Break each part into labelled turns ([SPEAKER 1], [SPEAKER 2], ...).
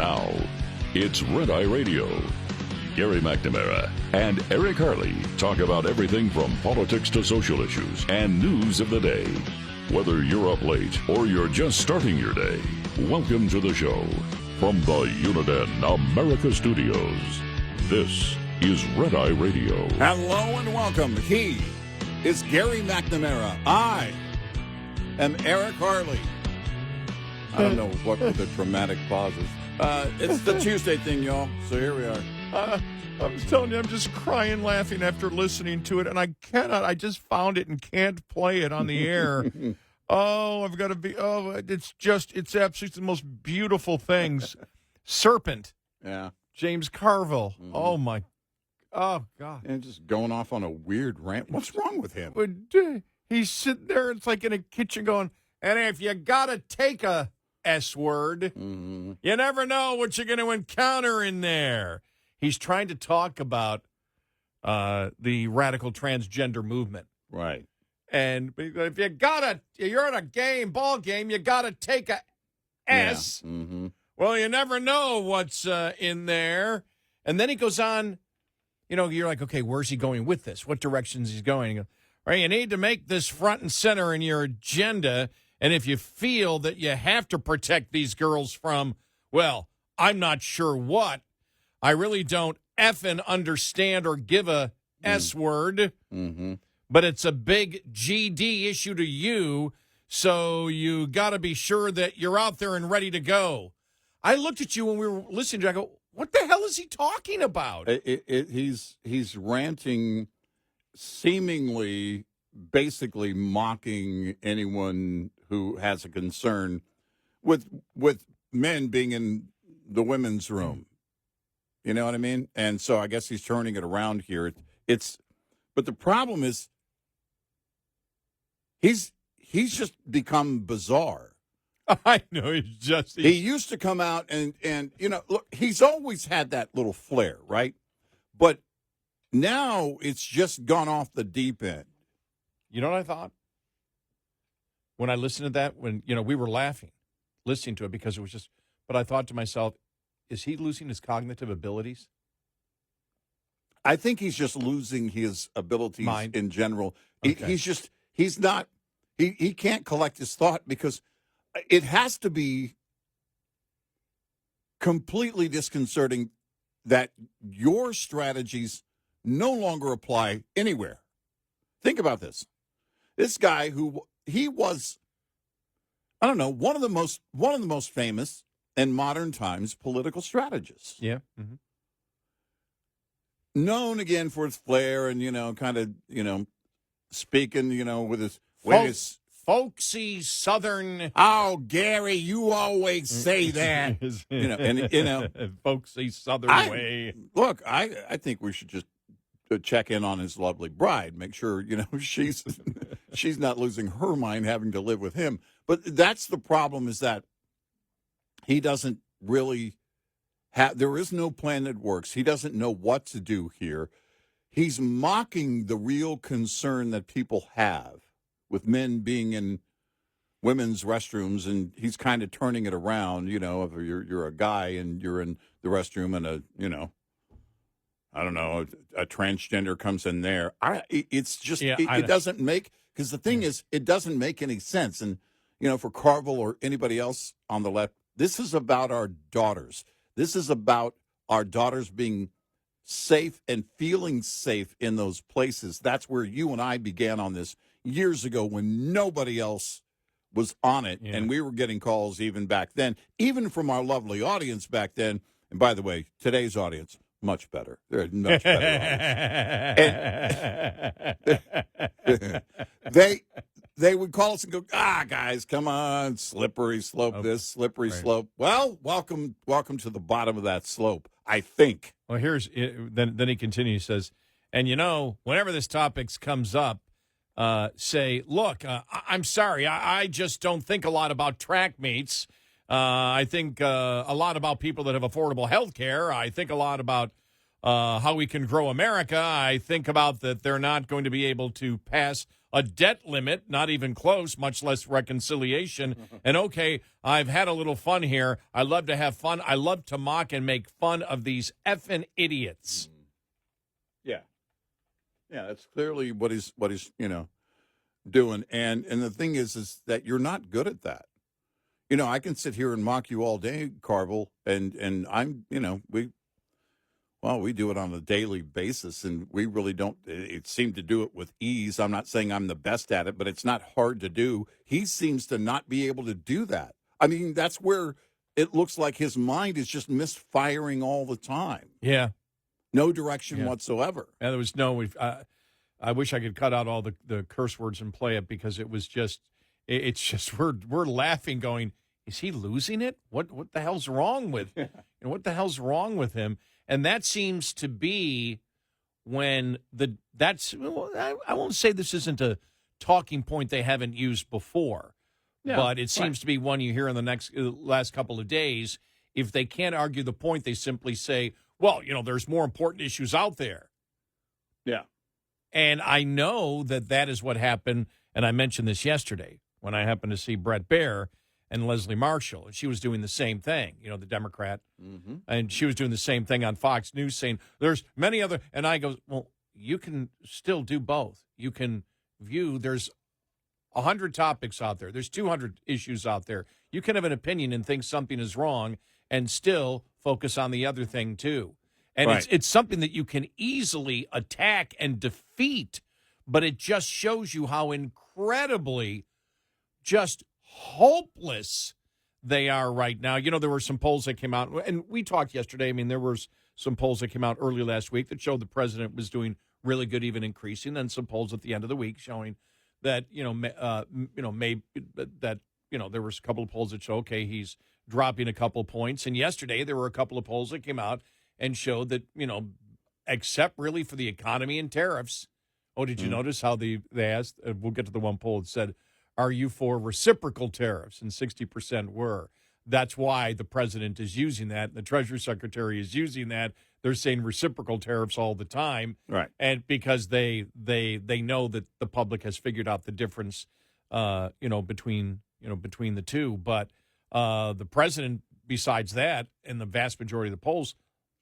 [SPEAKER 1] Now, it's Red Eye Radio. Gary McNamara and Eric Harley talk about everything from politics to social issues and news of the day. Whether you're up late or you're just starting your day, welcome to the show. From the Uniden America Studios, this is Red Eye Radio.
[SPEAKER 2] Hello and welcome. He is Gary McNamara. I am Eric Harley. I don't know what were the dramatic pauses. It's the Tuesday thing, y'all. So here we are.
[SPEAKER 3] I was telling you, I'm just crying laughing after listening to it, and I just found it and can't play it on the air. I've got to be, it's absolutely the most beautiful things. Serpent.
[SPEAKER 2] Yeah.
[SPEAKER 3] James Carville.
[SPEAKER 2] Mm-hmm.
[SPEAKER 3] Oh, God.
[SPEAKER 2] And just going off on a weird rant. What's wrong with him?
[SPEAKER 3] He's sitting there, it's like in a kitchen going, and if you got to take a S word, you never know what you're going to encounter in there. He's trying to talk about the radical transgender movement.
[SPEAKER 2] Right.
[SPEAKER 3] And if you're in a ball game, you got to take a S.
[SPEAKER 2] Yeah. Mm-hmm.
[SPEAKER 3] Well, you never know what's in there. And then he goes on, you're like, okay, where's he going with this? What directions he's going? He goes, right, you need to make this front and center in your agenda. And if you feel that you have to protect these girls from, well, I'm not sure what, I really don't effing understand or give a S word, but it's a big GD issue to you, so you got to be sure that you're out there and ready to go. I looked at you when we were listening to it, I go, what the hell is he talking about?
[SPEAKER 2] He's ranting, seemingly, basically mocking anyone who has a concern with men being in the women's room. You know what I mean? And so I guess he's turning it around here. But the problem is he's just become bizarre.
[SPEAKER 3] I know
[SPEAKER 2] he used to come out and look, he's always had that little flair, right? But now it's just gone off the deep end.
[SPEAKER 3] You know what I thought? When I listened to that, when we were laughing, listening to it because it was just, but I thought to myself, is he losing his cognitive abilities?
[SPEAKER 2] I think he's just losing his abilities in general.
[SPEAKER 3] Okay.
[SPEAKER 2] He can't collect his thought because it has to be completely disconcerting that your strategies no longer apply anywhere. Think about this. This guy he was, I don't know, one of the most famous in modern times political strategists.
[SPEAKER 3] Yeah. Mm-hmm.
[SPEAKER 2] Known again for his flair and, speaking, with his
[SPEAKER 3] folksy Southern.
[SPEAKER 2] Oh, Gary, you always say that.
[SPEAKER 3] Folksy Southern way.
[SPEAKER 2] Look, I think we should just check in on his lovely bride, make sure, she's not losing her mind having to live with him. But that's the problem, is that he doesn't really there is no plan that works. He doesn't know what to do here. He's mocking the real concern that people have with men being in women's restrooms, and he's kind of turning it around, if you're a guy and you're in the restroom and a transgender comes in there. It doesn't make, because the thing is, it doesn't make any sense. And, for Carville or anybody else on the left, this is about our daughters. This is about our daughters being safe and feeling safe in those places. That's where you and I began on this years ago when nobody else was on it. Yeah. And we were getting calls even back then, even from our lovely audience back then. And by the way, today's audience, much better. They're a much better audience. They would call us and go, guys, come on, slippery slope, slippery slope. Well, welcome to the bottom of that slope, I think.
[SPEAKER 3] Well, then he continues, says, and whenever this topic comes up, say, look, I'm sorry, I just don't think a lot about track meets. I think a lot about people that have affordable health care. I think a lot about how we can grow America. I think about that they're not going to be able to pass a debt limit, not even close, much less reconciliation. And okay, I've had a little fun here. I love to have fun. I love to mock and make fun of these effing idiots.
[SPEAKER 2] Yeah. Yeah, that's clearly what he's doing. And the thing is that you're not good at that. I can sit here and mock you all day, Carville, and I'm, we do it on a daily basis, and we really don't seem to do it with ease. I'm not saying I'm the best at it, but it's not hard to do. He seems to not be able to do that. I mean, that's where it looks like his mind is just misfiring all the time.
[SPEAKER 3] Yeah.
[SPEAKER 2] No direction whatsoever.
[SPEAKER 3] And there was I wish I could cut out all the curse words and play it, because it was just, it's just, we're laughing going, is he losing it? What the hell's wrong with, what the hell's wrong with him? And that seems to be when I won't say this isn't a talking point they haven't used before, but it seems to be one you hear in the last couple of days. If they can't argue the point, they simply say, well, there's more important issues out there.
[SPEAKER 2] Yeah. And
[SPEAKER 3] I know that is what happened, and I mentioned this yesterday when I happened to see Brett Baer and Leslie Marshall, and she was doing the same thing, the Democrat, and she was doing the same thing on Fox News, saying there's many other, and I go, well, you can still do both. You can view, there's 100 topics out there. There's 200 issues out there. You can have an opinion and think something is wrong and still focus on the other thing too. And it's something that you can easily attack and defeat, but it just shows you how incredibly just hopeless they are right now. There were some polls that came out, and we talked yesterday. I mean, there was some polls that came out early last week that showed the president was doing really good, even increasing, and some polls at the end of the week showing that, there was a couple of polls that show, okay, he's dropping a couple of points. And yesterday there were a couple of polls that came out and showed that, except really for the economy and tariffs. Oh, did you notice how they asked, we'll get to the one poll that said, are you for reciprocal tariffs? And 60% were. That's why the president is using that. The Treasury Secretary is using that. They're saying reciprocal tariffs all the time.
[SPEAKER 2] Right.
[SPEAKER 3] And because they know that the public has figured out the difference, between the two. But the president, besides that, in the vast majority of the polls,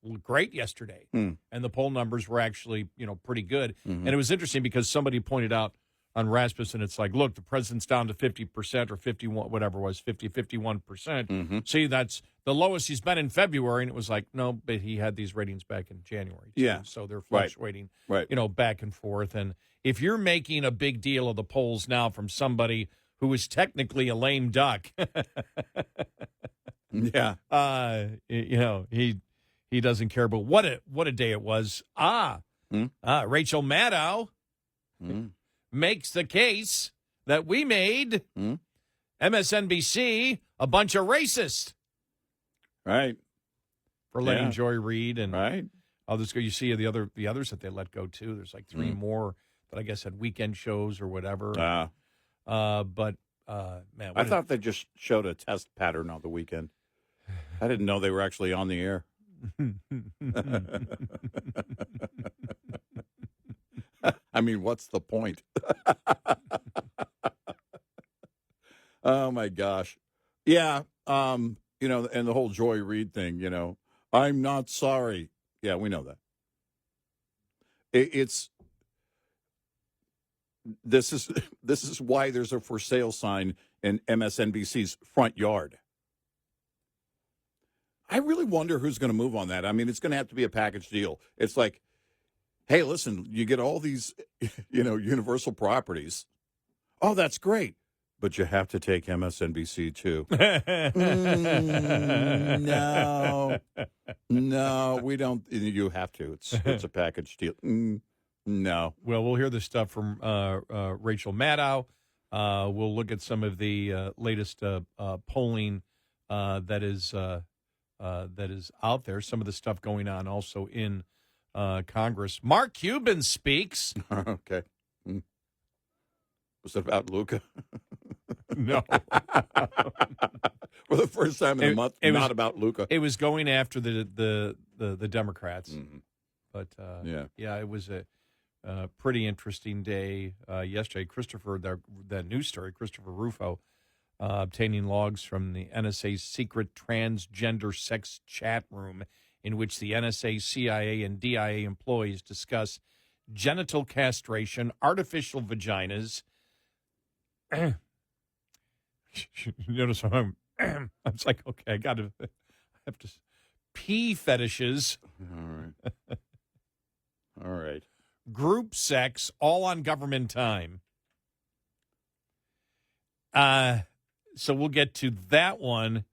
[SPEAKER 3] looked great yesterday. And the poll numbers were actually, pretty good. And it was interesting because somebody pointed out on Rasmussen, it's like, look, the president's down to 50% or 51, whatever it was, 51%. See, that's the lowest he's been in February. And it was like, no, but he had these ratings back in January, too.
[SPEAKER 2] Yeah.
[SPEAKER 3] So they're fluctuating, back and forth. And if you're making a big deal of the polls now from somebody who is technically a lame duck, he doesn't care. But what a day it was. Rachel Maddow makes the case that we made MSNBC a bunch of racists.
[SPEAKER 2] Right.
[SPEAKER 3] For letting Joy Reid and
[SPEAKER 2] others
[SPEAKER 3] go. You see the others that they let go too. There's like three more that I guess had weekend shows or whatever. Man,
[SPEAKER 2] I thought they just showed a test pattern on the weekend. I didn't know they were actually on the air. I mean, what's the point? Oh, my gosh. Yeah, and the whole Joy Reid thing, I'm not sorry. Yeah, we know that. This is why there's a for sale sign in MSNBC's front yard. I really wonder who's going to move on that. I mean, it's going to have to be a package deal. It's like, hey, listen, you get all these, Universal properties. Oh, that's great. But you have to take MSNBC too. No, we don't. You have to. It's a package deal. No.
[SPEAKER 3] Well, we'll hear this stuff from Rachel Maddow. We'll look at some of the latest polling that is out there. Some of the stuff going on also in Congress. Mark Cuban speaks.
[SPEAKER 2] Okay. Was it about Luca?
[SPEAKER 3] No.
[SPEAKER 2] For the first time in a month, it was about Luca.
[SPEAKER 3] It was going after the Democrats. But, it was Pretty interesting day yesterday. That news story, Christopher Rufo, obtaining logs from the NSA's secret transgender sex chat room in which the NSA, CIA, and DIA employees discuss genital castration, artificial vaginas. Notice I'm like, okay, I have to pee fetishes.
[SPEAKER 2] All right.
[SPEAKER 3] Group sex, all on government time. So we'll get to that one.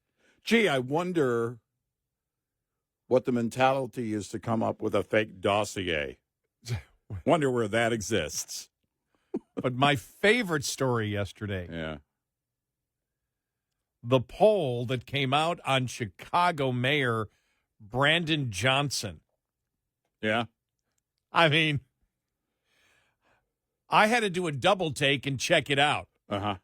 [SPEAKER 2] Gee, I wonder what the mentality is to come up with a fake dossier. Wonder where that exists.
[SPEAKER 3] But my favorite story yesterday.
[SPEAKER 2] Yeah.
[SPEAKER 3] The poll that came out on Chicago Mayor Brandon Johnson.
[SPEAKER 2] Yeah.
[SPEAKER 3] I mean, I had to do a double take and check it out.
[SPEAKER 2] Uh-huh.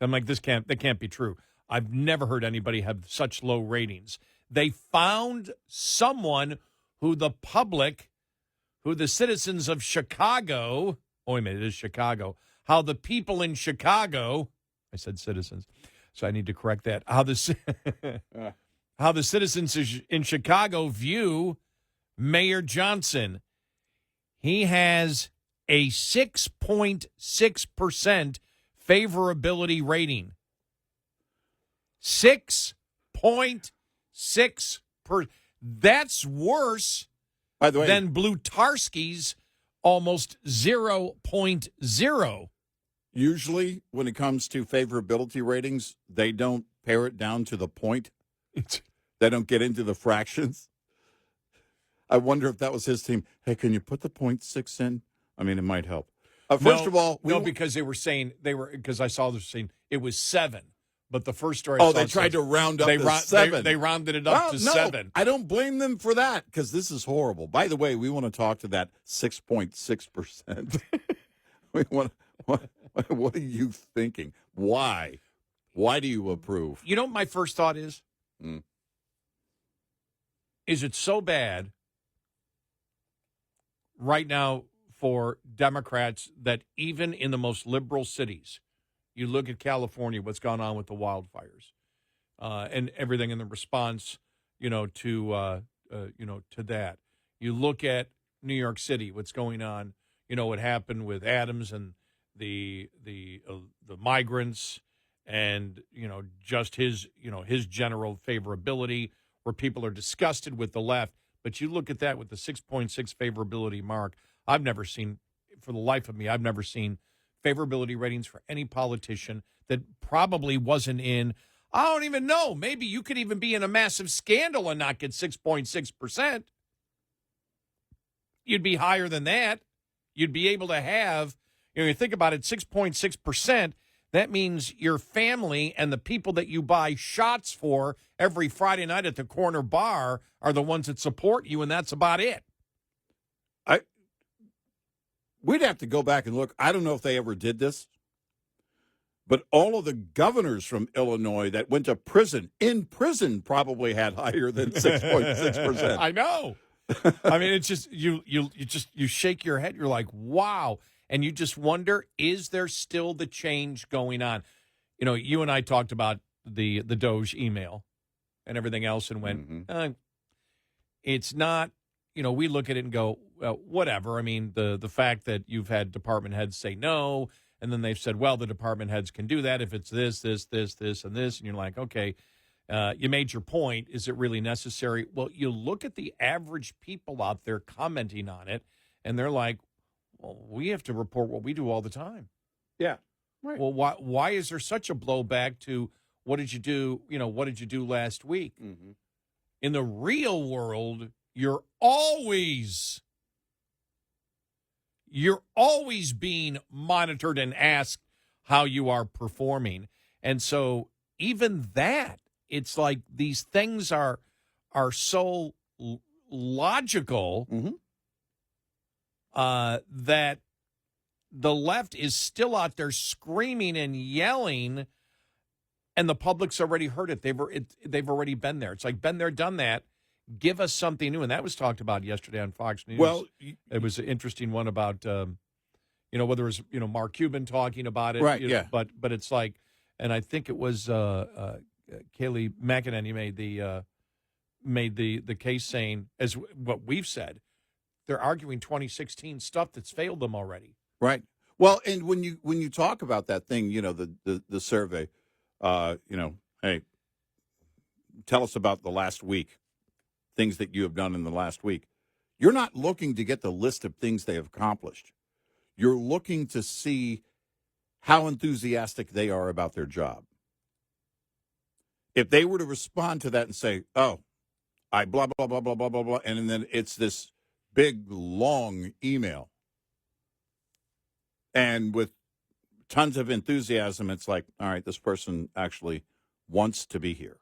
[SPEAKER 3] I'm like, that can't be true. I've never heard anybody have such low ratings. They found someone who the citizens of Chicago, oh, wait a minute, it is Chicago, how the people in Chicago, I said citizens, so I need to correct that, how the citizens in Chicago view Mayor Johnson. He has a 6.6% favorability rating. 6.6%. That's worse,
[SPEAKER 2] by the way,
[SPEAKER 3] than Blutarski's almost 0.0.
[SPEAKER 2] Usually, when it comes to favorability ratings, they don't pare it down to the point. They don't get into the fractions. I wonder if that was his team. Hey, can you put the 0.6 in? I mean, it might help. First of all,
[SPEAKER 3] because because I saw this saying it was 7. But the first story,
[SPEAKER 2] they tried to round up to 7.
[SPEAKER 3] They rounded it up to 7.
[SPEAKER 2] I don't blame them for that because this is horrible. By the way, we want to talk to that 6.6%. What are you thinking? Why? Why do you approve?
[SPEAKER 3] You know what my first thought is? Is it so bad right now for Democrats that even in the most liberal cities, you look at California, what's gone on with the wildfires, and everything in the response, to that. You look at New York City, what's going on, what happened with Adams and the migrants, and just his general favorability, where people are disgusted with the left. But you look at that with the 6.6 favorability mark. I've never seen, for the life of me, favorability ratings for any politician that probably wasn't in, I don't even know, maybe you could even be in a massive scandal and not get 6.6%. You'd be higher than that. You'd be able to have, you think about it, 6.6%, that means your family and the people that you buy shots for every Friday night at the corner bar are the ones that support you, and that's about it.
[SPEAKER 2] We'd have to go back and look. I don't know if they ever did this, but all of the governors from Illinois that went to prison, probably had higher than 6.6%.
[SPEAKER 3] I know. I mean, it's just you shake your head. You're like, wow. And you just wonder, is there still the change going on? You and I talked about the DOGE email and everything else and went, it's not, we look at it and go, well, whatever. I mean, the fact that you've had department heads say no, and then they've said, well, the department heads can do that if it's this, and this. And you're like, okay, you made your point. Is it really necessary? Well, you look at the average people out there commenting on it, and they're like, well, we have to report what we do all the time.
[SPEAKER 2] Yeah. Right.
[SPEAKER 3] Well, why is there such a blowback to what did you do? What did you do last week?
[SPEAKER 2] Mm-hmm.
[SPEAKER 3] In the real world, you're always being monitored and asked how you are performing. And so even that, it's like these things are so logical that the left is still out there screaming and yelling, and the public's already heard it. They've already been there. It's like, been there, done that. give us something new. And that was talked about yesterday on Fox News.
[SPEAKER 2] Well,
[SPEAKER 3] it was an interesting one about, whether it was, Mark Cuban talking about it.
[SPEAKER 2] Right, yeah.
[SPEAKER 3] But it's like, and I think it was Kayleigh McEnany made the case saying, as what we've said, they're arguing 2016 stuff that's failed them already.
[SPEAKER 2] Right. Well, and when you talk about that thing, the survey, hey, tell us about the last week, things that you have done in the last week. You're not looking to get the list of things they have accomplished. You're looking to see how enthusiastic they are about their job. If they were to respond to that and say, oh, I blah, blah, blah, blah, blah, blah, blah, and then it's this big, long email, and with tons of enthusiasm, it's like, all right, this person actually wants to be here.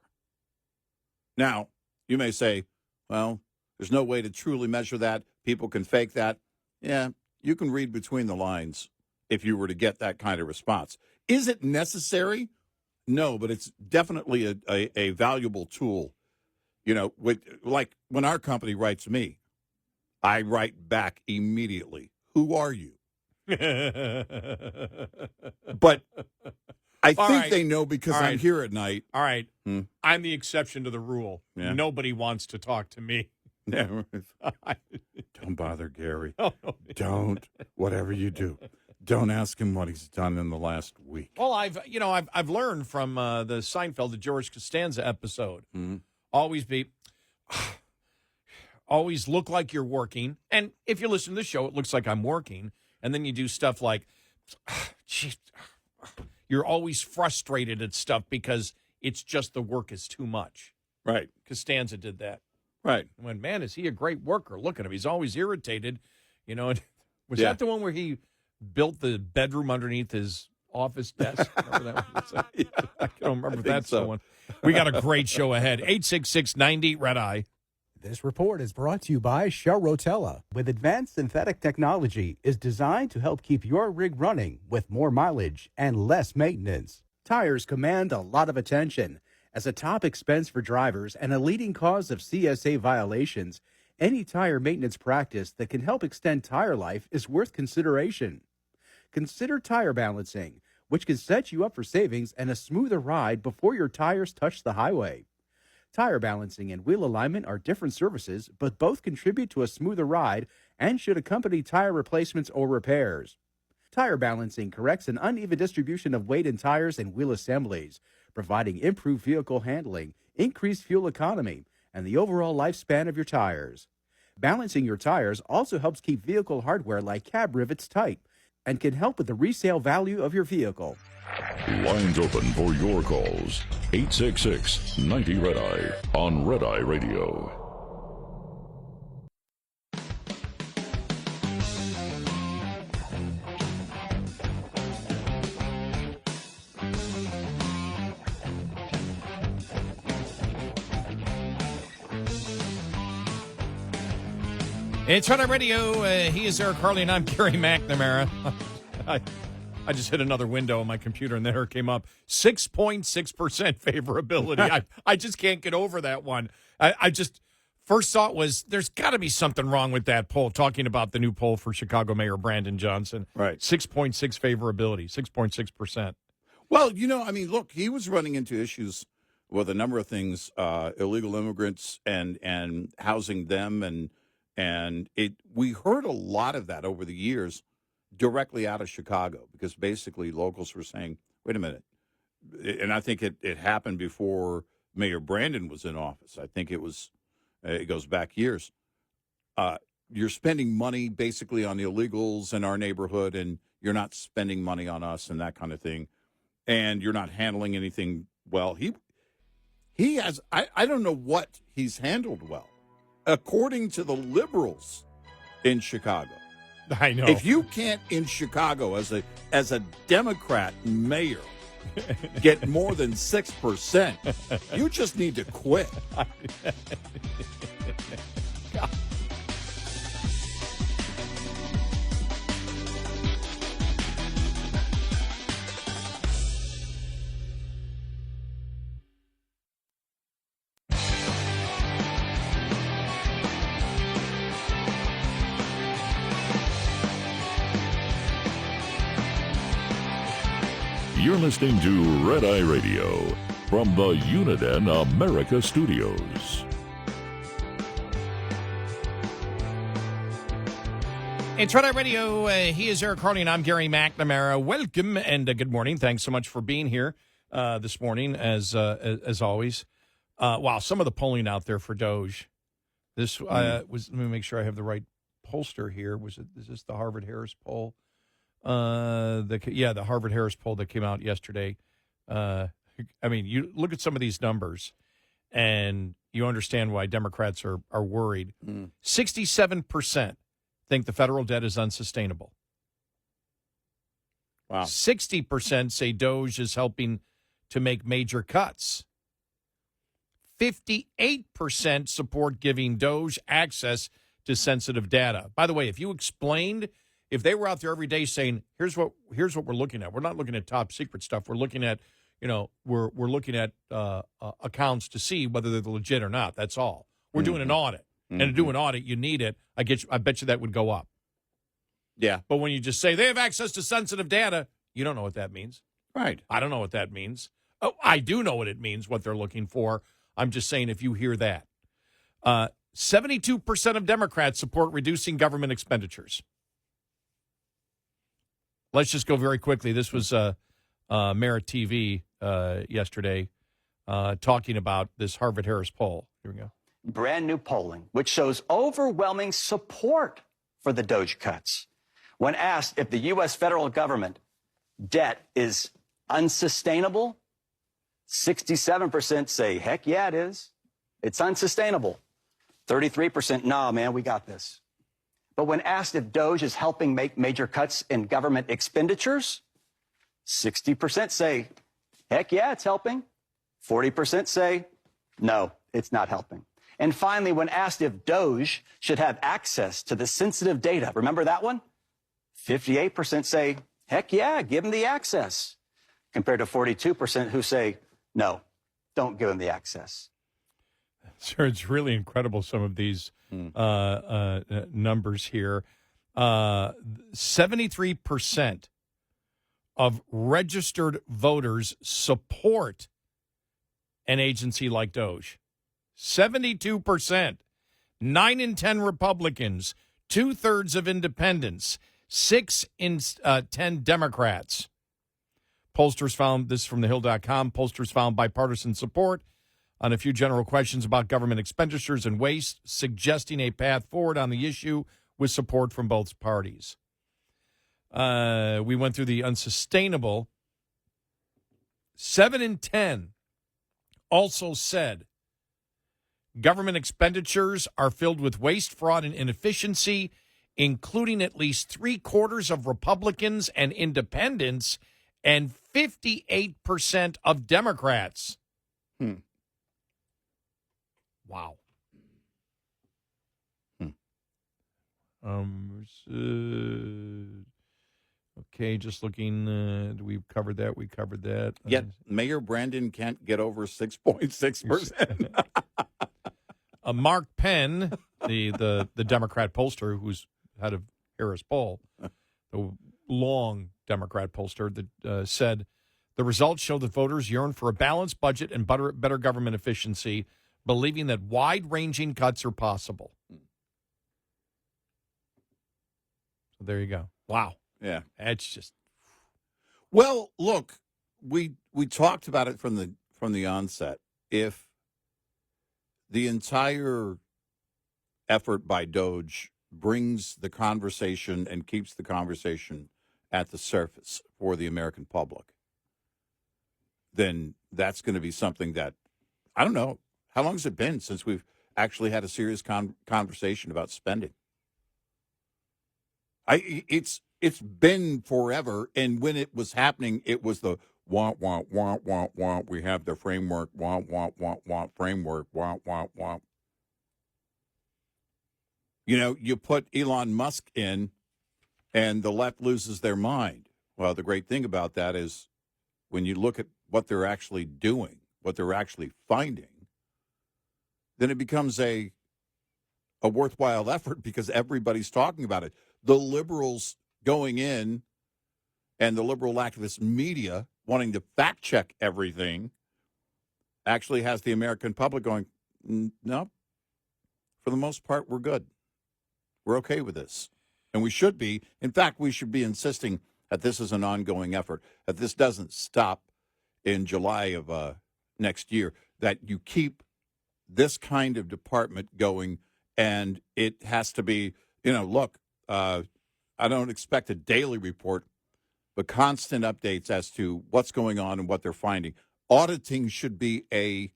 [SPEAKER 2] Now, you may say, well, there's no way to truly measure that. People can fake that. Yeah, you can read between the lines if you were to get that kind of response. Is it necessary? No, but it's definitely a valuable tool. Like when our company writes me, I write back immediately, who are you? But I think they know because I'm here at night.
[SPEAKER 3] All right. I'm the exception to the rule. Yeah. Nobody wants to talk to me.
[SPEAKER 2] Don't bother Gary. No. Don't. Whatever you do, don't ask him what he's done in the last week.
[SPEAKER 3] Well, I've learned from the Seinfeld, the George Costanza episode. Mm-hmm. Always look like you're working. And if you listen to the show, it looks like I'm working. And then you do stuff like, you're always frustrated at stuff because it's just the work is too much.
[SPEAKER 2] Right.
[SPEAKER 3] Costanza did that.
[SPEAKER 2] Right.
[SPEAKER 3] And when, man, is he a great worker? Look at him. He's always irritated. Was that the one where he built the bedroom underneath his office desk? Remember that? I don't remember if that's the one. We got a great show ahead. 866-90-RED-EYE.
[SPEAKER 4] This report is brought to you by Shell Rotella. With advanced synthetic technology, is designed to help keep your rig running with more mileage and less maintenance. Tires command a lot of attention. As a top expense for drivers and a leading cause of CSA violations, any tire maintenance practice that can help extend tire life is worth consideration. Consider tire balancing, which can set you up for savings and a smoother ride before your tires touch the highway. Tire balancing and wheel alignment are different services, but both contribute to a smoother ride and should accompany tire replacements or repairs. Tire balancing corrects an uneven distribution of weight in tires and wheel assemblies, providing improved vehicle handling, increased fuel economy, and the overall lifespan of your tires. Balancing your tires also helps keep vehicle hardware like cab rivets tight and can help with the resale value of your vehicle.
[SPEAKER 1] Lines open for your calls. 866-90-RED-EYE on Red Eye Radio.
[SPEAKER 3] It's Red Eye Radio. He is Eric Harley, and I'm Gary McNamara. I just hit another window on my computer, and there it came up. 6.6% favorability. I just can't get over that one. First thought was, there's got to be something wrong with that poll, talking about the new poll for Chicago Mayor Brandon Johnson.
[SPEAKER 2] Right.
[SPEAKER 3] 6.6 favorability, 6.6%.
[SPEAKER 2] Well, look, he was running into issues with a number of things, illegal immigrants and housing them, and we heard a lot of that over the years directly out of Chicago, because basically locals were saying, wait a minute. And I think it happened before Mayor Brandon was in office. I think it goes back years. You're spending money basically on the illegals in our neighborhood, and you're not spending money on us and that kind of thing. And you're not handling anything well. He has, I don't know what he's handled well. According to the liberals in Chicago.
[SPEAKER 3] I know.
[SPEAKER 2] If you can't, in Chicago, as a Democrat mayor, get more than 6%, you just need to quit.
[SPEAKER 1] You're listening to Red Eye Radio from the Uniden America Studios.
[SPEAKER 3] It's Red Eye Radio. He is Eric Harley, and I'm Gary McNamara. Welcome and good morning. Thanks so much for being here this morning, as always. Wow, some of the polling out there for DOGE. This was. Let me make sure I have the right pollster here. Is this the Harvard-Harris poll? The Harvard-Harris poll that came out yesterday. I mean, you look at some of these numbers, and you understand why Democrats are worried. 67% think the federal debt is unsustainable.
[SPEAKER 2] Wow.
[SPEAKER 3] 60% say DOGE is helping to make major cuts. 58% support giving DOGE access to sensitive data. By the way, if they were out there every day saying, here's what we're looking at. We're not looking at top secret stuff. We're looking at, we're looking at accounts to see whether they're legit or not. That's all. We're doing an audit. And to do an audit, you need it. I bet you that would go up.
[SPEAKER 2] Yeah.
[SPEAKER 3] But when you just say they have access to sensitive data, you don't know what that means.
[SPEAKER 2] Right.
[SPEAKER 3] I don't know what that means. Oh, I do know what it means, what they're looking for. I'm just saying if you hear that. 72% of Democrats support reducing government expenditures. Let's just go very quickly. This was Merit TV yesterday talking about this Harvard-Harris poll. Here we go.
[SPEAKER 5] Brand new polling, which shows overwhelming support for the DOGE cuts. When asked if the U.S. federal government debt is unsustainable, 67% say, heck yeah, it is. It's unsustainable. 33%, nah, man, we got this. But when asked if DOGE is helping make major cuts in government expenditures, 60% say, heck yeah, it's helping. 40% say, no, it's not helping. And finally, when asked if DOGE should have access to the sensitive data, remember that one? 58% say, heck yeah, give them the access, compared to 42% who say, no, don't give them the access.
[SPEAKER 3] Sir, it's really incredible, some of these numbers here. 73% of registered voters support an agency like DOGE. 72%. 9 in 10 Republicans. 2/3 of independents. 6 in 10 Democrats. Pollsters found, this from thehill.com, pollsters found bipartisan support on a few general questions about government expenditures and waste, suggesting a path forward on the issue with support from both parties. We went through the unsustainable. 7 in 10 also said government expenditures are filled with waste, fraud, and inefficiency, including at least 3/4 of Republicans and independents and 58% of Democrats. Wow. Okay, just looking. We covered that. We covered that.
[SPEAKER 2] Yet Mayor Brandon can't get over 6.6%.
[SPEAKER 3] Mark Penn, the Democrat pollster who's head of Harris poll, the long Democrat pollster, that said the results show that voters yearn for a balanced budget and better government efficiency, believing that wide-ranging cuts are possible. So there you go. Wow.
[SPEAKER 2] Yeah.
[SPEAKER 3] It's just.
[SPEAKER 2] Well, look, we talked about it from the onset. If the entire effort by DOGE brings the conversation and keeps the conversation at the surface for the American public, then that's going to be something that, I don't know, how long has it been since we've actually had a serious conversation about spending? It's been forever, and when it was happening, it was the want. We have the framework, want, framework, want. You put Elon Musk in, and the left loses their mind. Well, the great thing about that is when you look at what they're actually doing, what they're actually finding, then it becomes a worthwhile effort because everybody's talking about it. The liberals going in and the liberal activist media wanting to fact check everything actually has the American public going, no, for the most part, we're good. We're okay with this. And we should be. In fact, we should be insisting that this is an ongoing effort, that this doesn't stop in July of next year, that you keep this kind of department going, and it has to be, look, I don't expect a daily report, but constant updates as to what's going on and what they're finding. Auditing should be a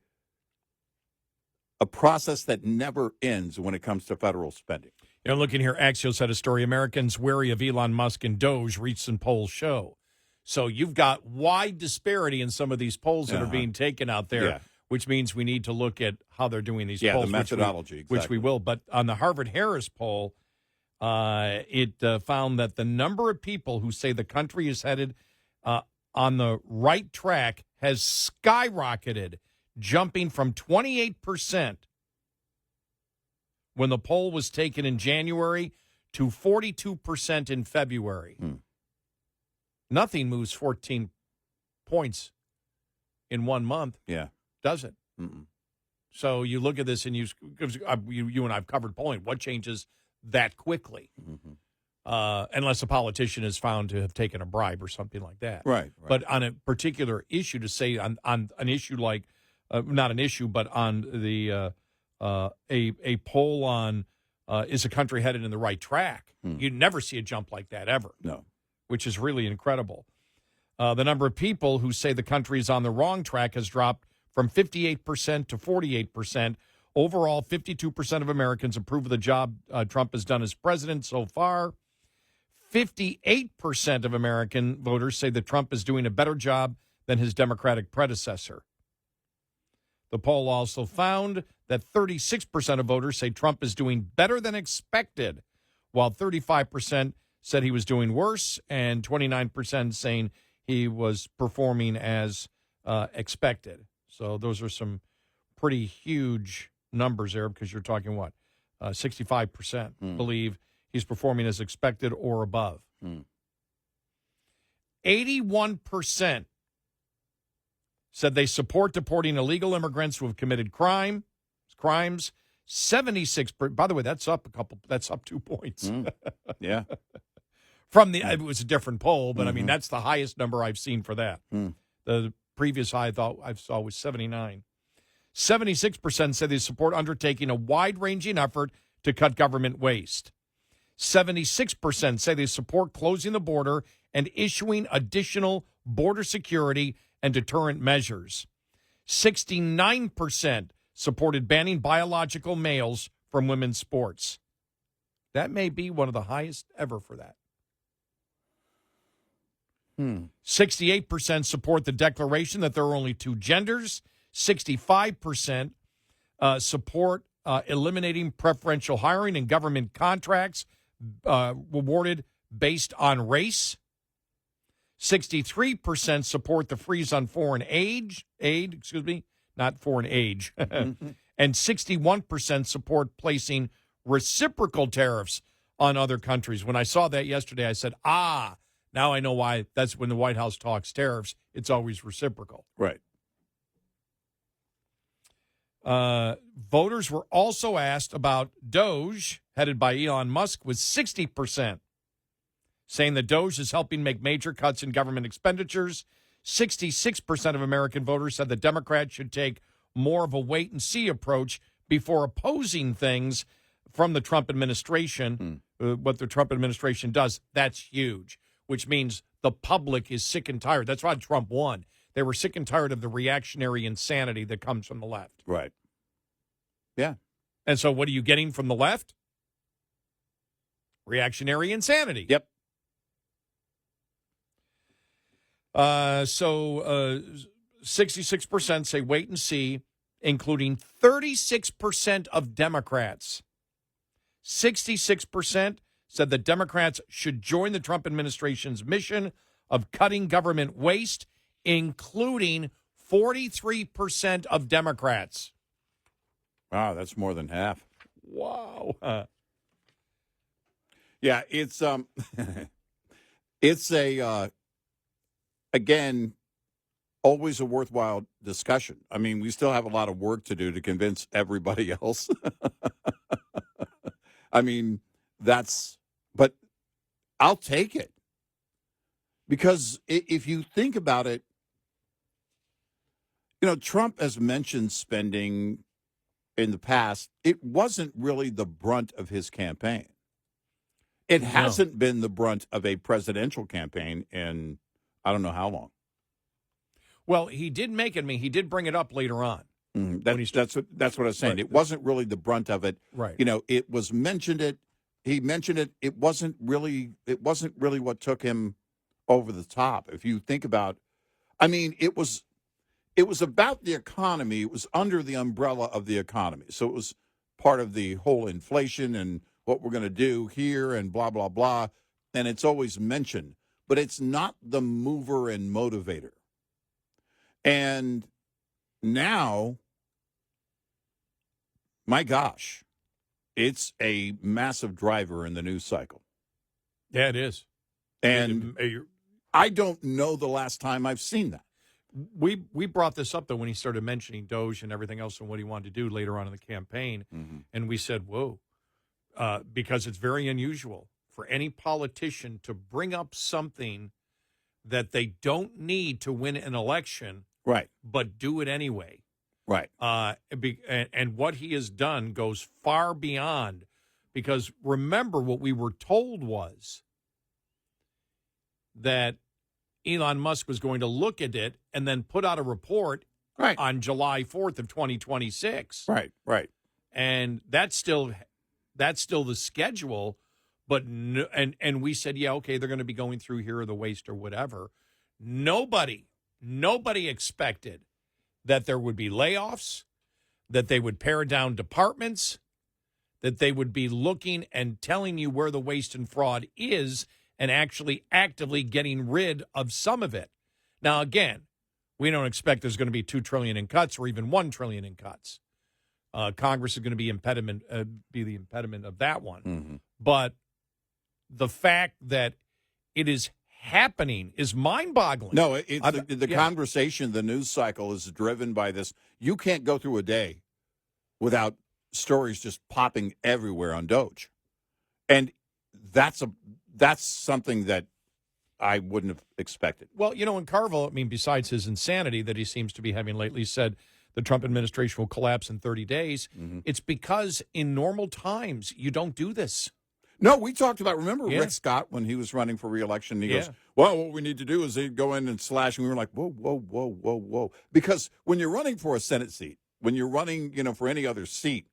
[SPEAKER 2] process that never ends when it comes to federal spending.
[SPEAKER 3] Looking here, Axios had a story, Americans wary of Elon Musk and DOGE, recent polls show. So you've got wide disparity in some of these polls that are being taken out there, which means we need to look at how they're doing these polls.
[SPEAKER 2] The methodology,
[SPEAKER 3] which we will. But on the Harvard-Harris poll, it found that the number of people who say the country is headed on the right track has skyrocketed, jumping from 28% when the poll was taken in January to 42% in February. Nothing moves 14 points in 1 month.
[SPEAKER 2] Yeah.
[SPEAKER 3] Does it?
[SPEAKER 2] Mm-mm.
[SPEAKER 3] So you look at this and you and I have covered polling. What changes that quickly?
[SPEAKER 2] Mm-hmm.
[SPEAKER 3] Unless a politician is found to have taken a bribe or something like that.
[SPEAKER 2] Right.
[SPEAKER 3] But on a particular issue, to say on an issue like, not an issue, but on the a poll on is the country headed in the right track, you never see a jump like that ever.
[SPEAKER 2] No.
[SPEAKER 3] Which is really incredible. The number of people who say the country is on the wrong track has dropped from 58% to 48%. Overall, 52% of Americans approve of the job Trump has done as president so far. 58% of American voters say that Trump is doing a better job than his Democratic predecessor. The poll also found that 36% of voters say Trump is doing better than expected, while 35% said he was doing worse, and 29% saying he was performing as expected. So those are some pretty huge numbers there, because you're talking, 65% believe he's performing as expected or above. 81% said they support deporting illegal immigrants who have committed crimes. 76%, by the way, that's up 2 points.
[SPEAKER 2] Yeah.
[SPEAKER 3] It was a different poll, but I mean, that's the highest number I've seen for that. The previous high I saw was 79. 76% said they support undertaking a wide-ranging effort to cut government waste. 76% say they support closing the border and issuing additional border security and deterrent measures. 69% supported banning biological males from women's sports. That may be one of the highest ever for that. 68% support the declaration that there are only two genders. 65% support eliminating preferential hiring and government contracts awarded based on race. 63% support the freeze on foreign aid, not foreign age. And 61% support placing reciprocal tariffs on other countries. When I saw that yesterday, I said, now I know why. That's when the White House talks tariffs. It's always reciprocal.
[SPEAKER 2] Right.
[SPEAKER 3] Voters were also asked about DOGE, headed by Elon Musk, with 60% saying that DOGE is helping make major cuts in government expenditures. 66% of American voters said the Democrats should take more of a wait-and-see approach before opposing things from the Trump administration, what the Trump administration does. That's huge, which means the public is sick and tired. That's why Trump won. They were sick and tired of the reactionary insanity that comes from the left.
[SPEAKER 2] Right. Yeah.
[SPEAKER 3] And so what are you getting from the left? Reactionary insanity.
[SPEAKER 2] Yep.
[SPEAKER 3] 66% say wait and see, including 36% of Democrats. 66% said that Democrats should join the Trump administration's mission of cutting government waste, including 43% of Democrats.
[SPEAKER 2] Wow, that's more than half.
[SPEAKER 3] Wow.
[SPEAKER 2] Yeah, it's it's a again, always a worthwhile discussion. I mean, we still have a lot of work to do to convince everybody else. I mean, but I'll take it. Because if you think about it, Trump has mentioned spending in the past. It wasn't really the brunt of his campaign. It hasn't been the brunt of a presidential campaign in I don't know how long.
[SPEAKER 3] Well, he did make it. I mean, he did bring it up later on.
[SPEAKER 2] That's what I was saying. Right. It wasn't really the brunt of it.
[SPEAKER 3] Right.
[SPEAKER 2] It was mentioned. He mentioned it. It wasn't really what took him over the top. If you think about, I mean, it was about the economy. It was under the umbrella of the economy. So it was part of the whole inflation and what we're going to do here and blah, blah, blah. And it's always mentioned, but it's not the mover and motivator. And now, my gosh, it's a massive driver in the news cycle.
[SPEAKER 3] Yeah, it is.
[SPEAKER 2] And I don't know the last time I've seen that.
[SPEAKER 3] We brought this up, though, when he started mentioning DOGE and everything else and what he wanted to do later on in the campaign. Mm-hmm. And we said, whoa, because it's very unusual for any politician to bring up something that they don't need to win an election,
[SPEAKER 2] right? But
[SPEAKER 3] do it anyway.
[SPEAKER 2] Right.
[SPEAKER 3] And what he has done goes far beyond, because remember what we were told was that Elon Musk was going to look at it and then put out a report on July 4th of 2026.
[SPEAKER 2] Right.
[SPEAKER 3] And that's still the schedule, but and we said, yeah, okay, they're going to be going through here or the waste or whatever. Nobody expected that there would be layoffs, that they would pare down departments, that they would be looking and telling you where the waste and fraud is and actually actively getting rid of some of it. Now, again, we don't expect there's going to be $2 trillion in cuts or even $1 trillion in cuts. Congress is going to be the impediment of that one.
[SPEAKER 2] Mm-hmm.
[SPEAKER 3] But the fact that it is happening is mind-boggling.
[SPEAKER 2] No, the conversation, the news cycle is driven by this. You can't go through a day without stories just popping everywhere on DOGE. And that's something that I wouldn't have expected.
[SPEAKER 3] Well, and Carville, I mean, besides his insanity that he seems to be having lately, said the Trump administration will collapse in 30 days. Mm-hmm. It's because in normal times, you don't do this.
[SPEAKER 2] No, we talked about, remember Rick Scott when he was running for re-election? He goes, well, what we need to do is they go in and slash. And we were like, whoa. Because when you're running for a Senate seat, when you're running, for any other seat,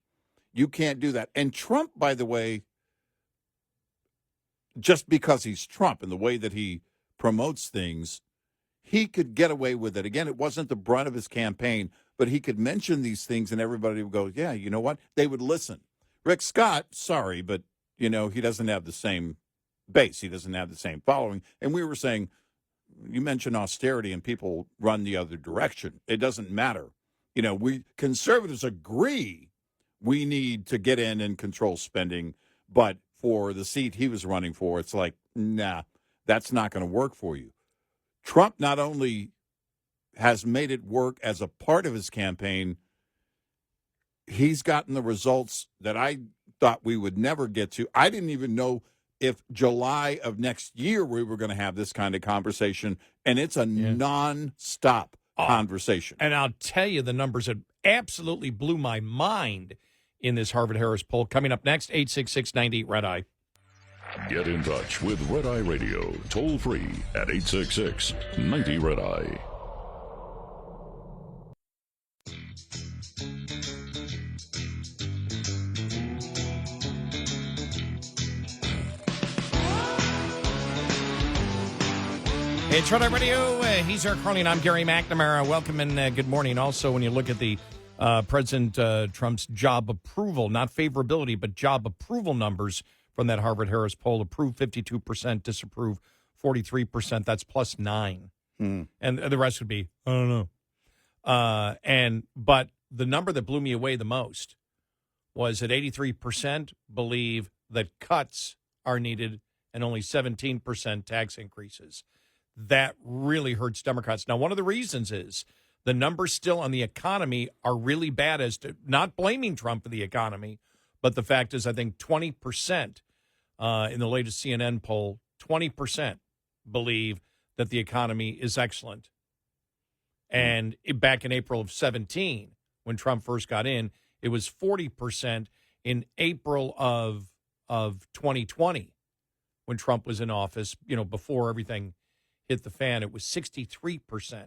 [SPEAKER 2] you can't do that. And Trump, by the way, just because he's Trump and the way that he promotes things, he could get away with it. Again, it wasn't the brunt of his campaign, but he could mention these things and everybody would go, yeah, you know what? They would listen. Rick Scott, sorry, but, he doesn't have the same base. He doesn't have the same following. And we were saying, you mentioned austerity and people run the other direction. It doesn't matter. We conservatives agree we need to get in and control spending, but for the seat he was running for, it's like, nah, that's not going to work for you. Trump not only has made it work as a part of his campaign, he's gotten the results that I thought we would never get to. I didn't even know if July of next year we were going to have this kind of conversation, and it's a non-stop conversation.
[SPEAKER 3] And I'll tell you the numbers that absolutely blew my mind in this Harvard-Harris poll. Coming up next, 866-98-RED-EYE.
[SPEAKER 1] Get in touch with Red Eye Radio, toll free at 866-90-RED-EYE.
[SPEAKER 3] It's Red Eye Radio. He's Eric Harley, and I'm Gary McNamara. Welcome and good morning. Also, when you look at the President Trump's job approval, not favorability, but job approval numbers from that Harvard-Harris poll, approve 52%, disapprove 43%. That's plus 9. And the rest would be, I don't know. But the number that blew me away the most was that 83% believe that cuts are needed and only 17% tax increases. that really hurts Democrats. Now, one of the reasons is the numbers still on the economy are really bad, as to not blaming Trump for the economy, but the fact is I think 20% in the latest CNN poll, 20% believe that the economy is excellent. And back in April of 17, when Trump first got in, it was 40%. In April of 2020, when Trump was in office, before everything hit the fan, it was 63%.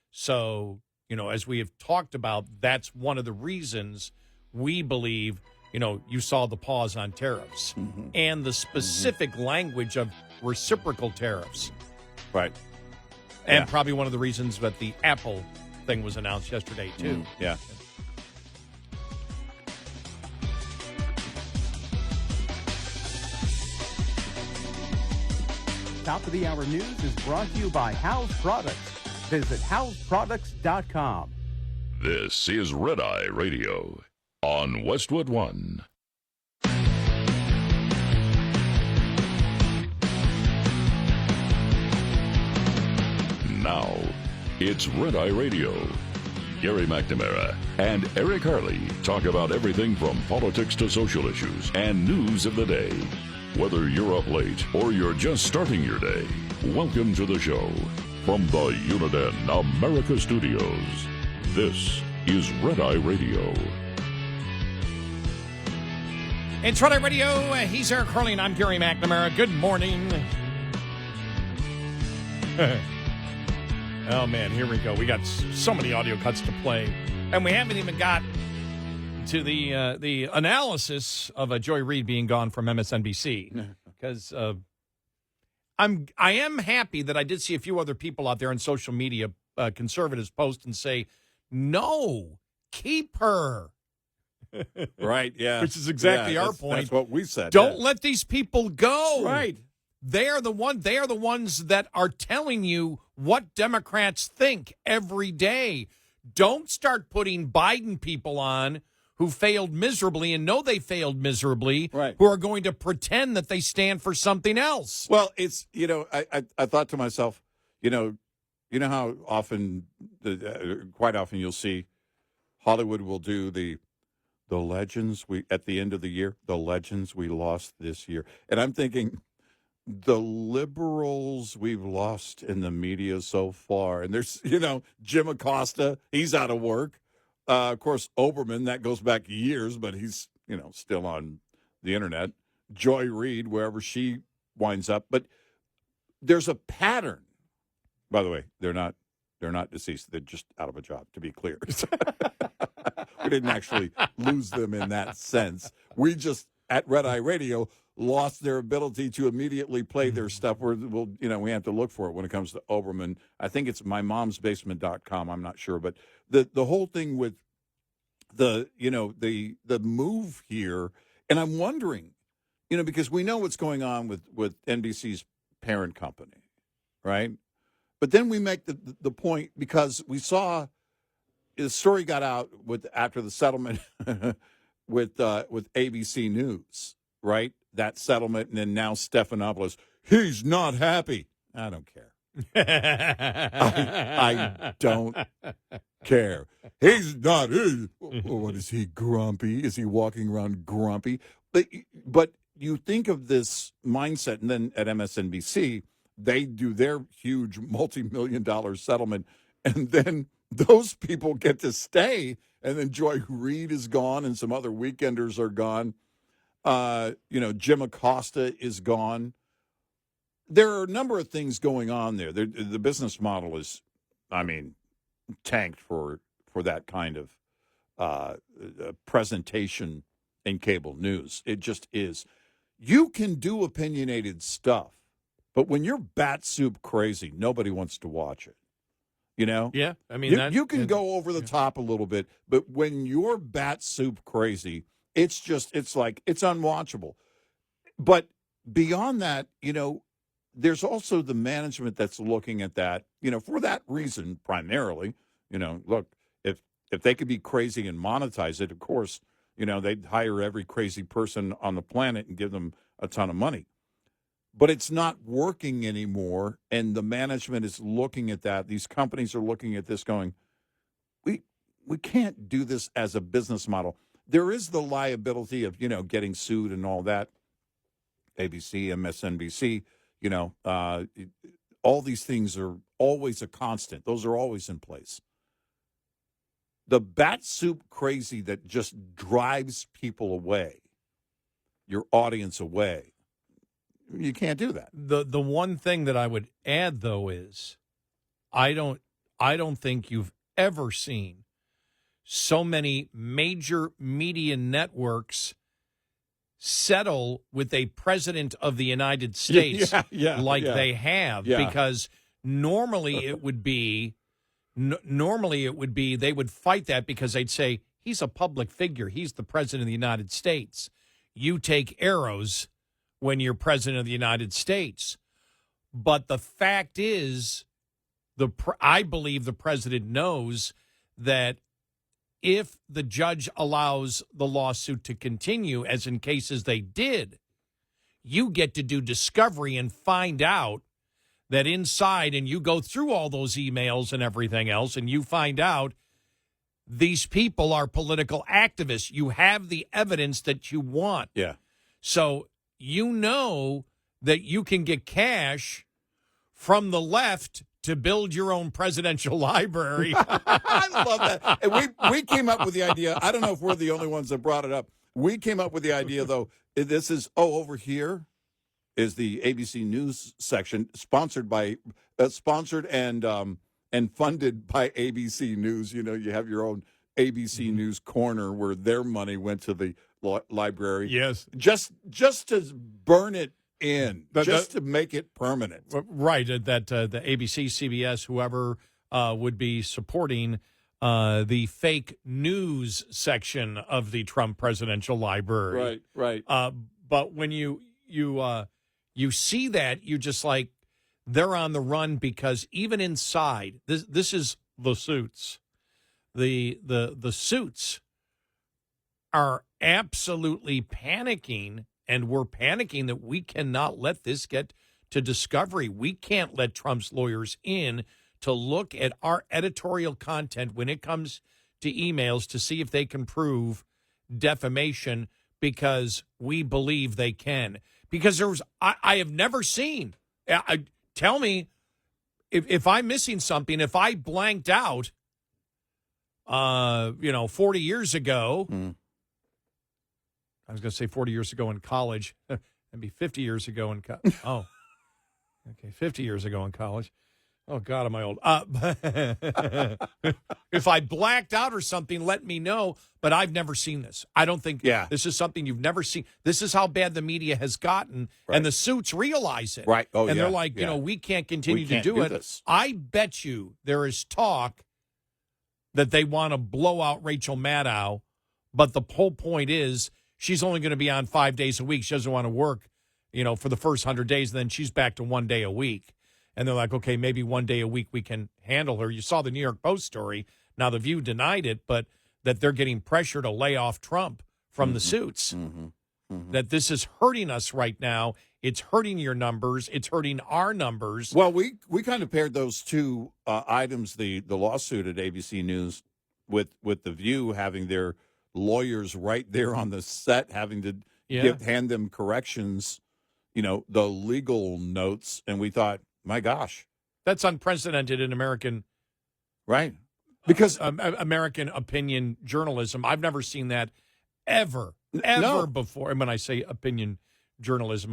[SPEAKER 3] So, as we have talked about, that's one of the reasons we believe, you saw the pause on tariffs and the specific language of reciprocal tariffs.
[SPEAKER 2] Right.
[SPEAKER 3] And probably one of the reasons that the Apple thing was announced yesterday, too.
[SPEAKER 2] Yeah.
[SPEAKER 4] Top of the Hour News is brought to you by House Products. Visit houseproducts.com.
[SPEAKER 1] This is Red Eye Radio on Westwood One. Now, it's Red Eye Radio. Gary McNamara and Eric Harley talk about everything from politics to social issues and news of the day. Whether you're up late or you're just starting your day, welcome to the show. From the Uniden America Studios, this is Red Eye Radio.
[SPEAKER 3] It's Red Eye Radio. He's Eric Harley, and I'm Gary McNamara. Good morning. Oh, man, here we go. We got so many audio cuts to play, and we haven't even got to the analysis of Joy Reid being gone from MSNBC, because I am happy that I did see a few other people out there on social media, conservatives, post and say, no, keep her.
[SPEAKER 2] Right, yeah.
[SPEAKER 3] Which is exactly our point.
[SPEAKER 2] That's what we said.
[SPEAKER 3] Don't let these people go.
[SPEAKER 2] Right.
[SPEAKER 3] They are the ones that are telling you what Democrats think every day. Don't start putting Biden people on who failed miserably and know they failed miserably,
[SPEAKER 2] right,
[SPEAKER 3] who are going to pretend that they stand for something else.
[SPEAKER 2] Well, it's, I thought to myself, how often, quite often you'll see Hollywood will do the legends at the end of the year, the legends we lost this year. And I'm thinking, the liberals we've lost in the media so far. And there's, Jim Acosta, he's out of work. Of course, Oberman, that goes back years, but he's, still on the internet. Joy Reid, wherever she winds up. But there's a pattern. By the way, they're not deceased. They're just out of a job, to be clear. We didn't actually lose them in that sense. We just, at Red Eye Radio, lost their ability to immediately play their stuff. We have to look for it when it comes to Oberman. I think it's mymomsbasement.com. I'm not sure, but the whole thing with the move here, and I'm wondering, because we know what's going on with NBC's parent company, right? But then we make the point, because we saw the story got out after the settlement with ABC News, right? That settlement, and then now Stephanopoulos, he's not happy. I don't care. I don't care. He's not. What is he, grumpy? Is he walking around grumpy? But you think of this mindset, and then at MSNBC, they do their huge multi-million-dollar settlement, and then those people get to stay, and then Joy Reid is gone, and some other weekenders are gone. Jim Acosta is gone. There are a number of things going on there. The business model is, tanked for that kind of presentation in cable news. It just is. You can do opinionated stuff, but when you're bat soup crazy, nobody wants to watch it. Yeah, you can go over the top a little bit, but when you're bat soup crazy, it's unwatchable. But beyond that, there's also the management that's looking at that, for that reason primarily. Look, if they could be crazy and monetize it, of course, they'd hire every crazy person on the planet and give them a ton of money. but it's not working anymore, and the management is looking at that. These companies are looking at this going, we can't do this as a business model. There is the liability of, getting sued and all that. ABC, MSNBC, all these things are always a constant. Those are always in place. The batsuit crazy that just drives people away, your audience away, you can't do that.
[SPEAKER 3] The one thing that I would add, though, is I don't think you've ever seen so many major media networks settle with a president of the United States they have, because normally it would be they would fight that because they'd say he's a public figure, he's the president of the United States. You take arrows when you're president of the United States. But the fact is, I believe the president knows that if the judge allows the lawsuit to continue, as in cases they did, you get to do discovery and find out that inside, and you go through all those emails and everything else, and you find out these people are political activists. You have the evidence that you want.
[SPEAKER 2] Yeah.
[SPEAKER 3] So you know that you can get cash from the left to build your own presidential library.
[SPEAKER 2] I love that. And we came up with the idea. I don't know if we're the only ones that brought it up. We came up with the idea, though. This is, over here is the ABC News section, sponsored and funded by ABC News. You have your own ABC News corner where their money went to the library.
[SPEAKER 3] Yes.
[SPEAKER 2] Just to burn it in, to make it permanent.
[SPEAKER 3] Right, that the ABC, CBS, whoever would be supporting the fake news section of the Trump presidential library.
[SPEAKER 2] Right.
[SPEAKER 3] But when you see that, you just like, they're on the run, because even inside, this is the suits. The suits are absolutely panicking, and we're panicking that we cannot let this get to discovery. We can't let Trump's lawyers in to look at our editorial content when it comes to emails to see if they can prove defamation, because we believe they can. Because I have never seen, tell me if I'm missing something, if I blanked out, 40 years ago, I was going to say 40 years ago in college. That'd be 50 years ago in college. Oh, okay, 50 years ago in college. Oh, God, am I old? If I blacked out or something, let me know. But I've never seen this. I don't think this is something you've never seen. This is how bad the media has gotten, and the suits realize it.
[SPEAKER 2] Right. Oh,
[SPEAKER 3] and they're like, we can't continue to do it.
[SPEAKER 2] This.
[SPEAKER 3] I bet you there is talk that they want to blow out Rachel Maddow, but the whole point is she's only going to be on 5 days a week. She doesn't want to work, for the first 100 days, and then she's back to 1 day a week. And they're like, okay, maybe 1 day a week we can handle her. You saw the New York Post story. Now, The View denied it, but that they're getting pressure to lay off Trump from the suits. That this is hurting us right now. It's hurting your numbers. It's hurting our numbers.
[SPEAKER 2] Well, we kind of paired those two items, the lawsuit at ABC News with The View having their lawyers right there on the set, having to hand them corrections, the legal notes. And we thought, my gosh.
[SPEAKER 3] That's unprecedented in American.
[SPEAKER 2] Right. Because
[SPEAKER 3] American opinion journalism. I've never seen that ever before. And when I say opinion journalism,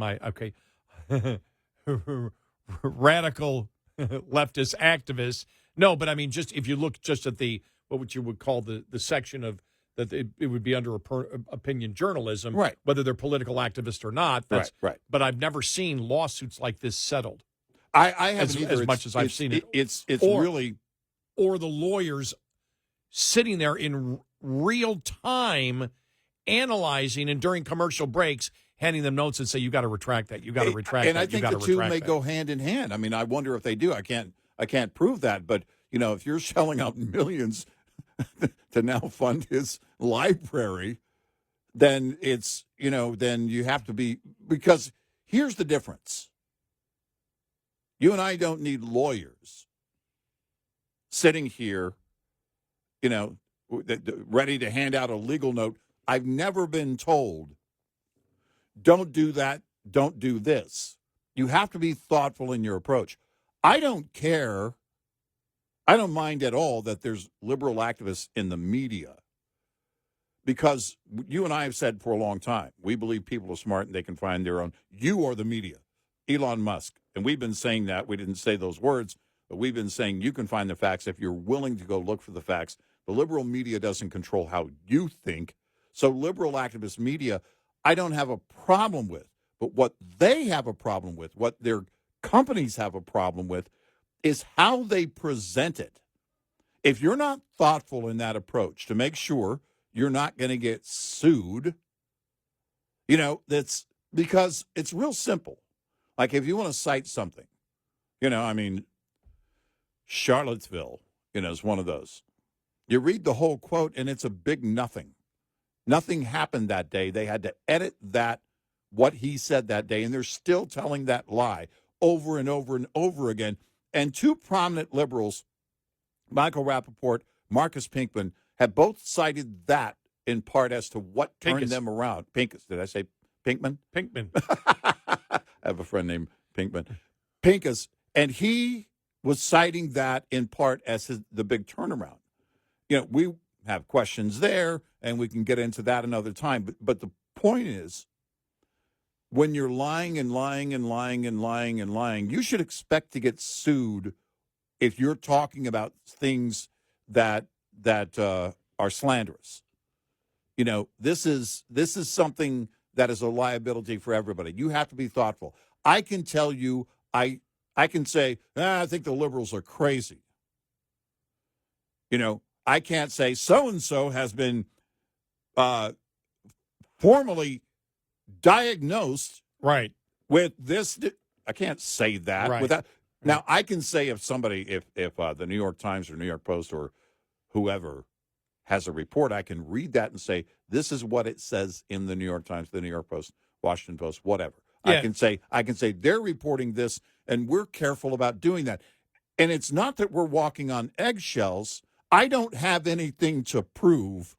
[SPEAKER 3] radical leftist activists. No, but I mean, just if you look just at what you would call the section of that, it would be under opinion journalism,
[SPEAKER 2] right?
[SPEAKER 3] Whether they're political activists or not. That's
[SPEAKER 2] right.
[SPEAKER 3] But I've never seen lawsuits like this settled.
[SPEAKER 2] I haven't either.
[SPEAKER 3] As much as I've seen it.
[SPEAKER 2] It's really,
[SPEAKER 3] or the lawyers sitting there in real time, analyzing, and during commercial breaks, handing them notes and say, "You got to retract that. You got to retract that."
[SPEAKER 2] And I think the two may go hand in hand. I mean, I wonder if they do. I can't prove that, but if you're shelling out millions to now fund his library, then it's then you have to be, because here's the difference. You and I don't need lawyers sitting here, ready to hand out a legal note. I've never been told, don't do that, don't do this. You have to be thoughtful in your approach. I don't care. I don't mind at all that there's liberal activists in the media, because you and I have said for a long time, we believe people are smart and they can find their own. You are the media, Elon Musk. And we've been saying that. We didn't say those words, but we've been saying you can find the facts if you're willing to go look for the facts. The liberal media doesn't control how you think. So liberal activist media, I don't have a problem with. But what they have a problem with, what their companies have a problem with, is how they present it. If you're not thoughtful in that approach to make sure you're not going to get sued, that's because it's real simple. Like if you want to cite something, Charlottesville, is one of those. You read the whole quote and it's a big nothing. Nothing happened that day. They had to edit what he said that day, and they're still telling that lie over and over and over again. And two prominent liberals, Michael Rappaport, Marcus Pinkman, have both cited that in part as to what turned them around. Pincus. Did I say Pinkman?
[SPEAKER 3] Pinkman.
[SPEAKER 2] I have a friend named Pinkman. Pincus. And he was citing that in part as the big turnaround. We have questions there, and we can get into that another time. But the point is, when you're lying and lying and lying and lying and lying, you should expect to get sued if you're talking about things that are slanderous. This is something that is a liability for everybody. You have to be thoughtful. I can tell you, I can say, I think the liberals are crazy. I can't say so-and-so has been formally diagnosed with this. I can't say that without. Now, I can say if somebody, if the New York Times or New York Post or whoever has a report, I can read that and say, this is what it says in the New York Times, the New York Post, Washington Post, whatever. Yeah. I can say they're reporting this, and we're careful about doing that. And it's not that we're walking on eggshells. I don't have anything to prove.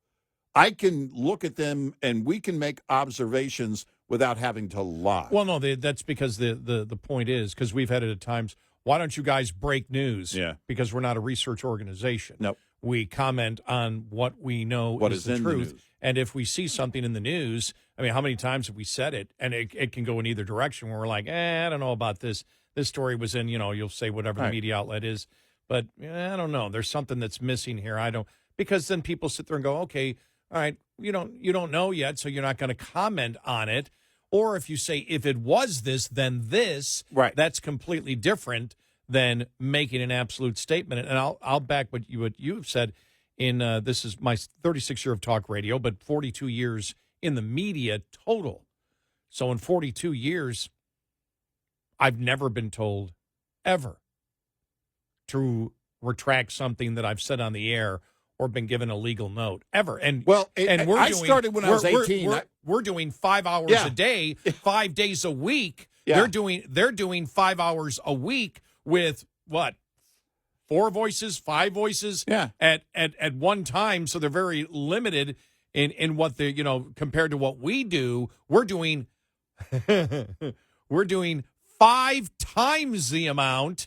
[SPEAKER 2] I can look at them, and we can make observations without having to lie.
[SPEAKER 3] Well, no, that's because the point is, because we've had it at times, why don't you guys break news? Yeah. Because we're not a research organization.
[SPEAKER 2] Nope.
[SPEAKER 3] We comment on what we know is the truth. And if we see something in the news, how many times have we said it? And it can go in either direction where we're like, I don't know about this. This story was in, you'll say whatever the media outlet is. But I don't know. There's something that's missing here. Because then people sit there and go, okay, all right, you don't know yet, so you're not going to comment on it. Or if you say, if it was this, then this, that's completely different than making an absolute statement. And I'll back what you have said in this is my 36 year of talk radio, but 42 years in the media total. So in 42 years, I've never been told ever to retract something that I've said on the air or been given a legal note ever. And
[SPEAKER 2] I started when I was 18.
[SPEAKER 3] We're doing 5 hours a day, 5 days a week. Yeah. They're doing 5 hours a week with what? 4 voices, 5 voices at one time. So they're very limited in what they compared to what we do. We're doing 5 times the amount.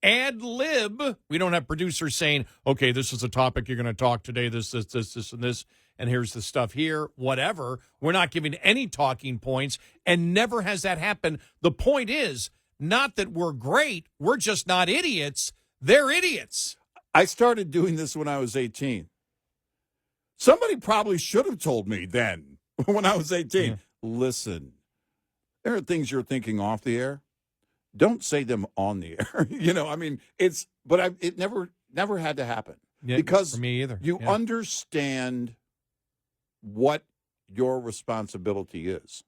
[SPEAKER 3] Ad lib. We don't have producers saying, okay, this is the topic you're going to talk today, this, and this, and here's the stuff here, whatever. We're not giving any talking points, and never has that happened. The point is, not that we're great, we're just not idiots. They're idiots.
[SPEAKER 2] I started doing this when I was 18. Somebody probably should have told me then, when I was 18, listen, there are things you're thinking off the air. Don't say them on the air. It never had to happen.
[SPEAKER 3] Yeah,
[SPEAKER 2] because
[SPEAKER 3] for me either.
[SPEAKER 2] You understand what your responsibility is.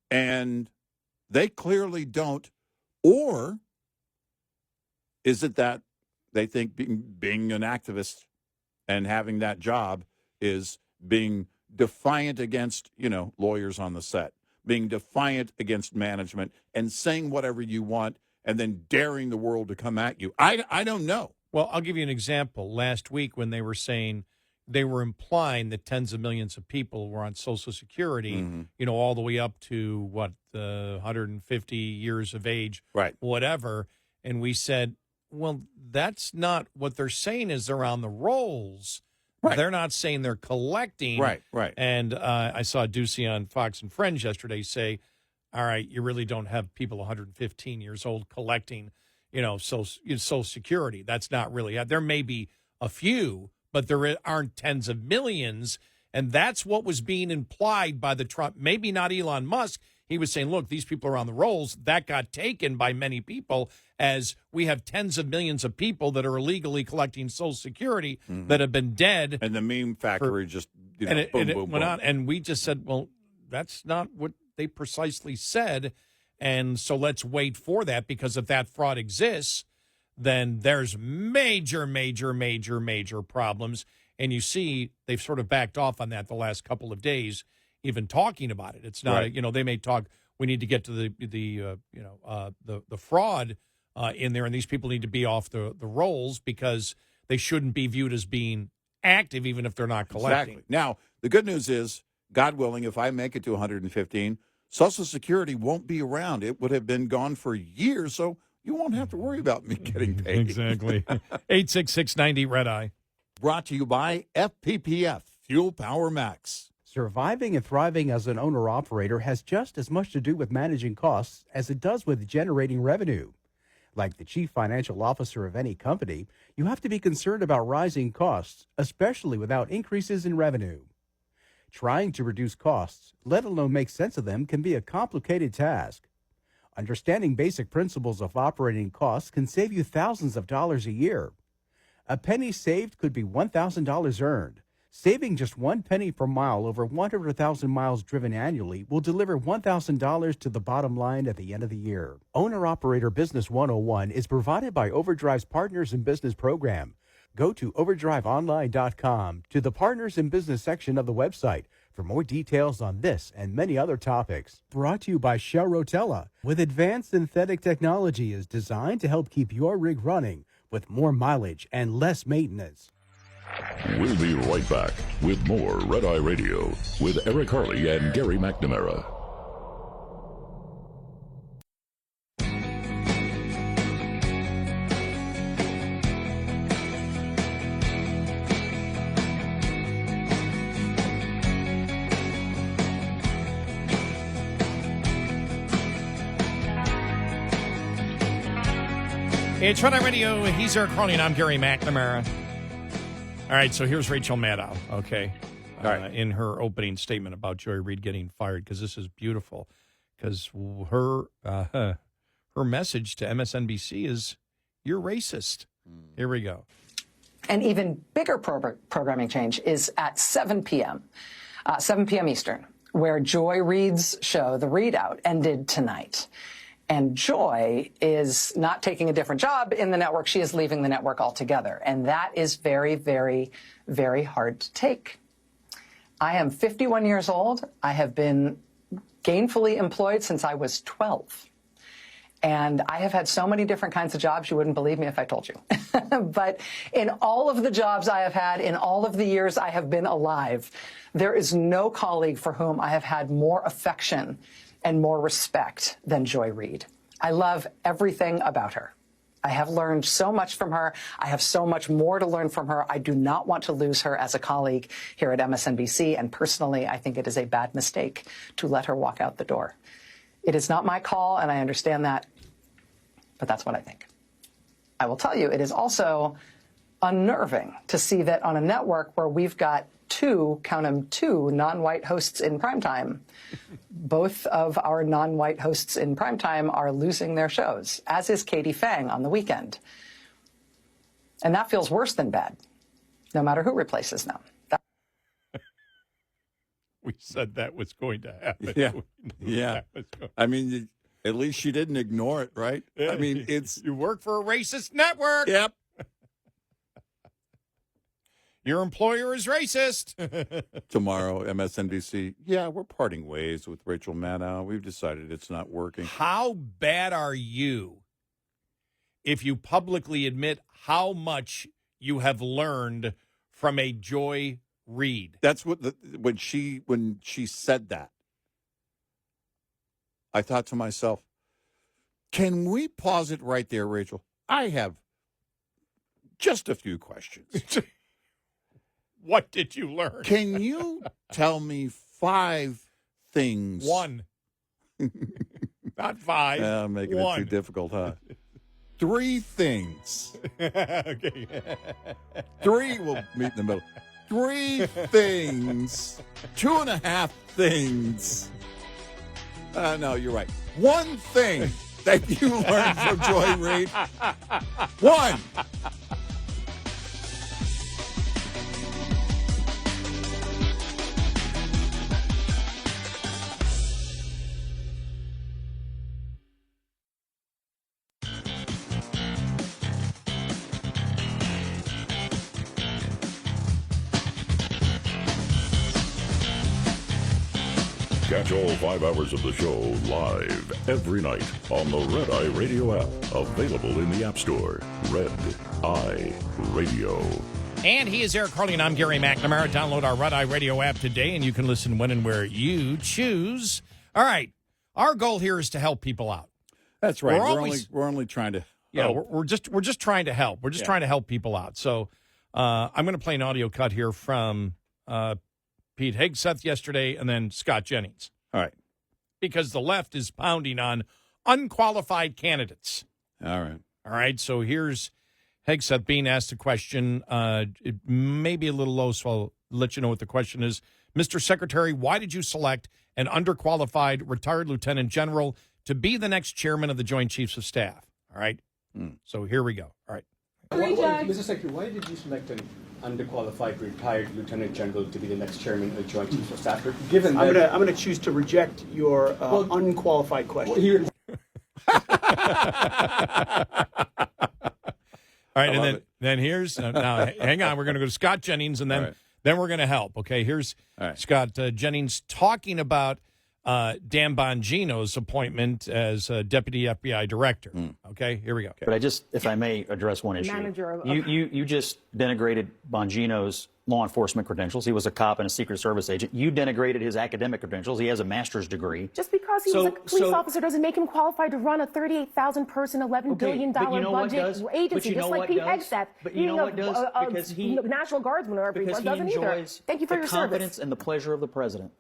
[SPEAKER 2] And they clearly don't. Or is it that they think being an activist and having that job is being defiant against, lawyers on the set? being defiant against management and saying whatever you want and then daring the world to come at you. I don't know.
[SPEAKER 3] Well, I'll give you an example. Last week when they were saying, they were implying that tens of millions of people were on Social Security, all the way up to, 150 years of age,
[SPEAKER 2] right?
[SPEAKER 3] Whatever. And we said, well, that's not what they're saying is they're on the rolls. Right. They're not saying they're collecting.
[SPEAKER 2] Right.
[SPEAKER 3] And I saw Ducey on Fox and Friends yesterday say, all right, you really don't have people 115 years old collecting, Social Security. That's not really, there may be a few, but there aren't tens of millions. And that's what was being implied by the Trump, maybe not Elon Musk. He was saying, look, these people are on the rolls. That got taken by many people as we have tens of millions of people that are illegally collecting Social Security that have been dead.
[SPEAKER 2] And the meme factory just,
[SPEAKER 3] it went on. And we just said, well, that's not what they precisely said. And so let's wait for that, because if that fraud exists, then there's major problems. And you see they've sort of backed off on that the last couple of days, even talking about it. It's not, they may talk, we need to get to the fraud in there, and these people need to be off the rolls because they shouldn't be viewed as being active, even if they're not collecting.
[SPEAKER 2] Exactly. Now, the good news is, God willing, if I make it to 115, Social Security won't be around. It would have been gone for years, so you won't have to worry about me getting paid.
[SPEAKER 3] Exactly. 866-90-RED-EYE.
[SPEAKER 2] Brought to you by FPPF, Fuel Power Max.
[SPEAKER 4] Surviving and thriving as an owner-operator has just as much to do with managing costs as it does with generating revenue. Like the chief financial officer of any company, you have to be concerned about rising costs, especially without increases in revenue. Trying to reduce costs, let alone make sense of them, can be a complicated task. Understanding basic principles of operating costs can save you thousands of dollars a year. A penny saved could be $1,000 earned. Saving just 1 penny per mile over 100,000 miles driven annually will deliver $1,000 to the bottom line at the end of the year. Owner-Operator Business 101 is provided by Overdrive's Partners in Business program. Go to overdriveonline.com to the Partners in Business section of the website for more details on this and many other topics. Brought to you by Shell Rotella, with advanced synthetic technology is designed to help keep your rig running with more mileage and less maintenance.
[SPEAKER 1] We'll be right back with more Red Eye Radio with Eric Harley and Gary McNamara.
[SPEAKER 3] It's Red Eye Radio. He's Eric Harley, and I'm Gary McNamara. All right, so here's Rachel Maddow, okay, in her opening statement about Joy Reid getting fired, because this is beautiful, because her message to MSNBC is, you're racist. Here we go.
[SPEAKER 6] An even bigger programming change is at 7 p.m., 7 p.m. Eastern, where Joy Reid's show, The Readout, ended tonight. And Joy is not taking a different job in the network. She is leaving the network altogether. And that is very, very, very hard to take. I am 51 years old. I have been gainfully employed since I was 12. And I have had so many different kinds of jobs, you wouldn't believe me if I told you. But in all of the jobs I have had, in all of the years I have been alive, there is no colleague for whom I have had more affection and more respect than Joy Reid. I love everything about her. I have learned so much from her. I have so much more to learn from her. I do not want to lose her as a colleague here at MSNBC. And personally, I think it is a bad mistake to let her walk out the door. It is not my call, and I understand that, but that's what I think. I will tell you, it is also unnerving to see that on a network where we've got two non-white hosts in primetime, both of our non-white hosts in primetime are losing their shows, as is Katie Fang on the weekend. And that feels worse than bad, no matter who replaces them.
[SPEAKER 3] We said that was going to happen.
[SPEAKER 2] Yeah. I mean, at least she didn't ignore it, right?
[SPEAKER 3] Yeah.
[SPEAKER 2] I mean, it's...
[SPEAKER 3] You work for a racist network.
[SPEAKER 2] Yep.
[SPEAKER 3] Your employer is racist.
[SPEAKER 2] Tomorrow, MSNBC. Yeah, we're parting ways with Rachel Maddow. We've decided it's not working.
[SPEAKER 3] How bad are you if you publicly admit how much you have learned from a Joy Reid?
[SPEAKER 2] That's what when she said that, I thought to myself, can we pause it right there, Rachel? I have just a few questions.
[SPEAKER 3] What did you learn?
[SPEAKER 2] Can you tell me 5 things?
[SPEAKER 3] 1. Not 5.
[SPEAKER 2] I'm making it too difficult, huh? 3 things.
[SPEAKER 3] Okay.
[SPEAKER 2] 3, we'll meet in the middle. 3 things. 2.5 things. No, you're right. 1 thing that you learned from Joy Reid. 1.
[SPEAKER 1] Catch all 5 hours of the show live every night on the Red Eye Radio app. Available in the App Store. Red Eye Radio.
[SPEAKER 3] And he is Eric Harley, and I'm Gary McNamara. Download our Red Eye Radio app today, and you can listen when and where you choose. All right. Our goal here is to help people out.
[SPEAKER 2] That's right. We're only trying to help.
[SPEAKER 3] We're just trying to help. We're just trying to help people out. So I'm going to play an audio cut here from Pete Hegseth yesterday, and then Scott Jennings.
[SPEAKER 2] All right.
[SPEAKER 3] Because the left is pounding on unqualified candidates.
[SPEAKER 2] All
[SPEAKER 3] right. So here's Hegseth being asked a question. It may be a little low, so I'll let you know what the question is. Mr. Secretary, why did you select an underqualified retired lieutenant general to be the next chairman of the Joint Chiefs of Staff? All right. So here we go. All right.
[SPEAKER 7] Mr. Secretary, why did you select an underqualified retired lieutenant general to be the next chairman of the Joint Chiefs of Staff? Given that
[SPEAKER 8] I'm going to choose to reject your unqualified question.
[SPEAKER 3] All right, and then here's now. Hang on, we're going to go to Scott Jennings, and then we're going to help. Okay, here's Scott Jennings talking about Dan Bongino's appointment as deputy FBI director. Okay, here we go.
[SPEAKER 9] But if I may address one issue. You just denigrated Bongino's law enforcement credentials. He was a cop and a Secret Service agent. You denigrated his academic credentials. He has a master's degree.
[SPEAKER 10] Just because he was a police officer doesn't make him qualified to run a 38,000-person, $11 billion budget agency, just like Pete Hegseth.
[SPEAKER 9] But you know what does? Because he
[SPEAKER 10] National Guardsman or everyone doesn't either. Thank you for your service.
[SPEAKER 9] The confidence and the pleasure of the president.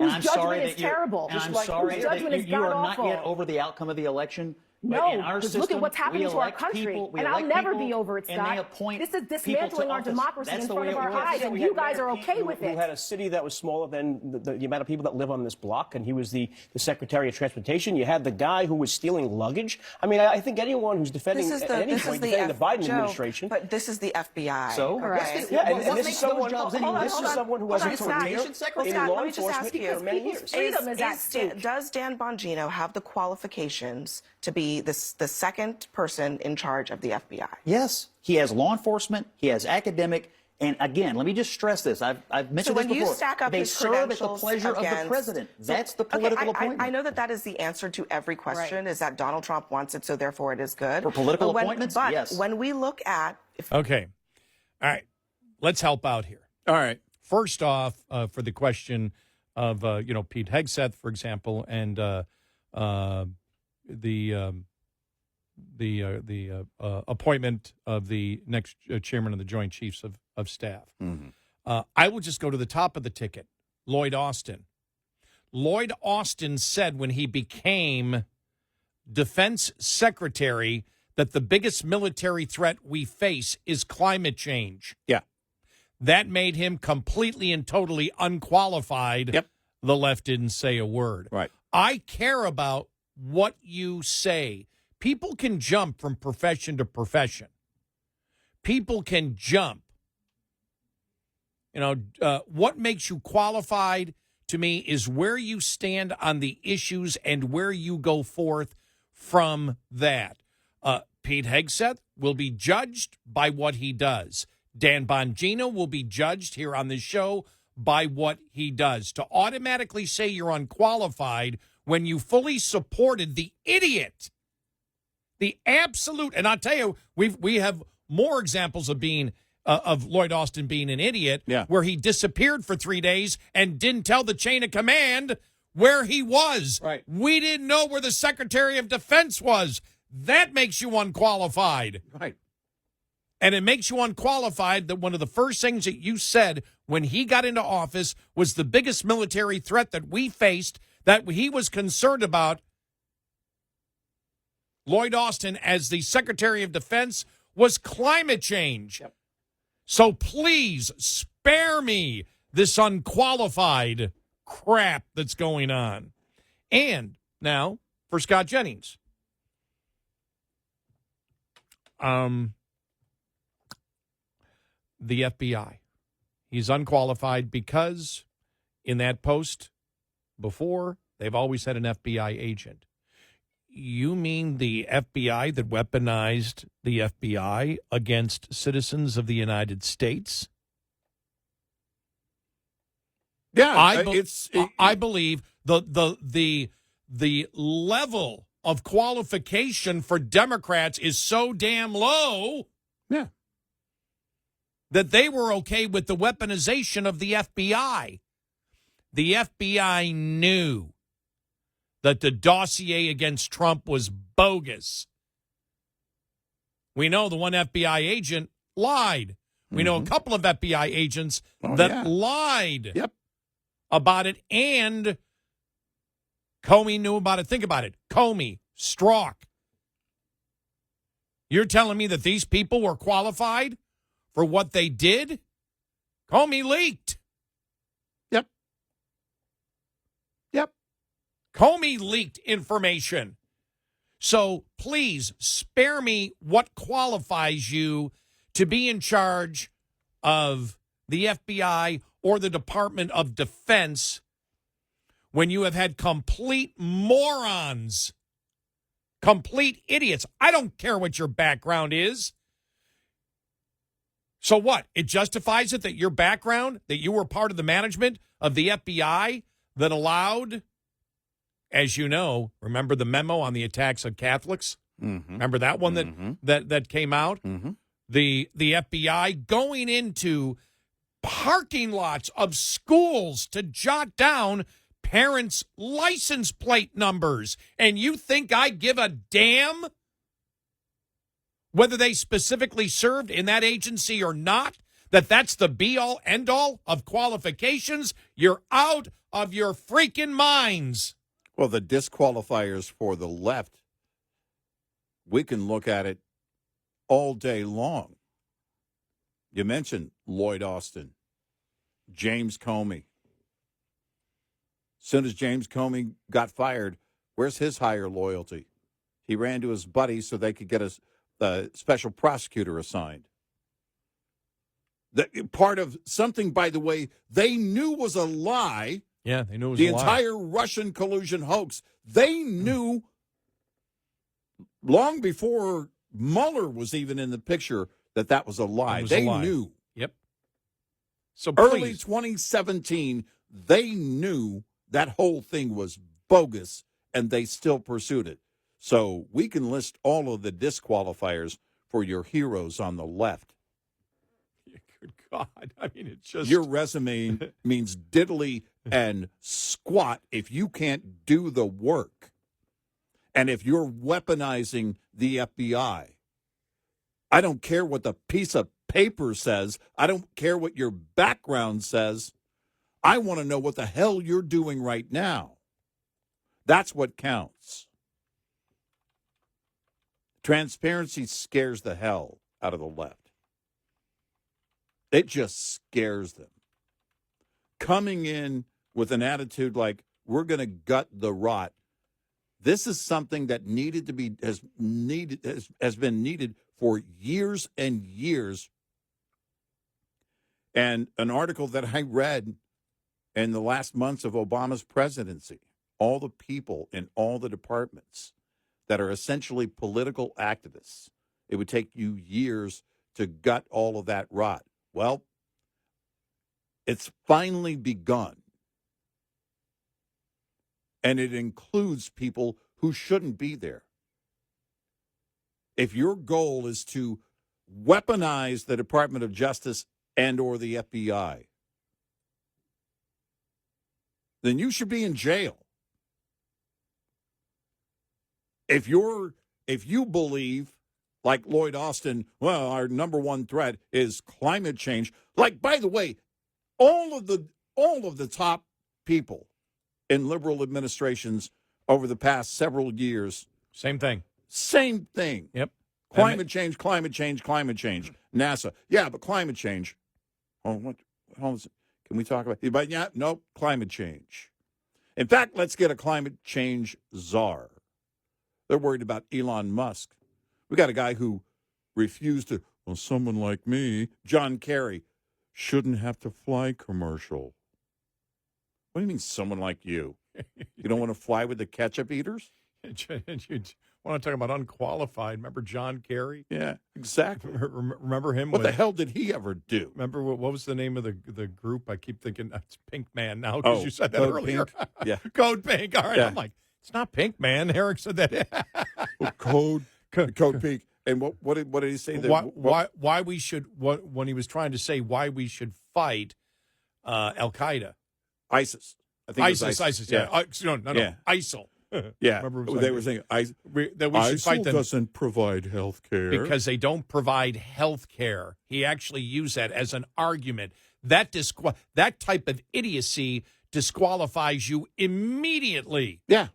[SPEAKER 10] And I'm sorry that terrible.
[SPEAKER 9] And I'm sorry that you are not yet over the outcome of the election.
[SPEAKER 10] No, because look at what's happening to our country, and I'll never be over it, Scott. This is dismantling our democracy in front of our eyes, and you guys are okay with it.
[SPEAKER 8] You had a city that was smaller than the amount of people that live on this block, and he was the Secretary of Transportation. You had the guy who was stealing luggage. I mean, I think anyone who's defending the Biden administration.
[SPEAKER 11] But this is the FBI.
[SPEAKER 9] So?
[SPEAKER 11] Right.
[SPEAKER 8] Yeah, and this is someone who has a career in law enforcement for many years.
[SPEAKER 11] Does Dan Bongino have the qualifications to be the second person in charge of the FBI?
[SPEAKER 9] Yes. He has law enforcement. He has academic. And again, let me just stress this. I've mentioned this before.
[SPEAKER 11] So when you stack up his
[SPEAKER 9] serve at the pleasure of the president. That's the political appointment.
[SPEAKER 11] I know that is the answer to every question, is that Donald Trump wants it, so therefore it is good.
[SPEAKER 9] For political appointments, yes.
[SPEAKER 11] But when we look at...
[SPEAKER 3] Okay. All right. Let's help out here.
[SPEAKER 2] All right.
[SPEAKER 3] First off, for the question of, Pete Hegseth, for example, and the appointment of the next chairman of the Joint Chiefs of Staff. I will just go to the top of the ticket, Lloyd Austin. Lloyd Austin said when he became defense secretary that the biggest military threat we face is climate change.
[SPEAKER 2] Yeah.
[SPEAKER 3] That made him completely and totally unqualified.
[SPEAKER 2] Yep.
[SPEAKER 3] The left didn't say a word.
[SPEAKER 2] Right.
[SPEAKER 3] I care about what you say. People can jump from profession to profession. People can jump. What makes you qualified to me is where you stand on the issues and where you go forth from that. Pete Hegseth will be judged by what he does. Dan Bongino will be judged here on this show by what he does. To automatically say you're unqualified when you fully supported the idiot, the absolute, and I'll tell you, we have more examples of being of Lloyd Austin being an idiot, where he disappeared for 3 days and didn't tell the chain of command where he was.
[SPEAKER 2] Right.
[SPEAKER 3] We didn't know where the Secretary of Defense was. That makes you unqualified.
[SPEAKER 2] Right.
[SPEAKER 3] And it makes you unqualified that one of the first things that you said when he got into office was the biggest military threat that we faced, that he was concerned about. Lloyd Austin, as the Secretary of Defense, was climate change.
[SPEAKER 2] Yep.
[SPEAKER 3] So please spare me this unqualified crap that's going on. And now for Scott Jennings. The FBI. He's unqualified because in that post before, they've always had an FBI agent. You mean the FBI that weaponized the FBI against citizens of the United States?
[SPEAKER 2] Yeah,
[SPEAKER 3] I believe the level of qualification for Democrats is so damn low.
[SPEAKER 2] Yeah.
[SPEAKER 3] That they were okay with the weaponization of the FBI. The FBI knew that the dossier against Trump was bogus. We know the one FBI agent lied. We know a couple of FBI agents lied about it, and Comey knew about it. Think about it. Comey, Strzok. You're telling me that these people were qualified for what they did? Comey leaked.
[SPEAKER 2] Yep.
[SPEAKER 3] Comey leaked information. So please spare me what qualifies you to be in charge of the FBI or the Department of Defense when you have had complete morons, complete idiots. I don't care what your background is. So what? It justifies it that your background, that you were part of the management of the FBI that allowed, as you know, remember the memo on the attacks on Catholics?
[SPEAKER 2] Mm-hmm.
[SPEAKER 3] Remember that one that came out?
[SPEAKER 2] Mm-hmm.
[SPEAKER 3] The FBI going into parking lots of schools to jot down parents' license plate numbers. And you think I give a damn whether they specifically served in that agency or not? That's the be-all, end-all of qualifications? You're out of your freaking minds.
[SPEAKER 2] Well, the disqualifiers for the left, we can look at it all day long. You mentioned Lloyd Austin, James Comey. As soon as James Comey got fired, where's his higher loyalty? He ran to his buddies so they could get a special prosecutor assigned. Part of something, by the way, they knew was a lie.
[SPEAKER 3] Yeah, they knew it was
[SPEAKER 2] the
[SPEAKER 3] a lie.
[SPEAKER 2] entire Russian collusion hoax. They knew long before Mueller was even in the picture that was a lie. They knew.
[SPEAKER 3] Yep. So
[SPEAKER 2] early 2017, they knew that whole thing was bogus, and they still pursued it. So we can list all of the disqualifiers for your heroes on the left.
[SPEAKER 3] Good God. I mean, it's just...
[SPEAKER 2] Your resume means diddly and squat if you can't do the work. And if you're weaponizing the FBI, I don't care what the piece of paper says. I don't care what your background says. I want to know what the hell you're doing right now. That's what counts. Transparency scares the hell out of the left. It just scares them. Coming in with an attitude like, we're going to gut the rot. This is something that has been needed for years and years. And an article that I read in the last months of Obama's presidency, all the people in all the departments that are essentially political activists, it would take you years to gut all of that rot. Well, it's finally begun. And it includes people who shouldn't be there. If your goal is to weaponize the Department of Justice and or the FBI, then you should be in jail. If you believe, like Lloyd Austin, well, our number one threat is climate change. Like, by the way, all of the top people in liberal administrations over the past several years,
[SPEAKER 3] same thing.
[SPEAKER 2] Yep. Climate change. NASA. Yeah, but climate change. Oh, what? Can we talk about it? But yeah, no, climate change. In fact, let's get a climate change czar. They're worried about Elon Musk. We got a guy who refused to, well, someone like me, John Kerry, shouldn't have to fly commercial. What do you mean, someone like you? You don't want to fly with the ketchup eaters?
[SPEAKER 3] You want to talk about unqualified? Remember John Kerry?
[SPEAKER 2] Yeah, exactly.
[SPEAKER 3] Remember him?
[SPEAKER 2] What the hell did he ever do?
[SPEAKER 3] Remember what was the name of the group? I keep thinking it's Pink Man now because you said that earlier.
[SPEAKER 2] Pink? Yeah.
[SPEAKER 3] Code Pink. All right.
[SPEAKER 2] Yeah.
[SPEAKER 3] I'm like, it's not Pink Man. Eric said that.
[SPEAKER 2] Code Pink. And what did he say?
[SPEAKER 3] Why we should, when he was trying to say why we should fight Al Qaeda.
[SPEAKER 2] ISIS. I think
[SPEAKER 3] ISIS. Yeah. No.
[SPEAKER 2] Yeah.
[SPEAKER 3] ISIL.
[SPEAKER 2] Yeah. They were saying that we should
[SPEAKER 3] ISIL
[SPEAKER 2] fight them. Doesn't provide health care.
[SPEAKER 3] Because they don't provide health care. He actually used that as an argument. That type of idiocy disqualifies you immediately.
[SPEAKER 2] Yeah.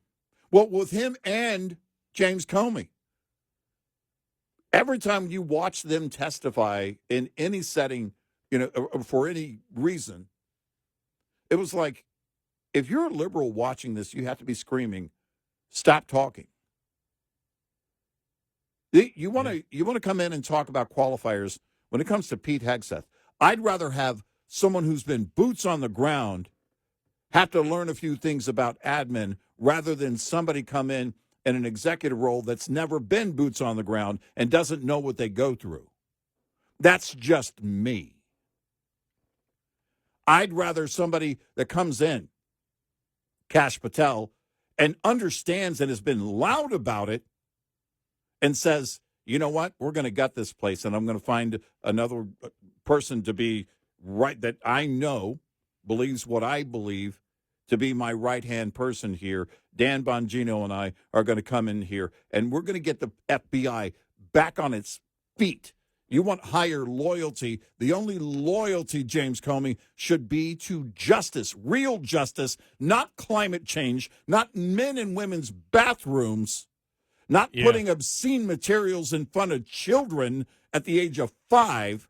[SPEAKER 2] Well, with him and James Comey. Every time you watch them testify in any setting, for any reason, it was like, if you're a liberal watching this, you have to be screaming, stop talking. You want to come in and talk about qualifiers when it comes to Pete Hegseth. I'd rather have someone who's been boots on the ground have to learn a few things about admin rather than somebody come in an executive role that's never been boots on the ground and doesn't know what they go through. That's just me. I'd rather somebody that comes in, Kash Patel, and understands and has been loud about it and says, you know what, we're going to gut this place and I'm going to find another person to be right that I know believes what I believe to be my right-hand person here. Dan Bongino and I are going to come in here, and we're going to get the FBI back on its feet. You want higher loyalty. The only loyalty, James Comey, should be to justice, real justice, not climate change, not men and women's bathrooms, not putting obscene materials in front of children at the age of 5,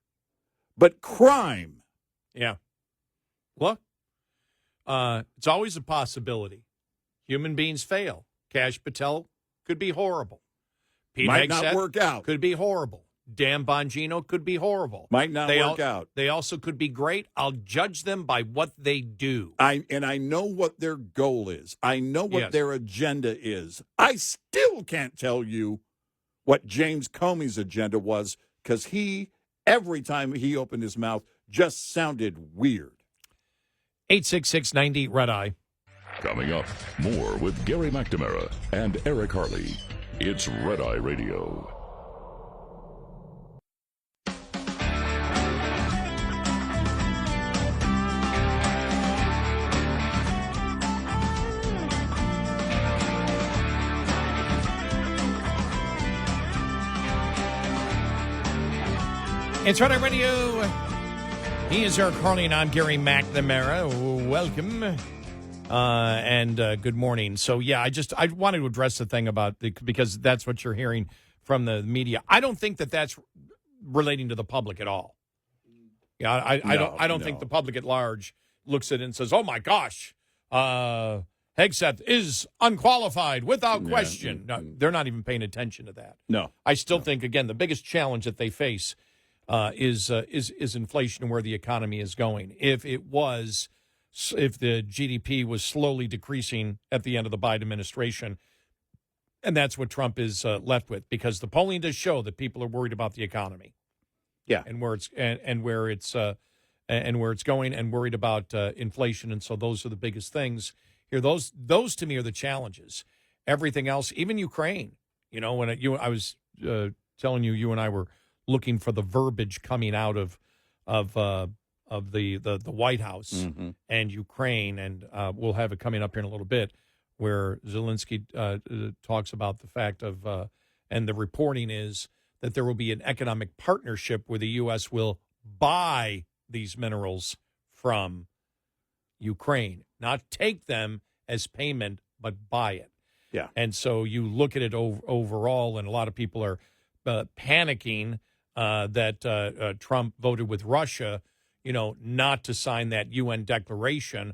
[SPEAKER 2] but crime.
[SPEAKER 3] Yeah. Look, it's always a possibility. Human beings fail. Kash Patel could be horrible. Pete
[SPEAKER 2] Might
[SPEAKER 3] Hegseth
[SPEAKER 2] not work out.
[SPEAKER 3] Could be horrible. Dan Bongino could be horrible.
[SPEAKER 2] Might not work out.
[SPEAKER 3] They also could be great. I'll judge them by what they do.
[SPEAKER 2] I know what their goal is. I know what their agenda is. I still can't tell you what James Comey's agenda was because every time he opened his mouth, just sounded weird.
[SPEAKER 3] 866-90 Red Eye.
[SPEAKER 1] Coming up, more with Gary McNamara and Eric Harley. It's Red Eye Radio.
[SPEAKER 3] It's Red Eye Radio. He is Eric Harley and I'm Gary McNamara. Welcome. And good morning. So, I wanted to address the thing about because that's what you're hearing from the media. I don't think that's relating to the public at all. Yeah, I don't think the public at large looks at it and says, "Oh my gosh, Hegseth is unqualified without question." No, they're not even paying attention to that.
[SPEAKER 2] No,
[SPEAKER 3] I still think again the biggest challenge that they face is inflation and where the economy is going. If the GDP was slowly decreasing at the end of the Biden administration, and that's what Trump is left with, because the polling does show that people are worried about the economy.
[SPEAKER 2] Yeah,
[SPEAKER 3] and where it's and where it's going, and worried about inflation. And so those are the biggest things here. Those to me are the challenges. Everything else, even Ukraine. When I was telling you and I were looking for the verbiage coming out of the White House and Ukraine, and we'll have it coming up here in a little bit, where Zelensky talks about the fact of, and the reporting is that there will be an economic partnership where the U.S. will buy these minerals from Ukraine, not take them as payment, but buy it.
[SPEAKER 2] Yeah.
[SPEAKER 3] And so you look at it overall, and a lot of people are panicking that Trump voted with Russia, not to sign that UN declaration.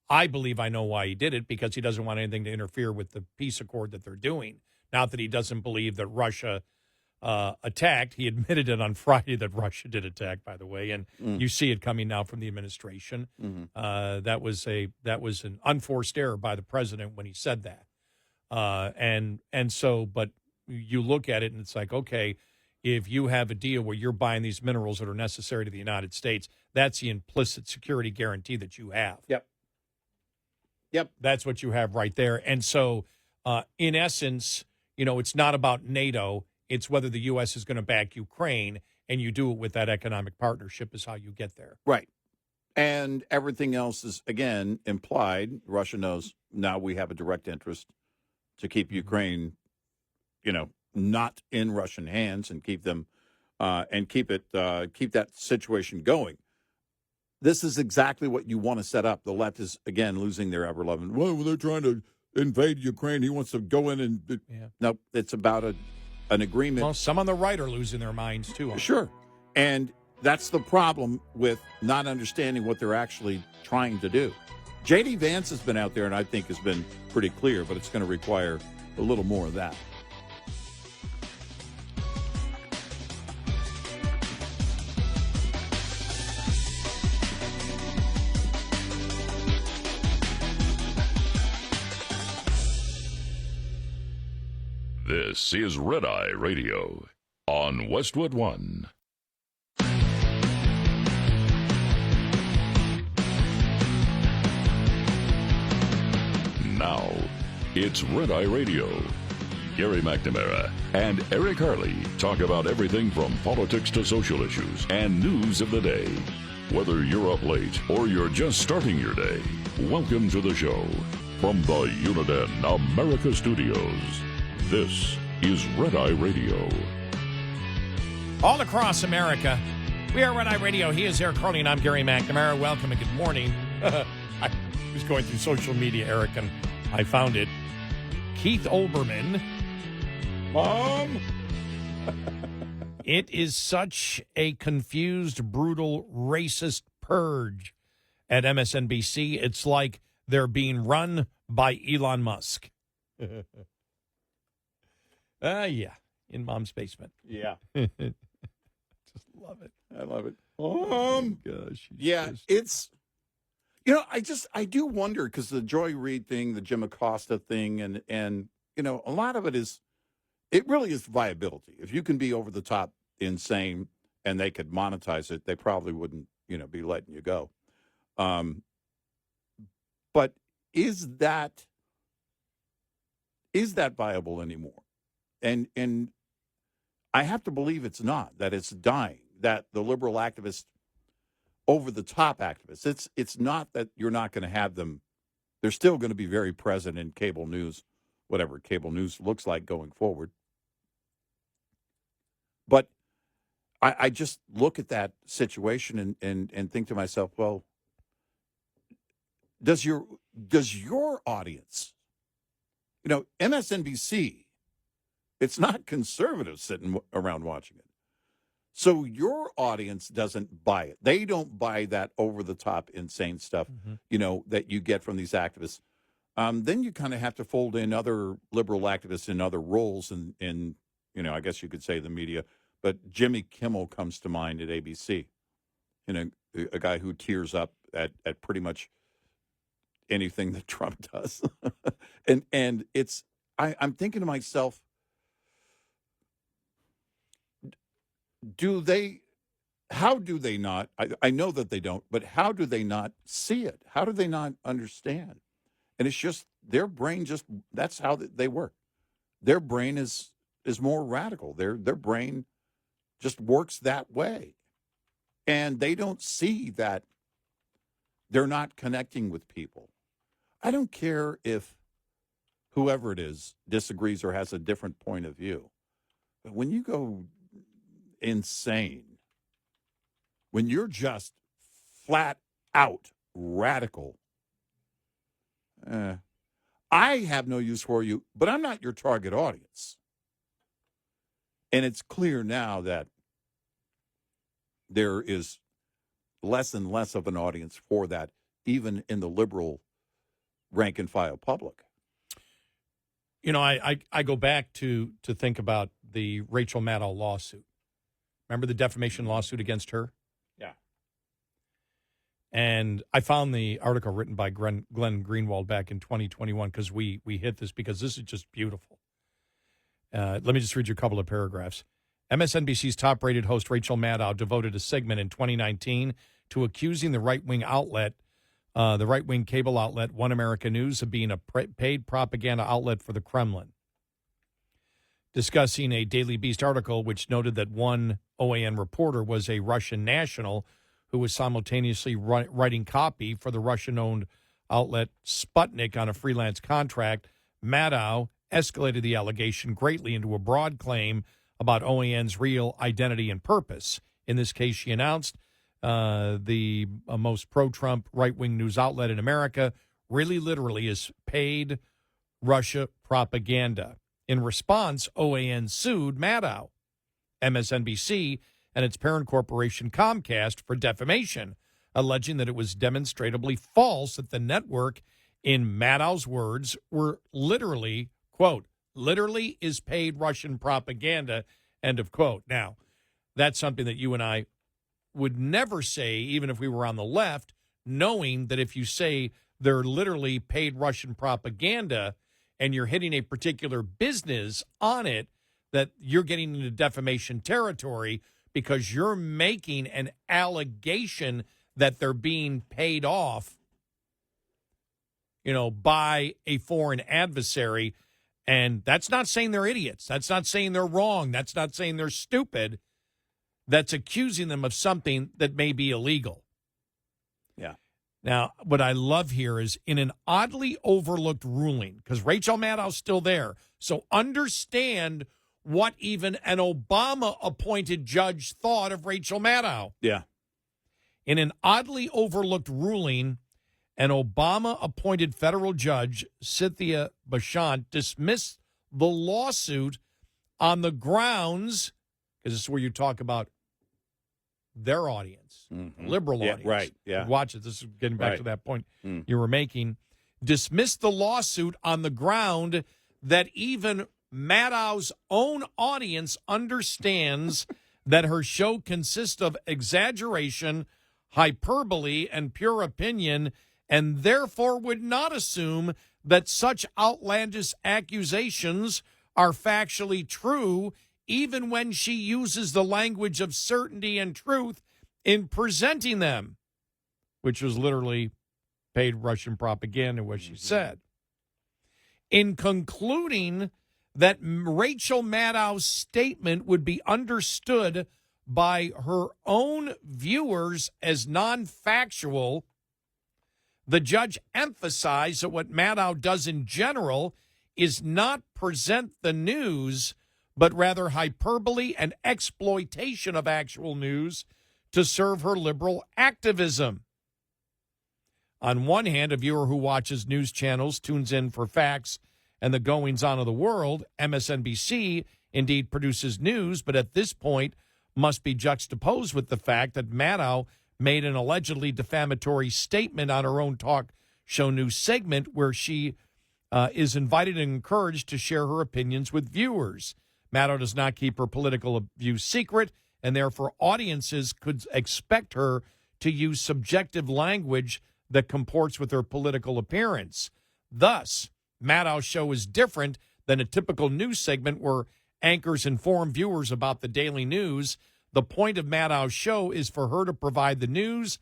[SPEAKER 3] I believe I know why he did it, because he doesn't want anything to interfere with the peace accord that they're doing. Not that he doesn't believe that Russia attacked. He admitted it on Friday that Russia did attack, by the way, and you see it coming now from the administration. That was an unforced error by the president when he said that. But you look at it and it's like, okay, if you have a deal where you're buying these minerals that are necessary to the United States, that's the implicit security guarantee that you have.
[SPEAKER 2] Yep.
[SPEAKER 3] That's what you have right there. And so, in essence, it's not about NATO. It's whether the U.S. is going to back Ukraine, and you do it with that economic partnership is how you get there.
[SPEAKER 2] Right. And everything else is, again, implied. Russia knows now we have a direct interest to keep Ukraine, not in Russian hands, and keep them, keep that situation going. This is exactly what you want to set up. The left is, again, losing their ever-loving. Well, they're trying to invade Ukraine. He wants to go in and...
[SPEAKER 3] Yeah.
[SPEAKER 2] No, it's about an agreement.
[SPEAKER 3] Well, some on the right are losing their minds, too.
[SPEAKER 2] Sure. And that's the problem with not understanding what they're actually trying to do. J.D. Vance has been out there, and I think has been pretty clear, but it's going to require a little more of that.
[SPEAKER 1] This is Red Eye Radio on Westwood One. Now, it's Red Eye Radio. Gary McNamara and Eric Harley talk about everything from politics to social issues and news of the day. Whether you're up late or you're just starting your day, welcome to the show. From the Uniden America Studios, this is Red Eye Radio.
[SPEAKER 3] All across America, we are Red Eye Radio. He is Eric Harley, and I'm Gary McNamara. Welcome and good morning. I was going through social media, Eric, and I found it. Keith Olbermann.
[SPEAKER 2] Mom!
[SPEAKER 3] It is such a confused, brutal, racist purge at MSNBC. It's like they're being run by Elon Musk. Yeah, in Mom's basement.
[SPEAKER 2] Yeah.
[SPEAKER 3] Just love it.
[SPEAKER 2] I love it.
[SPEAKER 3] Gosh.
[SPEAKER 2] Yeah, it's... I do wonder, because the Joy Reid thing, the Jim Acosta thing, and a lot of it is, it really is viability. If you can be over the top insane and they could monetize it, they probably wouldn't, be letting you go. But is that viable anymore? And I have to believe it's not, that it's dying, that the liberal activists, over-the-top activists, it's not that you're not going to have them. They're still going to be very present in cable news, whatever cable news looks like going forward. But I just look at that situation and think to myself, well, does your audience, MSNBC, it's not conservatives sitting around watching it. So your audience doesn't buy it. They don't buy that over-the-top insane stuff, that you get from these activists. Then you kind of have to fold in other liberal activists in other roles in I guess you could say the media. But Jimmy Kimmel comes to mind at ABC, a guy who tears up at pretty much anything that Trump does. and it's I'm thinking to myself, do they how do they not? I know that they don't, but how do they not see it? How do they not understand? And it's just their brain. That's how they work. Their brain is more radical. Their brain just works that way, and they don't see that they're not connecting with people. I don't care if whoever it is disagrees or has a different point of view, but when you go insane, when you're just flat out radical, I have no use for you, but I'm not your target audience. And it's clear now that there is less and less of an audience for that, even in the liberal rank and file public.
[SPEAKER 3] You know, I go back to think about the Rachel Maddow lawsuit. Remember the defamation lawsuit against her?
[SPEAKER 2] Yeah.
[SPEAKER 3] And I found the article written by Glenn Greenwald back in 2021 because we hit this because this is just beautiful. Let me just read you a couple of paragraphs. MSNBC's top-rated host Rachel Maddow devoted a segment in 2019 to accusing the right-wing outlet, the right-wing cable outlet One America News, of being a paid propaganda outlet for the Kremlin. Discussing a Daily Beast article which noted that one OAN reporter was a Russian national who was simultaneously writing copy for the Russian-owned outlet Sputnik on a freelance contract, Maddow escalated the allegation greatly into a broad claim about OAN's real identity and purpose. In this case, she announced the most pro-Trump right-wing news outlet in America really literally is paid Russia propaganda. In response, OAN sued Maddow, MSNBC, and its parent corporation Comcast for defamation, alleging that it was demonstrably false that the network, in Maddow's words, were literally, quote, literally is paid Russian propaganda, end of quote. Now, that's something that you and I would never say, even if we were on the left, knowing that if you say they're literally paid Russian propaganda and you're hitting a particular business on it, that you're getting into defamation territory because you're making an allegation that they're being paid off, by a foreign adversary. And that's not saying they're idiots. That's not saying they're wrong. That's not saying they're stupid. That's accusing them of something that may be illegal.
[SPEAKER 2] Yeah.
[SPEAKER 3] Now, what I love here is in an oddly overlooked ruling, because Rachel Maddow's still there, so understand what even an Obama-appointed judge thought of Rachel Maddow.
[SPEAKER 2] Yeah.
[SPEAKER 3] In an oddly overlooked ruling, an Obama-appointed federal judge, Cynthia Bashant, dismissed the lawsuit on the grounds, because this is where you talk about their audience, liberal audience.
[SPEAKER 2] Right, yeah.
[SPEAKER 3] Watch it. This is getting back to that point you were making. Dismissed the lawsuit on the ground that even Maddow's own audience understands that her show consists of exaggeration, hyperbole, and pure opinion, and therefore would not assume that such outlandish accusations are factually true, even when she uses the language of certainty and truth in presenting them, which was literally paid Russian propaganda, what she said. In concluding that Rachel Maddow's statement would be understood by her own viewers as non-factual, the judge emphasized that what Maddow does in general is not present the news, but rather hyperbole and exploitation of actual news to serve her liberal activism. On one hand, a viewer who watches news channels, tunes in for facts and the goings-on of the world. MSNBC indeed produces news, but at this point must be juxtaposed with the fact that Maddow made an allegedly defamatory statement on her own talk show news segment where she is invited and encouraged to share her opinions with viewers. Maddow does not keep her political views secret, and therefore audiences could expect her to use subjective language that comports with her political appearance. Thus, Maddow's show is different than a typical news segment where anchors inform viewers about the daily news. The point of Maddow's show is for her to provide the news,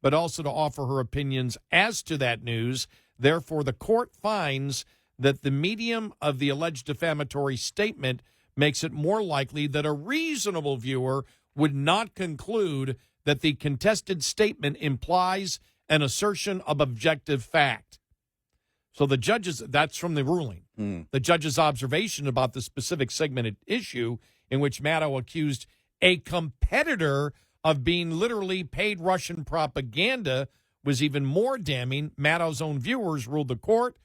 [SPEAKER 3] but also to offer her opinions as to that news. Therefore, the court finds that the medium of the alleged defamatory statement makes it more likely that a reasonable viewer would not conclude that the contested statement implies an assertion of objective fact. So the judge's, that's from the ruling. The judge's observation about the specific segment at issue in which Maddow accused a competitor of being literally paid Russian propaganda was even more damning. Maddow's own viewers ruled the court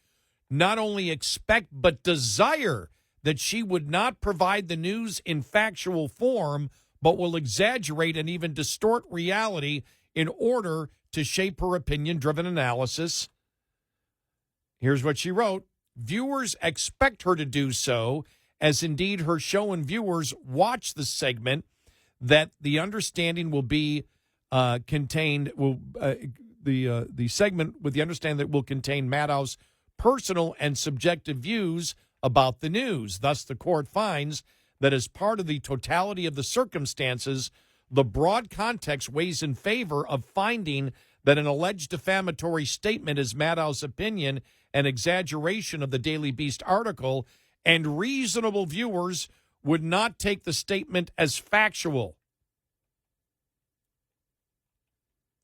[SPEAKER 3] not only expect but desire that she would not provide the news in factual form, but will exaggerate and even distort reality in order to shape her opinion-driven analysis. Here's what she wrote. Viewers expect her to do so, as indeed her show and viewers watch the segment, that the understanding will be contained, the segment with the understanding that will contain Maddow's personal and subjective views about the news. Thus, the court finds that as part of the totality of the circumstances, the broad context weighs in favor of finding that an alleged defamatory statement is Maddow's opinion, an exaggeration of the Daily Beast article, and reasonable viewers would not take the statement as factual.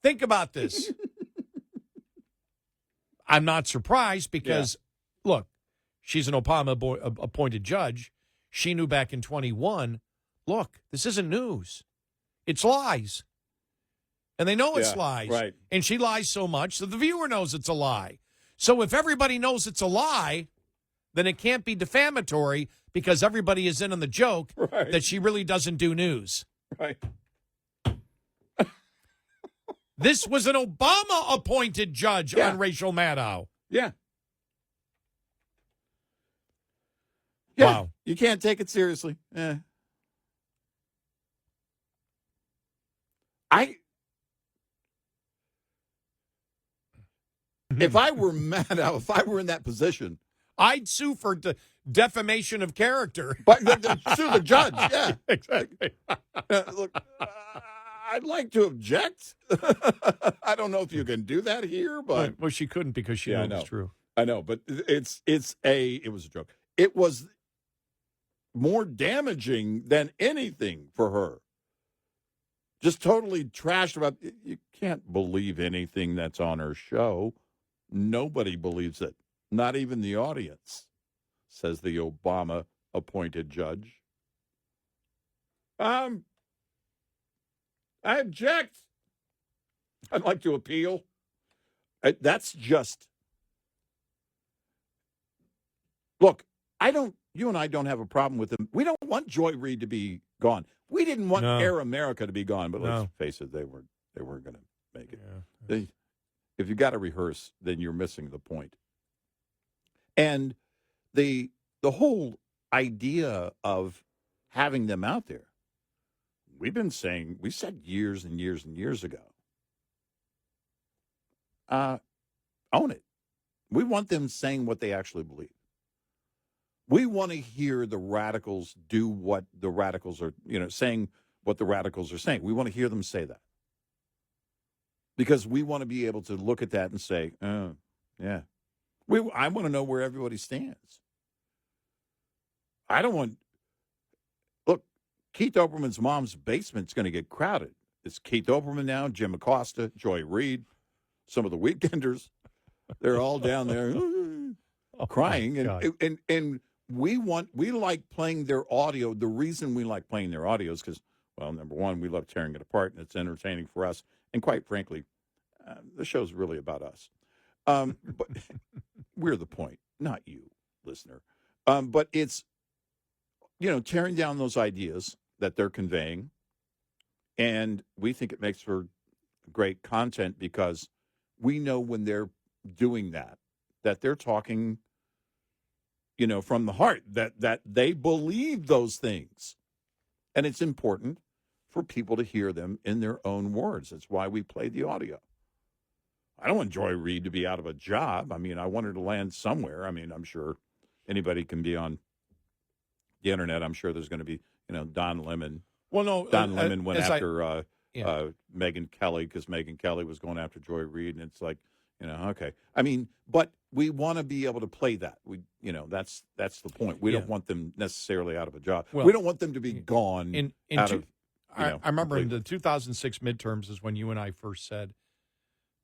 [SPEAKER 3] Think about this. I'm not surprised because, look, she's an Obama-appointed judge. She knew back in 21, look, this isn't news. It's lies. And they know it's lies.
[SPEAKER 2] Right.
[SPEAKER 3] And she lies so much that the viewer knows it's a lie. So if everybody knows it's a lie, then it can't be defamatory because everybody is in on the joke that she really doesn't do news.
[SPEAKER 2] Right.
[SPEAKER 3] This was an Obama-appointed judge on Rachel Maddow.
[SPEAKER 2] Yeah.
[SPEAKER 3] Wow.
[SPEAKER 2] You can't take it seriously. If I were Maddow, if I were in that position,
[SPEAKER 3] I'd sue for defamation of character.
[SPEAKER 2] But sue the judge, yeah.
[SPEAKER 3] Exactly.
[SPEAKER 2] Look, I'd like to object. I don't know if you can do that here, but...
[SPEAKER 3] Well, she couldn't because she knew it was true.
[SPEAKER 2] I know, but it was a joke. It was more damaging than anything for her. Just totally trashed about... You can't believe anything that's on her show. Nobody believes it. Not even the audience, says the Obama-appointed judge. I object. I'd like to appeal. That's just... Look, you and I don't have a problem with them. We don't want Joy Reid to be gone. We didn't want Air America to be gone, but let's face it, they weren't going to make it. Yeah. If you got to rehearse, then you're missing the point. And the whole idea of having them out there, we said years and years and years ago, own it. We want them saying what they actually believe. We want to hear the radicals do what the radicals are, saying what the radicals are saying. We want to hear them say that. Because we want to be able to look at that and say, oh, yeah. I want to know where everybody stands. I don't want... Look, Keith Olbermann's mom's basement's going to get crowded. It's Keith Olbermann now, Jim Acosta, Joy Reid, some of the Weekenders. They're all down there crying. And we like playing their audio. The reason we like playing their audio is because, well, number one, we love tearing it apart, and it's entertaining for us. And quite frankly, the show's really about us. But we're the point, not you, listener. But it's, tearing down those ideas that they're conveying. And we think it makes for great content because we know when they're doing that they're talking, from the heart, that they believe those things. And it's important for people to hear them in their own words. That's why we play the audio. I don't want Joy Reid to be out of a job. I mean, I want her to land somewhere. I mean, I'm sure anybody can be on the internet. I'm sure there's going to be, Don Lemon
[SPEAKER 3] Well, no,
[SPEAKER 2] Don Lemon went after
[SPEAKER 3] yeah.
[SPEAKER 2] Megyn Kelly because Megyn Kelly was going after Joy Reid, and it's like, okay. I mean, but we want to be able to play that. That's the point. We don't want them necessarily out of a job.
[SPEAKER 3] Well,
[SPEAKER 2] we don't want them to be gone
[SPEAKER 3] I remember in the 2006 midterms is when you and I first said,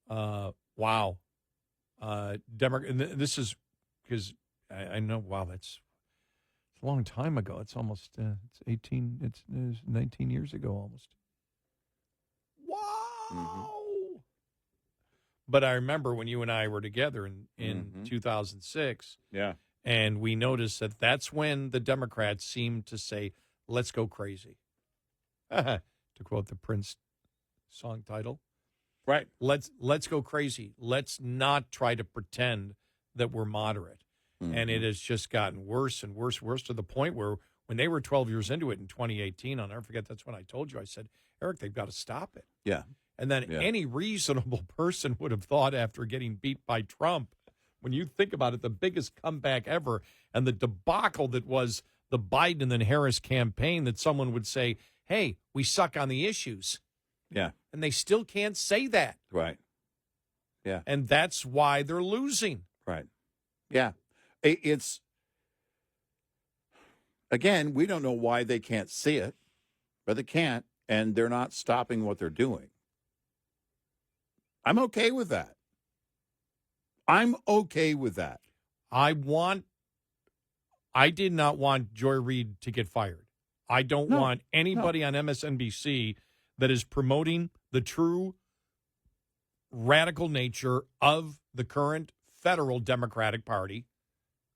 [SPEAKER 3] wow. This is because I know, wow, it's a long time ago. It's almost, it's 19 years ago almost. Wow.
[SPEAKER 2] Mm-hmm.
[SPEAKER 3] But I remember when you and I were together in 2006.
[SPEAKER 2] Yeah.
[SPEAKER 3] And we noticed that that's when the Democrats seemed to say, let's go crazy. To quote the Prince song title.
[SPEAKER 2] Right.
[SPEAKER 3] Let's go crazy. Let's not try to pretend that we're moderate. Mm-hmm. And it has just gotten worse and worse, to the point where when they were 12 years into it in 2018, I'll never forget, that's when I told you, I said, Eric, they've got to stop it.
[SPEAKER 2] Yeah.
[SPEAKER 3] And then any reasonable person would have thought after getting beat by Trump, when you think about it, the biggest comeback ever and the debacle that was the Biden and then Harris campaign, that someone would say, hey, we suck on the issues.
[SPEAKER 2] Yeah.
[SPEAKER 3] And they still can't say that.
[SPEAKER 2] Right. Yeah.
[SPEAKER 3] And that's why they're losing.
[SPEAKER 2] Right. Yeah. It's, again, we don't know why they can't see it, but they can't, and they're not stopping what they're doing. I'm okay with that. I did not want Joy Reid to get fired. I don't want anybody on MSNBC that is promoting the true radical nature of the current federal Democratic Party.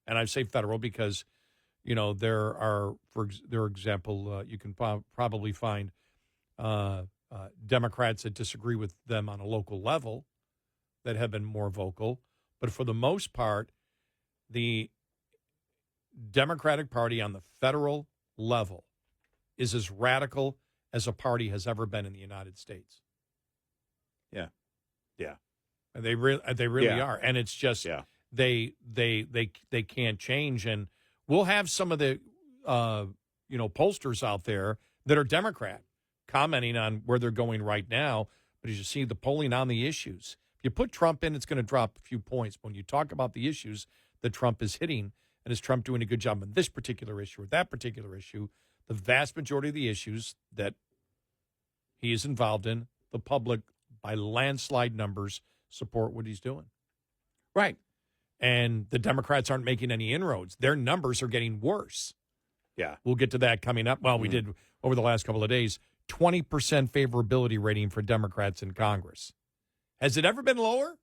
[SPEAKER 2] And I say federal because, there are, for example, you can probably find Democrats that disagree with them on a local level that have been more vocal. But for the most part, the Democratic Party on the federal level is as radical as a party has ever been in the United States. Yeah. Yeah.
[SPEAKER 3] And they really are. And it's just they can't change. And we'll have some of the pollsters out there that are Democrat commenting on where they're going right now. But as you see the polling on the issues, if you put Trump in, it's going to drop a few points. When you talk about the issues that Trump is hitting, and is Trump doing a good job on this particular issue or that particular issue, the vast majority of the issues that he is involved in, the public, by landslide numbers, support what he's doing.
[SPEAKER 2] Right.
[SPEAKER 3] And the Democrats aren't making any inroads. Their numbers are getting worse.
[SPEAKER 2] Yeah.
[SPEAKER 3] We'll get to that coming up. Well, we did over the last couple of days, 20% favorability rating for Democrats in Congress. Has it ever been lower?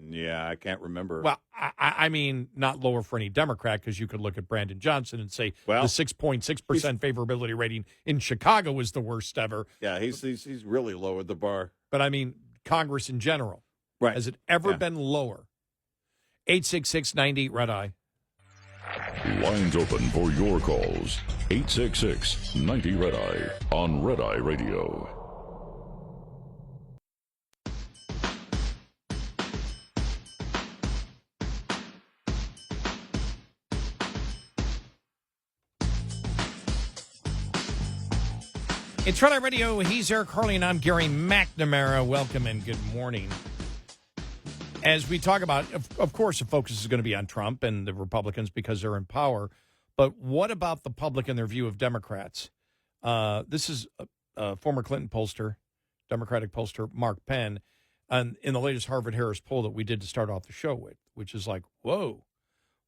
[SPEAKER 2] Yeah, I can't remember.
[SPEAKER 3] Well, I mean, not lower for any Democrat, because you could look at Brandon Johnson and say the 6.6% favorability rating in Chicago is the worst ever.
[SPEAKER 2] Yeah, he's really lowered the bar.
[SPEAKER 3] But I mean, Congress in general.
[SPEAKER 2] Right.
[SPEAKER 3] Has it ever been lower? 866-98 Red Eye.
[SPEAKER 1] Lines open for your calls. 866-90 Red Eye on Red Eye Radio.
[SPEAKER 3] It's Red Eye Radio. He's Eric Harley, and I'm Gary McNamara. Welcome and good morning. As we talk about, of course, the focus is going to be on Trump and the Republicans because they're in power. But what about the public and their view of Democrats? This is a former Clinton pollster, Democratic pollster, Mark Penn, and in the latest Harvard-Harris poll that we did to start off the show with, which is like, whoa,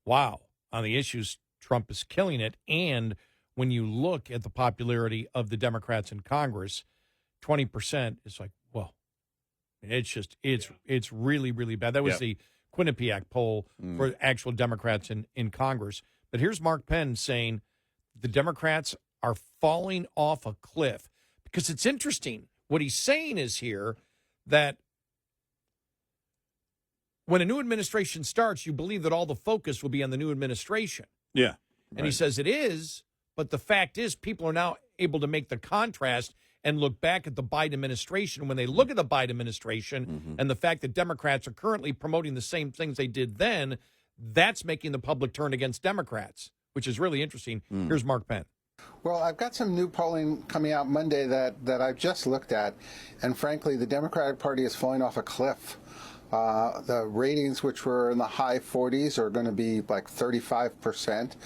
[SPEAKER 3] wow. On the issues, Trump is killing it. And when you look at the popularity of the Democrats in Congress, 20% is like, well, it's really, really bad. That was the Quinnipiac poll for actual Democrats in Congress. But here's Mark Penn saying the Democrats are falling off a cliff, because it's interesting. What he's saying is here that when a new administration starts, you believe that all the focus will be on the new administration.
[SPEAKER 2] Yeah.
[SPEAKER 3] And he says it is, but the fact is people are now able to make the contrast and look back at the Biden administration. When they look at the Biden administration and the fact that Democrats are currently promoting the same things they did then, that's making the public turn against Democrats, which is really interesting. Here's Mark Penn.
[SPEAKER 12] Well, I've got some new polling coming out Monday that I've just looked at, and frankly, the Democratic Party is falling off a cliff. The ratings, which were in the high 40s, are going to be like 35%.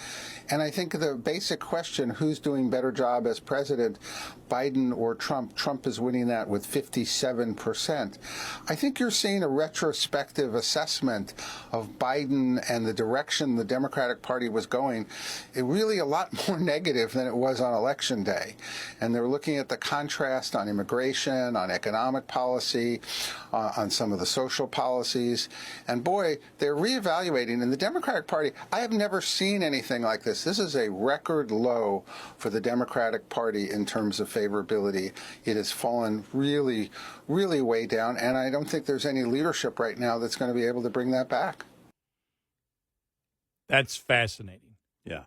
[SPEAKER 12] And I think the basic question, who's doing better job as president, Biden or Trump? Trump is winning that with 57%. I think you're seeing a retrospective assessment of Biden and the direction the Democratic Party was going. It really a lot more negative than it was on Election Day. And they're looking at the contrast on immigration, on economic policy, on some of the social policies. And boy, they're reevaluating. In the Democratic Party, I have never seen anything like this. This is a record low for the Democratic Party in terms of favorability. It has fallen really, really way down. And I don't think there's any leadership right now that's going to be able to bring that back.
[SPEAKER 3] That's fascinating.
[SPEAKER 2] Yeah.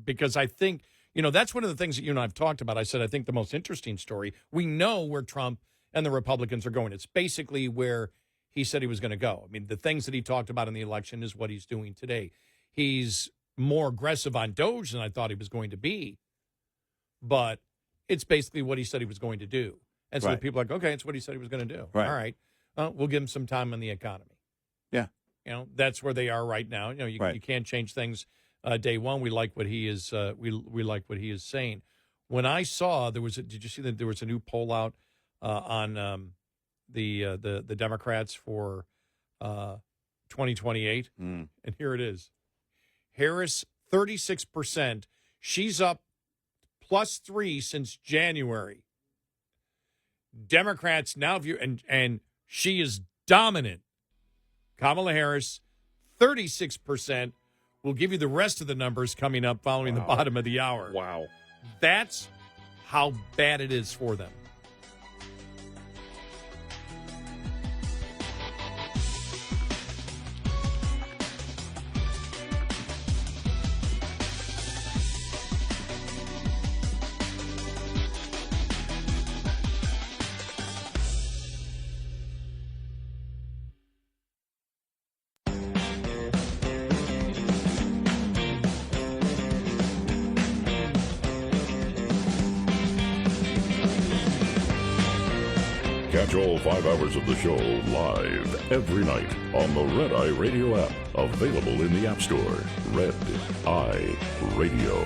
[SPEAKER 3] Because I think, that's one of the things that you and I have talked about. I said, I think the most interesting story, we know where Trump and the Republicans are going. It's basically where he said he was going to go. I mean, the things that he talked about in the election is what he's doing today. He's more aggressive on DOGE than I thought he was going to be, but it's basically what he said he was going to do. And so
[SPEAKER 2] Right.
[SPEAKER 3] people are like, okay, it's what he said he was going to do.
[SPEAKER 2] Right.
[SPEAKER 3] All right. We'll give him some time on the economy.
[SPEAKER 2] Yeah.
[SPEAKER 3] That's where they are right now. You can't change things day one. We like what he is. We like what he is saying. When I saw did you see that there was a new poll out on the Democrats for 2028? And here it is. Harris, 36%. She's up +3 since January. Democrats now view, and she is dominant. Kamala Harris, 36%. We'll give you the rest of the numbers coming up following the bottom of the hour.
[SPEAKER 2] Wow.
[SPEAKER 3] That's how bad it is for them.
[SPEAKER 1] Catch all 5 hours of the show live every night on the Red Eye Radio app. Available in the App Store. Red Eye Radio.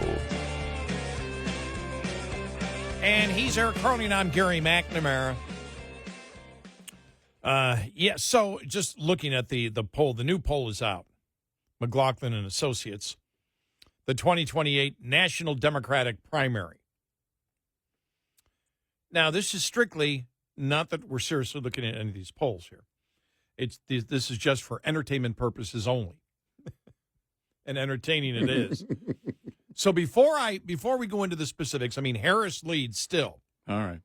[SPEAKER 3] And he's Eric Harley, and I'm Gary McNamara. So just looking at the poll, the new poll is out. McLaughlin and Associates. The 2028 National Democratic Primary. Now, this is strictly, not that we're seriously looking at any of these polls here. This is just for entertainment purposes only. And entertaining it is. So before we go into the specifics, I mean, Harris leads still.
[SPEAKER 2] All right.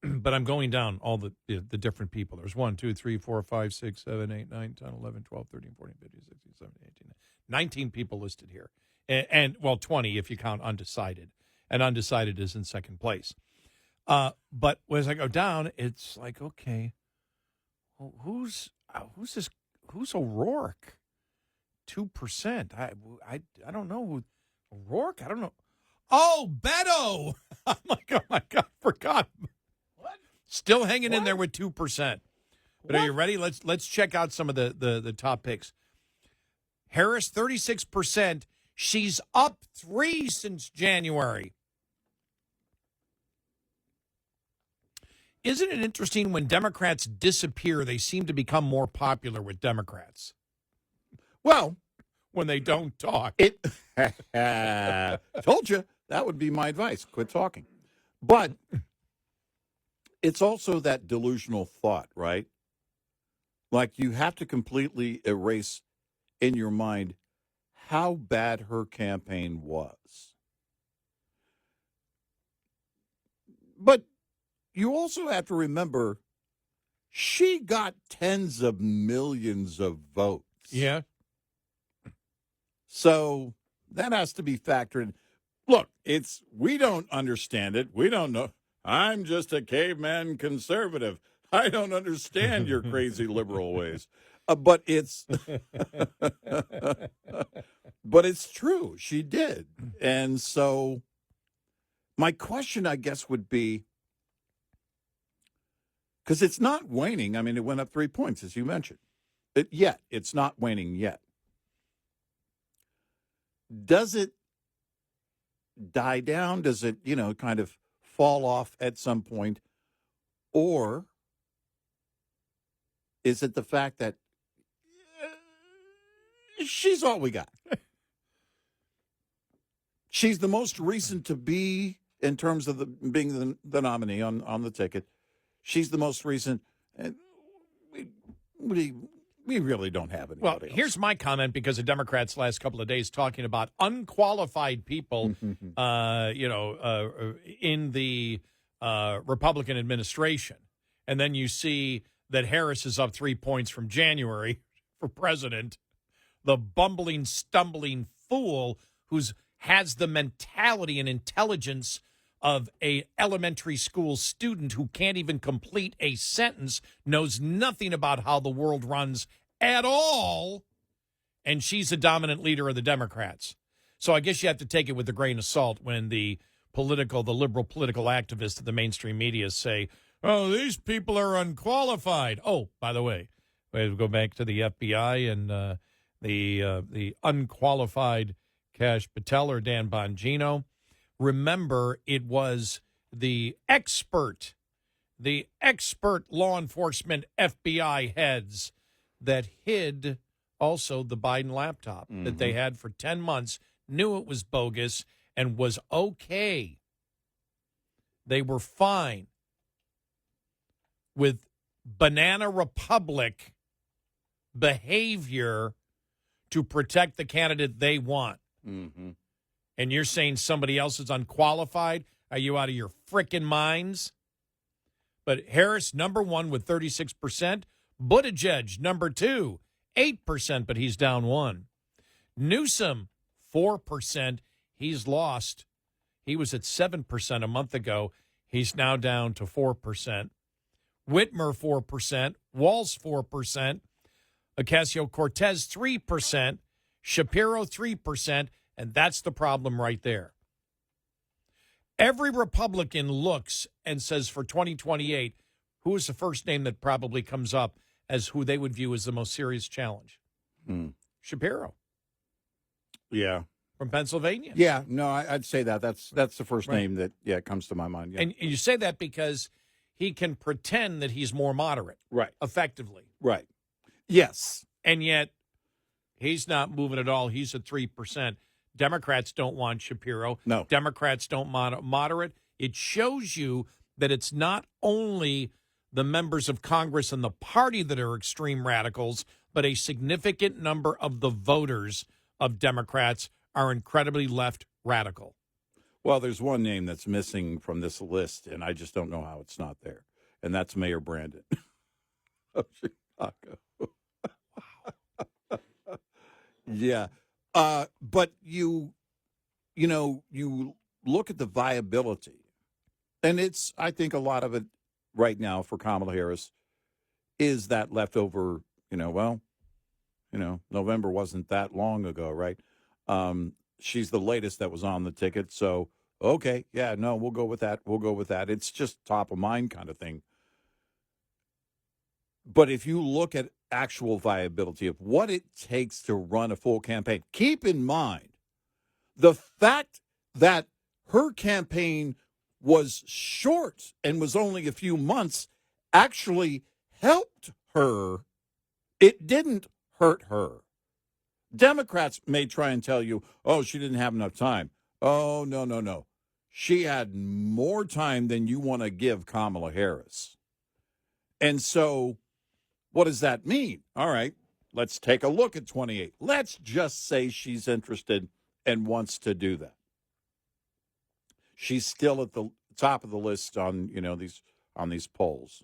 [SPEAKER 3] But I'm going down all the different people. There's 1, 2, 3, 4, 5, 6, 7, 8, 9, 10, 11, 12, 13, 14, 15, 16, 17, 18, 19 people listed here. And 20 if you count undecided. And undecided is in second place. But as I go down, it's like, okay, well, who's this? Who's O'Rourke? 2%. I don't know who O'Rourke. I don't know. Oh, Beto. Oh my God, forgot. What? Still hanging in there with 2%. But are you ready? Let's check out some of the top picks. Harris, 36%. She's up 3 since January. Isn't it interesting when Democrats disappear, they seem to become more popular with Democrats?
[SPEAKER 2] Well,
[SPEAKER 3] when they don't talk.
[SPEAKER 2] Told you that would be my advice. Quit talking. But it's also that delusional thought, right? Like you have to completely erase in your mind how bad her campaign was. But you also have to remember she got tens of millions of votes.
[SPEAKER 3] Yeah.
[SPEAKER 2] So that has to be factored in. Look, we don't understand it. We don't know. I'm just a caveman conservative. I don't understand your crazy liberal ways. But it's but it's true. She did. And so my question, I guess, would be, because it's not waning. I mean, it went up 3 points, as you mentioned. It's not waning yet. Does it die down? Does it, kind of fall off at some point? Or is it the fact that she's all we got? She's the most recent to be, in terms of being the nominee on the ticket. She's the most recent. And we really don't have anybody else.
[SPEAKER 3] Here's my comment, because the Democrats last couple of days talking about unqualified people, in the Republican administration. And then you see that Harris is up 3 points from January for president. The bumbling, stumbling fool who's has the mentality and intelligence of a elementary school student who can't even complete a sentence, knows nothing about how the world runs at all, and she's the dominant leader of the Democrats. So I guess you have to take it with a grain of salt when the liberal political activists of the mainstream media say, oh, these people are unqualified. Oh, by the way, we go back to the FBI and the unqualified Kash Patel or Dan Bongino. Remember, it was the expert law enforcement FBI heads that hid also the Biden laptop that they had for 10 months, knew it was bogus, and was okay. They were fine with Banana Republic behavior to protect the candidate they want.
[SPEAKER 2] Mm-hmm.
[SPEAKER 3] And you're saying somebody else is unqualified? Are you out of your frickin' minds? But Harris, number one with 36%. Buttigieg, number two, 8%, but he's down 1. Newsom, 4%. He's lost. He was at 7% a month ago. He's now down to 4%. Whitmer, 4%. Walz, 4%. Ocasio-Cortez, 3%. Shapiro, 3%. And that's the problem right there. Every Republican looks and says for 2028, who is the first name that probably comes up as who they would view as the most serious challenge? Shapiro.
[SPEAKER 2] Yeah.
[SPEAKER 3] From Pennsylvania.
[SPEAKER 2] Yeah, no, I'd say that. That's the first name that comes to my mind. Yeah.
[SPEAKER 3] And you say that because he can pretend that he's more moderate.
[SPEAKER 2] Right.
[SPEAKER 3] Effectively.
[SPEAKER 2] Right. Yes.
[SPEAKER 3] And yet he's not moving at all. He's at 3%. Democrats don't want Shapiro.
[SPEAKER 2] No.
[SPEAKER 3] Democrats don't moderate. It shows you that it's not only the members of Congress and the party that are extreme radicals, but a significant number of the voters of Democrats are incredibly left radical.
[SPEAKER 2] Well, there's one name that's missing from this list, and I just don't know how it's not there, and that's Mayor Brandon of Chicago. Yeah. But you look at the viability, and I think a lot of it right now for Kamala Harris is that leftover, November wasn't that long ago, right? She's the latest that was on the ticket. So, okay, yeah, no, we'll go with that. It's just top of mind kind of thing. But if you look at actual viability of what it takes to run a full campaign, keep in mind the fact that her campaign was short and was only a few months actually helped her. It didn't hurt her. Democrats may try and tell you, oh, she didn't have enough time. Oh, no. She had more time than you want to give Kamala Harris. And so what does that mean? All right, let's take a look at 28. Let's just say she's interested and wants to do that. She's still at the top of the list on these polls.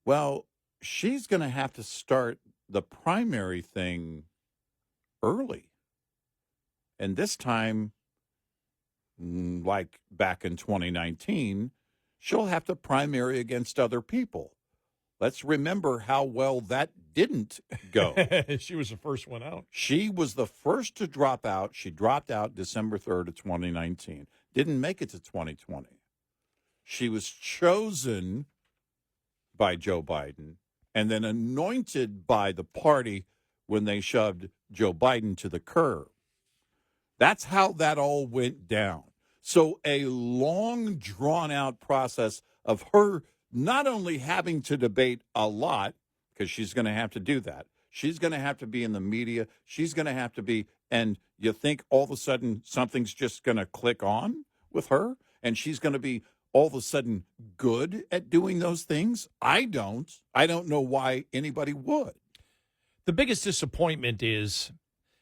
[SPEAKER 2] Well, she's going to have to start the primary thing early. And this time, like back in 2019, she'll have to primary against other people. let's remember how well that didn't go.
[SPEAKER 3] She was the first one out.
[SPEAKER 2] She was the first to drop out. She dropped out December 3rd of 2019. Didn't make it to 2020. She was chosen by Joe Biden and then anointed by the party when they shoved Joe Biden to the curb. That's how that all went down. So a long, drawn-out process of her not only having to debate a lot, because she's going to have to do that. She's going to have to be in the media. She's going to have to be, and you think all of a sudden something's just going to click on with her, and she's going to be all of a sudden good at doing those things? I don't know why anybody would.
[SPEAKER 3] The biggest disappointment is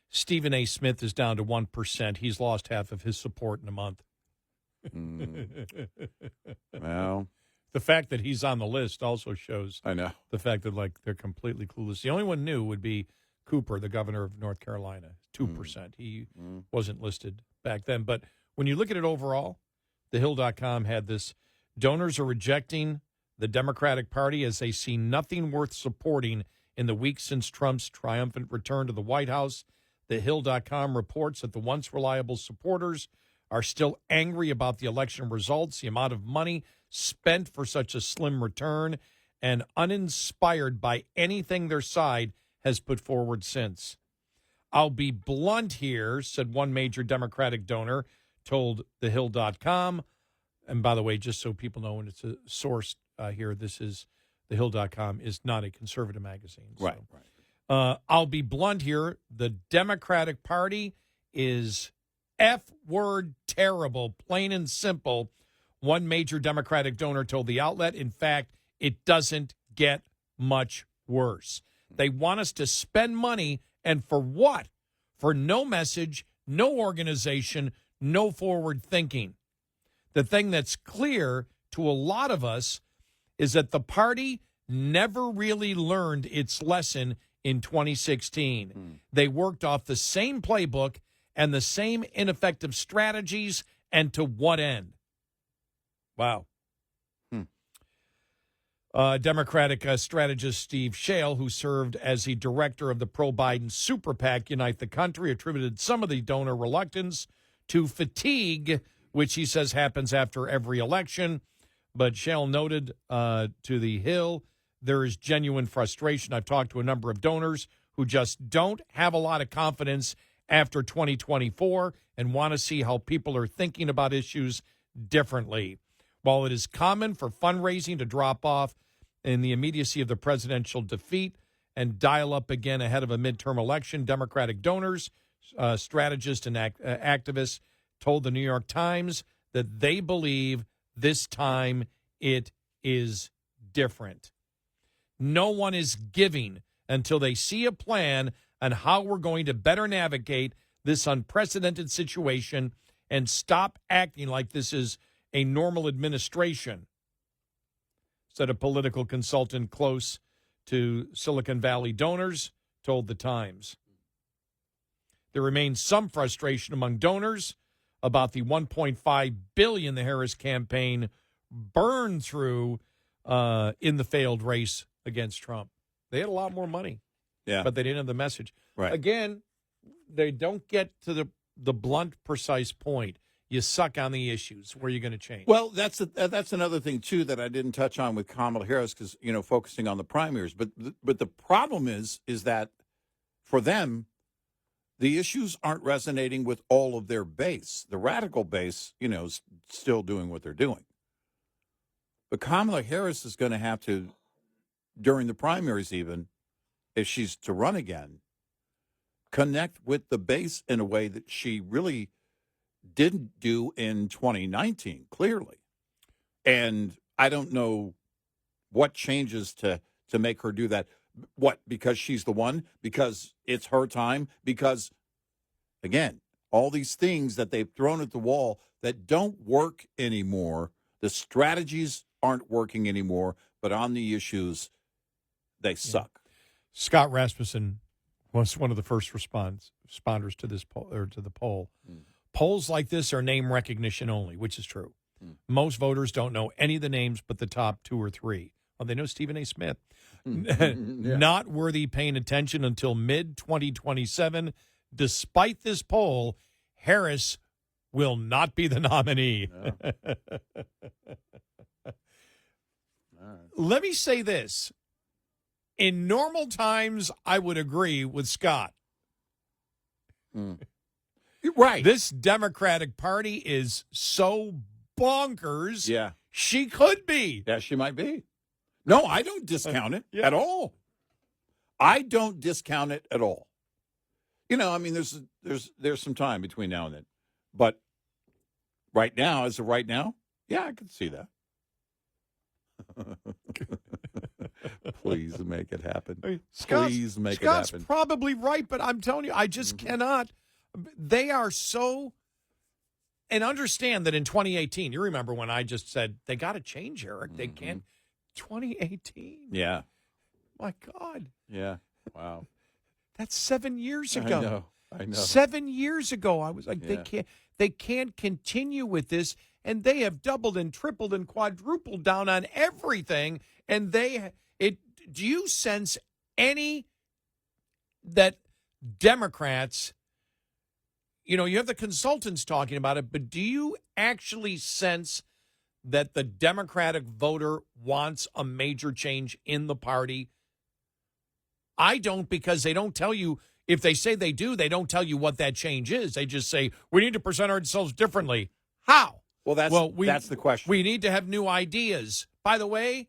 [SPEAKER 3] Stephen A. Smith is down to 1%. He's lost half of his support in a month.
[SPEAKER 2] Well,
[SPEAKER 3] the fact that he's on the list also shows
[SPEAKER 2] I know
[SPEAKER 3] the fact that they're completely clueless. The only one new would be Cooper, the governor of North Carolina, 2%. He wasn't listed back then. But when you look at it overall, thehill.com had this: donors are rejecting the Democratic Party as they see nothing worth supporting in the weeks since Trump's triumphant return to the White House. TheHill.com reports that the once reliable supporters are still angry about the election results, the amount of money spent for such a slim return, and uninspired by anything their side has put forward since. I'll be blunt here, said one major Democratic donor, told TheHill.com. And by the way, just so people know, and it's a source here, this is TheHill.com is not a conservative magazine. So.
[SPEAKER 2] Right.
[SPEAKER 3] I'll be blunt here. The Democratic Party is F-word terrible, plain and simple. One major Democratic donor told the outlet, in fact, it doesn't get much worse. They want us to spend money, and for what? For no message, no organization, no forward thinking. The thing that's clear to a lot of us is that the party never really learned its lesson in 2016. They worked off the same playbook and the same ineffective strategies, and to what end? Wow. Democratic strategist Steve Shale, who served as the director of the pro-Biden super PAC Unite the Country, attributed some of the donor reluctance to fatigue, which he says happens after every election. But Shale noted to The Hill, there is genuine frustration. I've talked to a number of donors who just don't have a lot of confidence after 2024 and want to see how people are thinking about issues differently. While it is common for fundraising to drop off in the immediacy of the presidential defeat and dial up again ahead of a midterm election, Democratic donors, strategists, and activists told the New York Times that they believe this time it is different. No one is giving until they see a plan on how we're going to better navigate this unprecedented situation and stop acting like this is a normal administration, said a political consultant close to Silicon Valley donors told the Times. There remains some frustration among donors about the $1.5 billion the Harris campaign burned through in the failed race against Trump. They had a lot more money, but they didn't have the message.
[SPEAKER 2] Right.
[SPEAKER 3] Again, they don't get to the blunt, precise point. You suck on the issues. Where are you going to change?
[SPEAKER 2] Well, that's another thing, too, that I didn't touch on with Kamala Harris because, focusing on the primaries. But the problem is that for them, the issues aren't resonating with all of their base. The radical base, is still doing what they're doing. But Kamala Harris is going to have to, during the primaries even, if she's to run again, connect with the base in a way that she really didn't do in 2019, clearly. And I don't know what changes to make her do that. What, because she's the one? Because it's her time? Because, again, all these things that they've thrown at the wall that don't work anymore, the strategies aren't working anymore, but on the issues, they suck.
[SPEAKER 3] Scott Rasmussen was one of the first responders to this poll, or to the poll. Polls like this are name recognition only, which is true. Most voters don't know any of the names but the top two or three. Oh, they know Stephen A. Smith.
[SPEAKER 2] Yeah.
[SPEAKER 3] Not worthy paying attention until mid-2027. Despite this poll, Harris will not be the nominee.
[SPEAKER 2] No.
[SPEAKER 3] Let me say this. In normal times, I would agree with Scott.
[SPEAKER 2] Right.
[SPEAKER 3] This Democratic Party is so bonkers.
[SPEAKER 2] Yeah.
[SPEAKER 3] She could be.
[SPEAKER 2] Yeah, she might be. No, I don't discount it at all. I don't discount it at all. You know, I mean, there's some time between now and then. But right now, as of right now, yeah, I can see that. Please make it happen. Please make it happen.
[SPEAKER 3] Scott's probably right, but I'm telling you, I just cannot. They are so. And understand that in 2018, you remember when I just said, they got to change, Eric. They can't. 2018.
[SPEAKER 2] Yeah.
[SPEAKER 3] My God.
[SPEAKER 2] Yeah. Wow.
[SPEAKER 3] That's 7 years ago.
[SPEAKER 2] I know.
[SPEAKER 3] 7 years ago, I was like, they can't continue with this, and they have doubled and tripled and quadrupled down on everything. And do you sense any that Democrats, you know, you have the consultants talking about it, but do you actually sense that the Democratic voter wants a major change in the party? I don't, because they don't tell you. If they say they do, they don't tell you what that change is. They just say, we need to present ourselves differently. How?
[SPEAKER 2] Well, that's the question.
[SPEAKER 3] We need to have new ideas. By the way,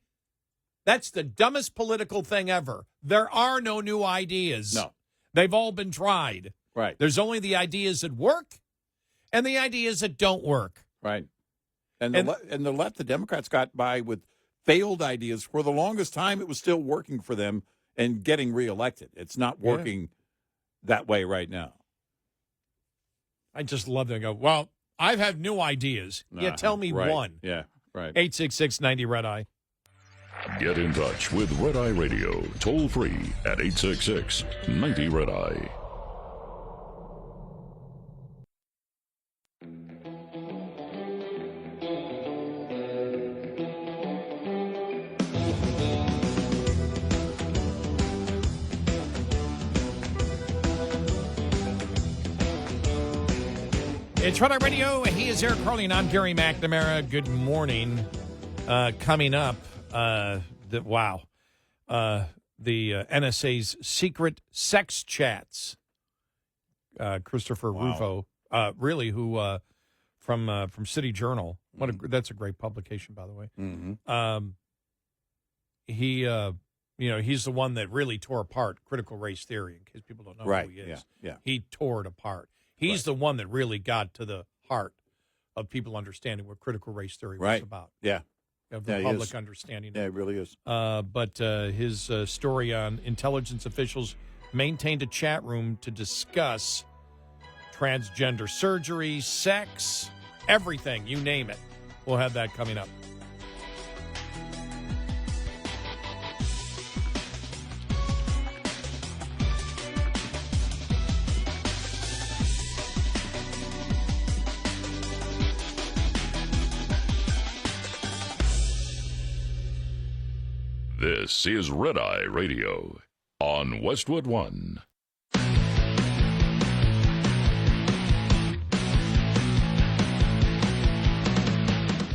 [SPEAKER 3] that's the dumbest political thing ever. There are no new ideas.
[SPEAKER 2] No.
[SPEAKER 3] They've all been tried.
[SPEAKER 2] Right.
[SPEAKER 3] There's only the ideas that work and the ideas that don't work.
[SPEAKER 2] Right. And the Democrats got by with failed ideas. For the longest time, it was still working for them and getting reelected. It's not working that way right now.
[SPEAKER 3] I just love to go, well, I've had new ideas. Yeah, tell me one.
[SPEAKER 2] Yeah, right.
[SPEAKER 3] 866-90-RED-EYE.
[SPEAKER 1] Get in touch with Red Eye Radio, toll free at 866-90-RED-EYE.
[SPEAKER 3] It's Red Eye Radio. He is Eric Harley, and I'm Gary McNamara. Good morning. Coming up, the NSA's secret sex chats. Christopher Rufo, who from City Journal. That's a great publication, by the way.
[SPEAKER 2] Mm-hmm.
[SPEAKER 3] He's the one that really tore apart critical race theory. In case people don't know who he is, he tore it apart. He's the one that really got to the heart of people understanding what critical race theory was about.
[SPEAKER 2] Yeah.
[SPEAKER 3] Of the public understanding.
[SPEAKER 2] Yeah, it really is.
[SPEAKER 3] But his story on intelligence officials maintained a chat room to discuss transgender surgery, sex, everything, you name it. We'll have that coming up.
[SPEAKER 1] This is Red Eye Radio on Westwood One.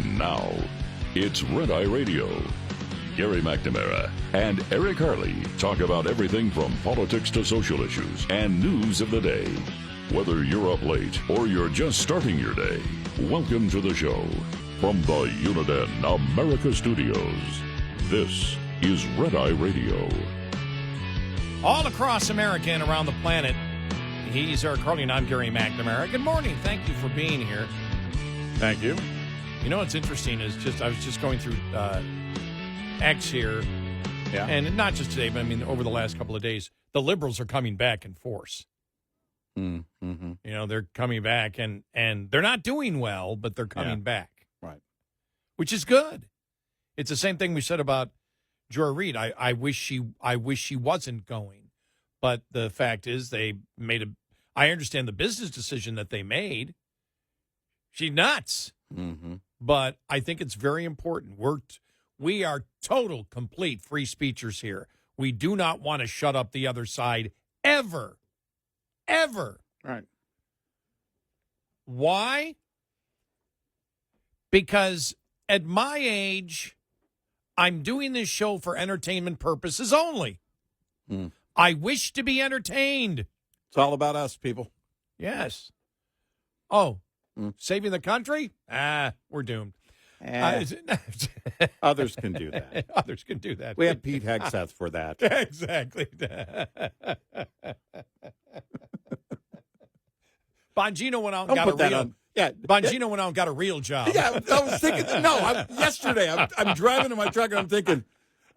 [SPEAKER 1] Now, it's Red Eye Radio. Gary McNamara and Eric Harley talk about everything from politics to social issues and news of the day. Whether you're up late or you're just starting your day, welcome to the show. From the Uniden America Studios, this is Red Eye Radio.
[SPEAKER 3] All across America and around the planet, he's Eric Harley, and I'm Gary McNamara. Good morning. Thank you for being here.
[SPEAKER 2] Thank you.
[SPEAKER 3] You know what's interesting is I was just going through X here, and not just today, but I mean over the last couple of days, the liberals are coming back in force.
[SPEAKER 2] Mm-hmm.
[SPEAKER 3] You know, they're coming back, and they're not doing well, but they're coming back.
[SPEAKER 2] Right.
[SPEAKER 3] Which is good. It's the same thing we said about Joy Reid. I wish she wasn't going, but the fact is they made I understand the business decision that they made. She's nuts,
[SPEAKER 2] mm-hmm.
[SPEAKER 3] but I think it's very important. We are total, complete free speechers here. We do not want to shut up the other side ever. Ever.
[SPEAKER 2] Right.
[SPEAKER 3] Why? Because at my age, I'm doing this show for entertainment purposes only. I wish to be entertained.
[SPEAKER 2] It's all about us, people.
[SPEAKER 3] Yes. Oh, saving the country? We're doomed.
[SPEAKER 2] Others can do that.
[SPEAKER 3] Others can do that.
[SPEAKER 2] We have Pete Hegseth for that.
[SPEAKER 3] Exactly. Bongino went out and got a real. Bongino went out and got a real job.
[SPEAKER 2] Yeah, I was thinking. Yesterday I'm driving in my truck and I'm thinking,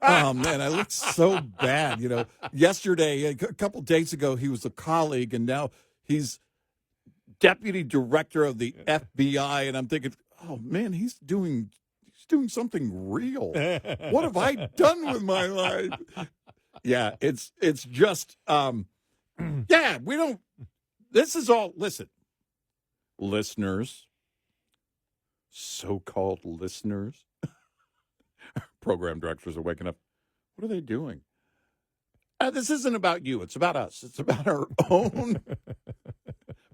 [SPEAKER 2] oh man, I looked so bad. Yesterday, a couple days ago, he was a colleague, and now he's deputy director of the FBI, and I'm thinking, oh man, he's doing something real. What have I done with my life? Yeah, it's just we don't. This is all. Listen, listeners, so-called listeners, program directors are waking up. What are they doing? This isn't about you. It's about us. It's about our own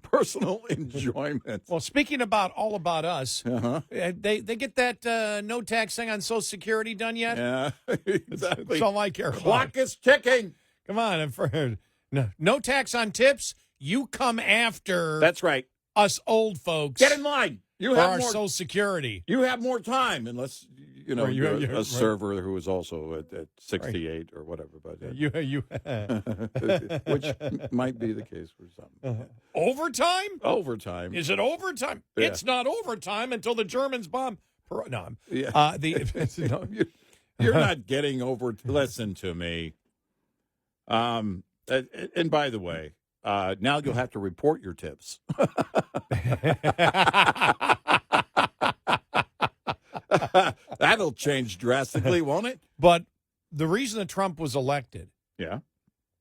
[SPEAKER 2] personal enjoyment.
[SPEAKER 3] Well, speaking about all about us, they get that no tax thing on Social Security done yet?
[SPEAKER 2] Yeah, exactly.
[SPEAKER 3] That's all I care about.
[SPEAKER 2] Clock is ticking.
[SPEAKER 3] Come on, no tax on tips. You come after.
[SPEAKER 2] That's right.
[SPEAKER 3] Us old folks.
[SPEAKER 2] Get in line. You
[SPEAKER 3] for
[SPEAKER 2] have
[SPEAKER 3] our
[SPEAKER 2] more
[SPEAKER 3] Social Security.
[SPEAKER 2] You have more time, unless you're a
[SPEAKER 3] right.
[SPEAKER 2] server who is also at 68 or whatever. But which might be the case for some.
[SPEAKER 3] Overtime?
[SPEAKER 2] Overtime.
[SPEAKER 3] Is it overtime?
[SPEAKER 2] Yeah.
[SPEAKER 3] It's not overtime until the Germans bomb. No,
[SPEAKER 2] yeah. You're not getting over. Listen to me. And by the way, now you'll have to report your tips. That'll change drastically, won't it?
[SPEAKER 3] But the reason that Trump was elected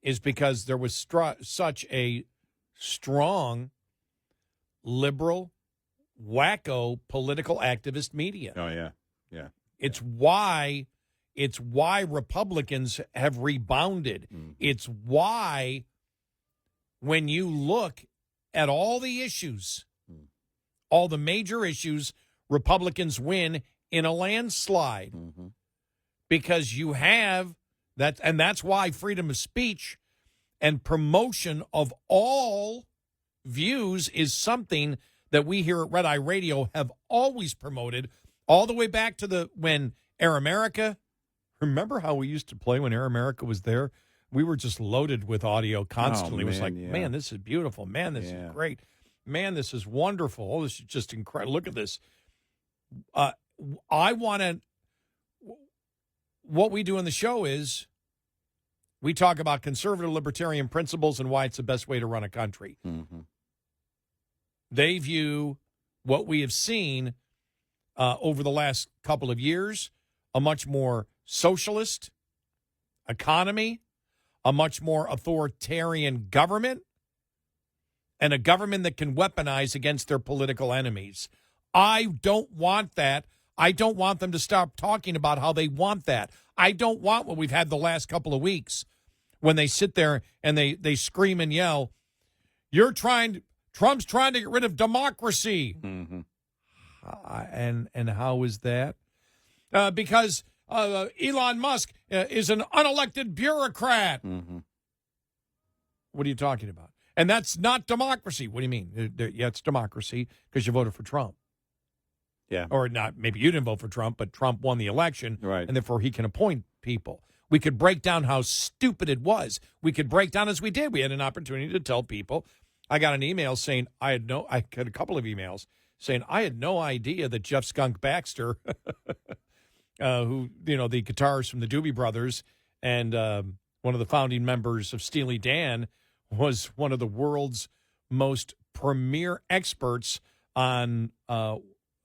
[SPEAKER 3] is because there was such a strong liberal, wacko political activist media.
[SPEAKER 2] Oh, yeah. Yeah.
[SPEAKER 3] It's why Republicans have rebounded. Mm-hmm. It's why when you look at all the issues, all the major issues, Republicans win in a landslide. Mm-hmm. Because you have that, and that's why freedom of speech and promotion of all views is something that we here at Red Eye Radio have always promoted, all the way back to when Air America. Remember how we used to play when Air America was there? We were just loaded with audio constantly. It was like, man, this is beautiful. Man, this is great. Man, this is wonderful. Oh, this is just incredible. Look at this. I want to. What we do on the show is we talk about conservative libertarian principles and why it's the best way to run a country. Mm-hmm. They view what we have seen over the last couple of years, a much more socialist economy, a much more authoritarian government, and a government that can weaponize against their political enemies. I don't want that. I don't want them to stop talking about how they want that. I don't want what we've had the last couple of weeks when they sit there and they scream and yell, Trump's trying to get rid of democracy. Mm-hmm. And how is that? Because Elon Musk is an unelected bureaucrat. Mm-hmm. What are you talking about? And that's not democracy. What do you mean? Yeah, it's democracy because you voted for Trump.
[SPEAKER 2] Yeah.
[SPEAKER 3] Or not, maybe you didn't vote for Trump, but Trump won the election,
[SPEAKER 2] right?
[SPEAKER 3] And therefore he can appoint people. We could break down how stupid it was. We could break down as we did. We had an opportunity to tell people. I got an email saying I had a couple of emails saying I had no idea that Jeff Skunk Baxter, who, the guitarist from the Doobie Brothers and one of the founding members of Steely Dan, was one of the world's most premier experts on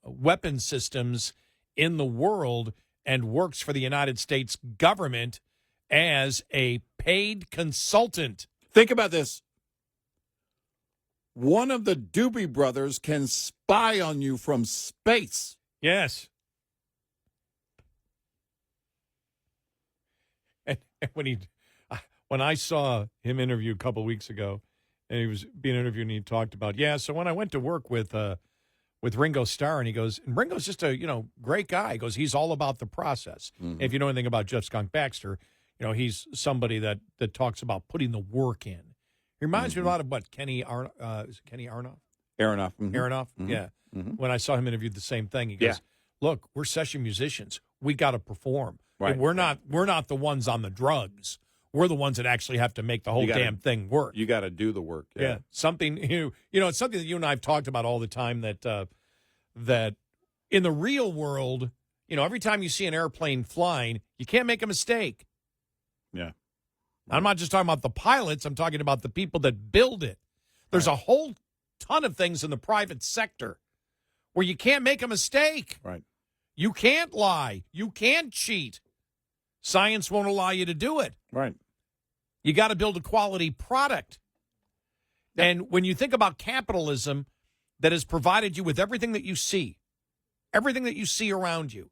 [SPEAKER 3] weapon systems in the world and works for the United States government as a paid consultant.
[SPEAKER 2] Think about this. One of the Doobie Brothers can spy on you from space.
[SPEAKER 3] Yes. when I saw him interviewed a couple of weeks ago, and he was being interviewed, and he talked about, so when I went to work with Ringo Starr, and he goes, and Ringo's just a great guy. He goes, he's all about the process. Mm-hmm. If you know anything about Jeff Skunk Baxter, he's somebody that talks about putting the work in. He reminds me a lot of what Kenny Aronoff. Is it Kenny Aronoff?
[SPEAKER 2] Aronoff. Mm-hmm.
[SPEAKER 3] Aronoff.
[SPEAKER 2] Mm-hmm.
[SPEAKER 3] Yeah.
[SPEAKER 2] Mm-hmm.
[SPEAKER 3] When I saw him interviewed the same thing, he goes, "Look, we're session musicians. We got to perform. Right. We're not the ones on the drugs. We're the ones that actually have to make the whole damn thing work.
[SPEAKER 2] You got to do the work.
[SPEAKER 3] Yeah. Something it's something that you and I have talked about all the time. That in the real world, every time you see an airplane flying, you can't make a mistake.
[SPEAKER 2] Yeah.
[SPEAKER 3] I'm not just talking about the pilots. I'm talking about the people that build it. There's a whole ton of things in the private sector where you can't make a mistake.
[SPEAKER 2] Right.
[SPEAKER 3] You can't lie. You can't cheat. Science won't allow you to do it.
[SPEAKER 2] Right.
[SPEAKER 3] You got to build a quality product. Yep. And when you think about capitalism that has provided you with everything that you see around you.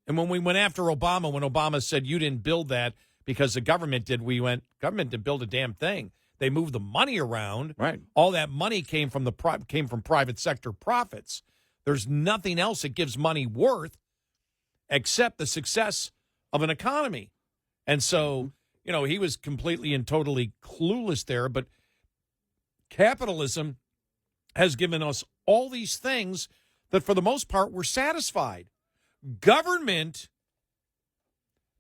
[SPEAKER 3] And when we went after Obama, when Obama said you didn't build that because the government did, government didn't build a damn thing. They moved the money around.
[SPEAKER 2] Right.
[SPEAKER 3] All that money came from private sector profits. There's nothing else that gives money worth except the success of an economy. And so, he was completely and totally clueless there. But capitalism has given us all these things that, for the most part, we're satisfied. Government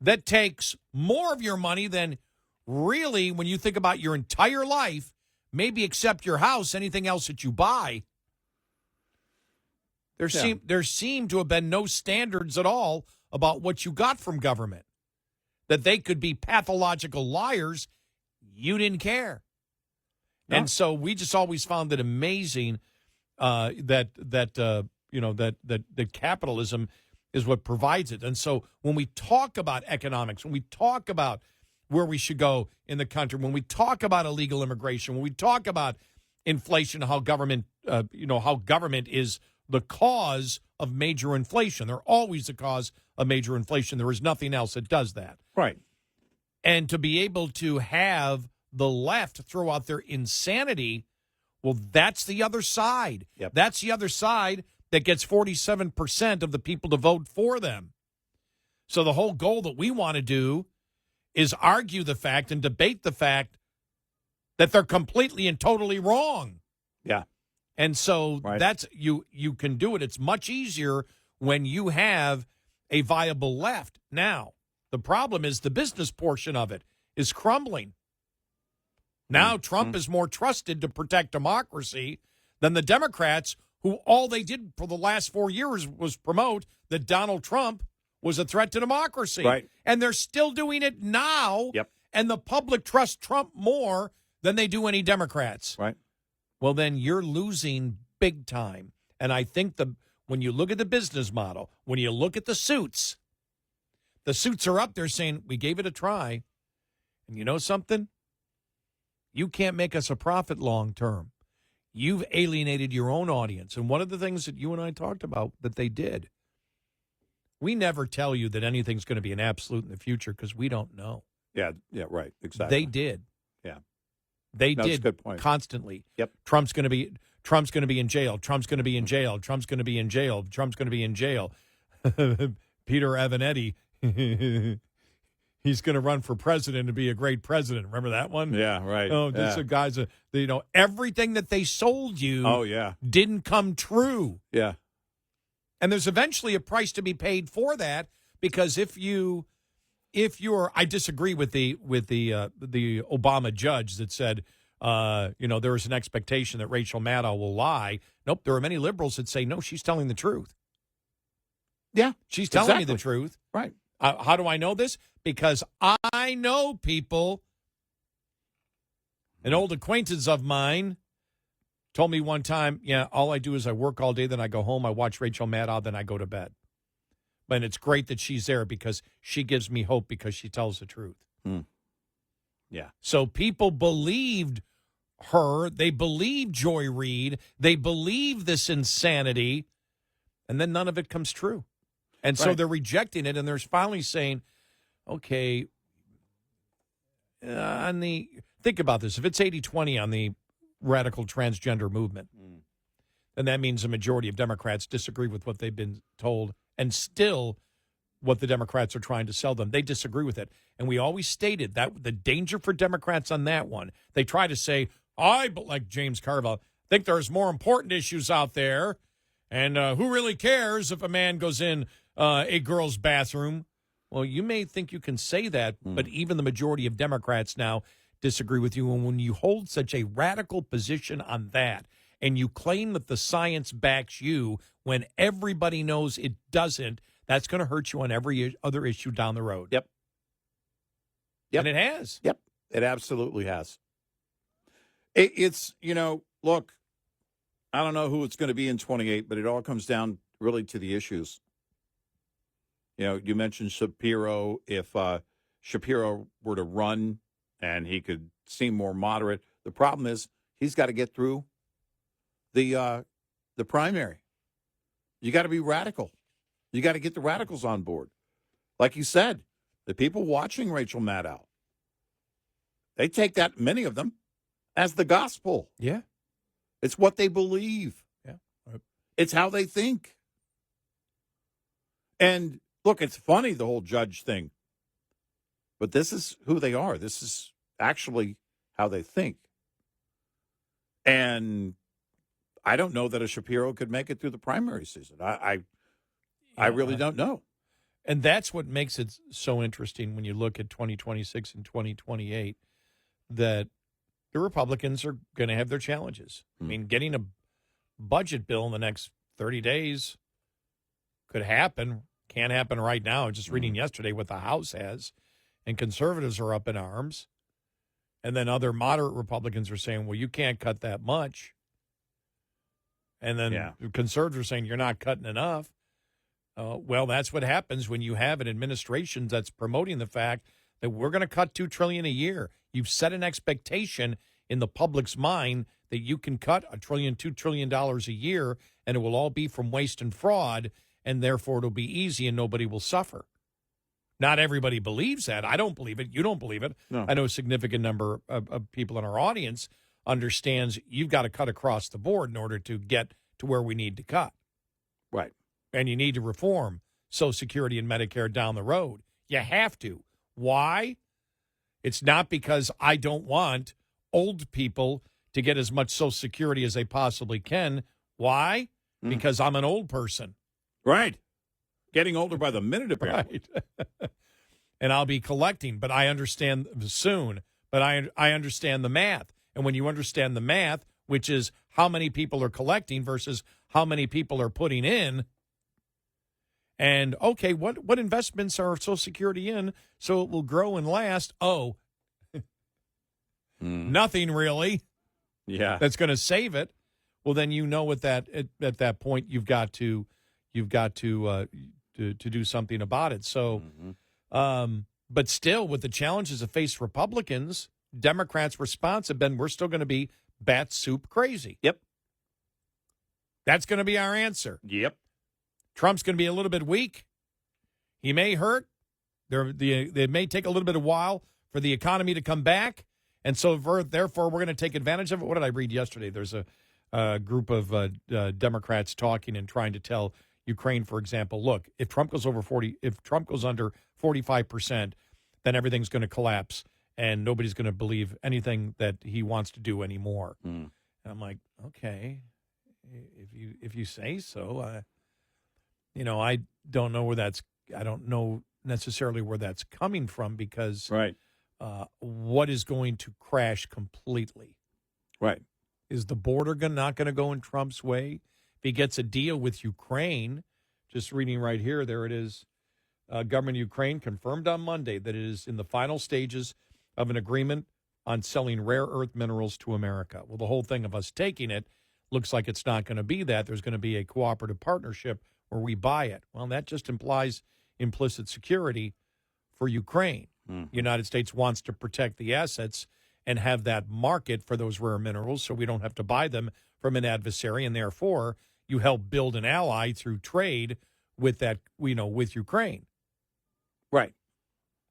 [SPEAKER 3] that takes more of your money than really, when you think about your entire life, maybe except your house, anything else that you buy. There seem to have been no standards at all about what you got from government. That they could be pathological liars, you didn't care. No. And so we just always found it amazing that capitalism is what provides it. And so when we talk about economics, when we talk about where we should go in the country, when we talk about illegal immigration, when we talk about inflation, how government is the cause of major inflation. They're always the cause of major inflation. There is nothing else that does that.
[SPEAKER 2] Right.
[SPEAKER 3] And to be able to have the left throw out their insanity, well, that's the other side.
[SPEAKER 2] Yep.
[SPEAKER 3] That's the other side that gets 47% of the people to vote for them. So the whole goal that we want to do is argue the fact and debate the fact that they're completely and totally wrong.
[SPEAKER 2] Yeah.
[SPEAKER 3] And so that's you can do it. It's much easier when you have a viable left. Now, the problem is the business portion of it is crumbling. Now Trump is more trusted to protect democracy than the Democrats, who all they did for the last 4 years was promote that Donald Trump was a threat to democracy.
[SPEAKER 2] Right.
[SPEAKER 3] And they're still doing it now.
[SPEAKER 2] Yep.
[SPEAKER 3] And the public trusts Trump more than they do any Democrats.
[SPEAKER 2] Right.
[SPEAKER 3] Well, then you're losing big time. And I think when you look at the business model, when you look at the suits are up there saying, we gave it a try. And you know something? You can't make us a profit long term. You've alienated your own audience. And one of the things that you and I talked about that they did, we never tell you that anything's going to be an absolute in the future because we don't know.
[SPEAKER 2] Yeah, right, exactly.
[SPEAKER 3] They did.
[SPEAKER 2] Yeah.
[SPEAKER 3] They
[SPEAKER 2] That's
[SPEAKER 3] did
[SPEAKER 2] a good point.
[SPEAKER 3] Constantly.
[SPEAKER 2] Yep.
[SPEAKER 3] Trump's going to be in jail. Trump's going to be in jail. Trump's going to be in jail. Trump's going to be in jail. Peter Avenatti, he's going to run for president and be a great president. Remember that one?
[SPEAKER 2] Yeah, right.
[SPEAKER 3] Oh, these are guys, everything that they sold you didn't come true.
[SPEAKER 2] Yeah.
[SPEAKER 3] And there's eventually a price to be paid for that, because if you're, I disagree with the Obama judge that said, there is an expectation that Rachel Maddow will lie. Nope. There are many liberals that say, no, she's telling the truth.
[SPEAKER 2] Yeah.
[SPEAKER 3] She's telling me the truth.
[SPEAKER 2] Right.
[SPEAKER 3] How do I know this? Because I know people. An old acquaintance of mine told me one time, all I do is I work all day, then I go home, I watch Rachel Maddow, then I go to bed. But it's great that she's there because she gives me hope because she tells the truth.
[SPEAKER 2] Yeah.
[SPEAKER 3] So people believed her. They believed Joy Reid. They believe this insanity. And then none of it comes true. And so they're rejecting it. And they're finally saying, okay, think about this. If it's 80-20 on the radical transgender movement, then that means a majority of Democrats disagree with what they've been told, and still what the Democrats are trying to sell them. They disagree with it. And we always stated that the danger for Democrats on that one, they try to say, like James Carville, think there's more important issues out there. And who really cares if a man goes in a girl's bathroom? Well, you may think you can say that, but even the majority of Democrats now disagree with you. And when you hold such a radical position on that, and you claim that the science backs you when everybody knows it doesn't, that's going to hurt you on every other issue down the road.
[SPEAKER 2] Yep.
[SPEAKER 3] And it has.
[SPEAKER 2] Yep. It absolutely has. It's, look, I don't know who it's going to be in 28, but it all comes down really to the issues. You mentioned Shapiro. If Shapiro were to run and he could seem more moderate, the problem is he's got to get through the primary. You got to be radical. You got to get the radicals on board. Like you said, the people watching Rachel Maddow, they take that, many of them, as the gospel.
[SPEAKER 3] Yeah.
[SPEAKER 2] It's what they believe.
[SPEAKER 3] Yeah.
[SPEAKER 2] It's how they think. And look, it's funny, the whole judge thing. But this is who they are. This is actually how they think. And I don't know that a Shapiro could make it through the primary season. I really don't know.
[SPEAKER 3] And that's what makes it so interesting when you look at 2026 and 2028, that the Republicans are going to have their challenges. I mean, getting a budget bill in the next 30 days could happen. Can't happen right now. Just reading yesterday what the House has, and conservatives are up in arms. And then other moderate Republicans are saying, well, you can't cut that much. And then conservatives are saying, you're not cutting enough. Well, that's what happens when you have an administration that's promoting the fact that we're going to cut $2 trillion a year. You've set an expectation in the public's mind that you can cut $1 trillion, $2 trillion a year, and it will all be from waste and fraud, and therefore it'll be easy and nobody will suffer. Not everybody believes that. I don't believe it. You don't believe it.
[SPEAKER 2] No.
[SPEAKER 3] I know a significant number of people in our audience understands you've got to cut across the board in order to get to where we need to cut.
[SPEAKER 2] Right.
[SPEAKER 3] And you need to reform Social Security and Medicare down the road. You have to. Why? It's not because I don't want old people to get as much Social Security as they possibly can. Why? Because I'm an old person.
[SPEAKER 2] Right. Getting older by the minute, apparently.
[SPEAKER 3] Right. And I'll be collecting, but I understand soon. But I understand the math. And when you understand the math, which is how many people are collecting versus how many people are putting in, and, okay, what investments are Social Security in so it will grow and last? Oh, nothing really.
[SPEAKER 2] Yeah.
[SPEAKER 3] That's going to save it. Well, then you know at that point you've got to do something about it. So, but still, with the challenges that face Republicans, Democrats' response have been, we're still going to be bat soup crazy.
[SPEAKER 2] Yep.
[SPEAKER 3] That's going to be our answer.
[SPEAKER 2] Yep.
[SPEAKER 3] Trump's going to be a little bit weak. He may hurt. It may take a little bit of while for the economy to come back. And so, therefore, we're going to take advantage of it. What did I read yesterday? There's a group of Democrats talking and trying to tell Ukraine, for example, look, if Trump goes under 45%, then everything's going to collapse and nobody's going to believe anything that he wants to do anymore. And I'm like, okay, if you say so. I don't know necessarily where that's coming from, because what is going to crash completely?
[SPEAKER 2] Right.
[SPEAKER 3] Is the border not going to go in Trump's way? If he gets a deal with Ukraine, just reading right here, there it is. Government of Ukraine confirmed on Monday that it is in the final stages of an agreement on selling rare earth minerals to America. Well, the whole thing of us taking it looks like it's not going to be that. There's going to be a cooperative partnership where we buy it. Well, that just implies implicit security for Ukraine. The United States wants to protect the assets and have that market for those rare minerals so we don't have to buy them from an adversary, and therefore you help build an ally through trade with that, with Ukraine.
[SPEAKER 2] Right.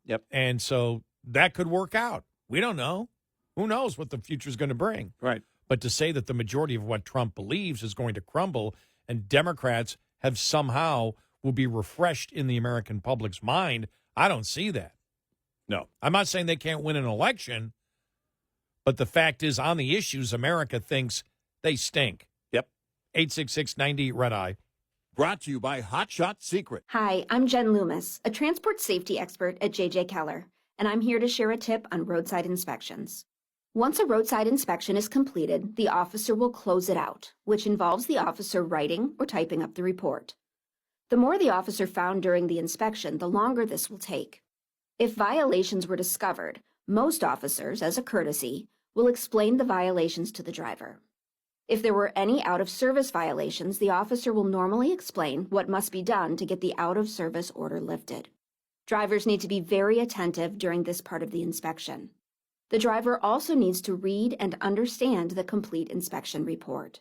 [SPEAKER 2] Yep.
[SPEAKER 3] And so that could work out. We don't know. Who knows what the future is going to bring?
[SPEAKER 2] Right.
[SPEAKER 3] But to say that the majority of what Trump believes is going to crumble and Democrats have somehow will be refreshed in the American public's mind, I don't see that.
[SPEAKER 2] No.
[SPEAKER 3] I'm not saying they can't win an election, but the fact is on the issues, America thinks they stink.
[SPEAKER 2] Yep.
[SPEAKER 3] 866-90 Red Eye.
[SPEAKER 2] Brought to you by Hot Shot Secret.
[SPEAKER 13] Hi, I'm Jen Loomis, a transport safety expert at J.J. Keller, and I'm here to share a tip on roadside inspections. Once a roadside inspection is completed, the officer will close it out, which involves the officer writing or typing up the report. The more the officer found during the inspection, the longer this will take. If violations were discovered, most officers, as a courtesy, will explain the violations to the driver. If there were any out-of-service violations, the officer will normally explain what must be done to get the out-of-service order lifted. Drivers need to be very attentive during this part of the inspection. The driver also needs to read and understand the complete inspection report.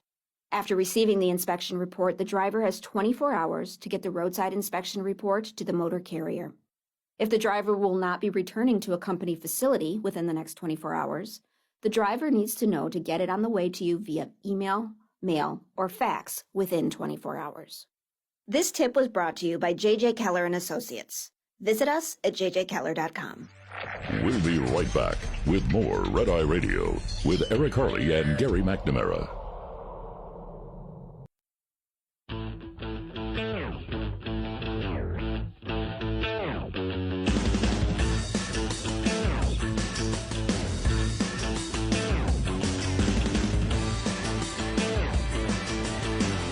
[SPEAKER 13] After receiving the inspection report, the driver has 24 hours to get the roadside inspection report to the motor carrier. If the driver will not be returning to a company facility within the next 24 hours, the driver needs to know to get it on the way to you via email, mail, or fax within 24 hours. This tip was brought to you by J.J. Keller & Associates. Visit us at jjkeller.com.
[SPEAKER 1] We'll be right back with more Red Eye Radio with Eric Harley and Gary McNamara.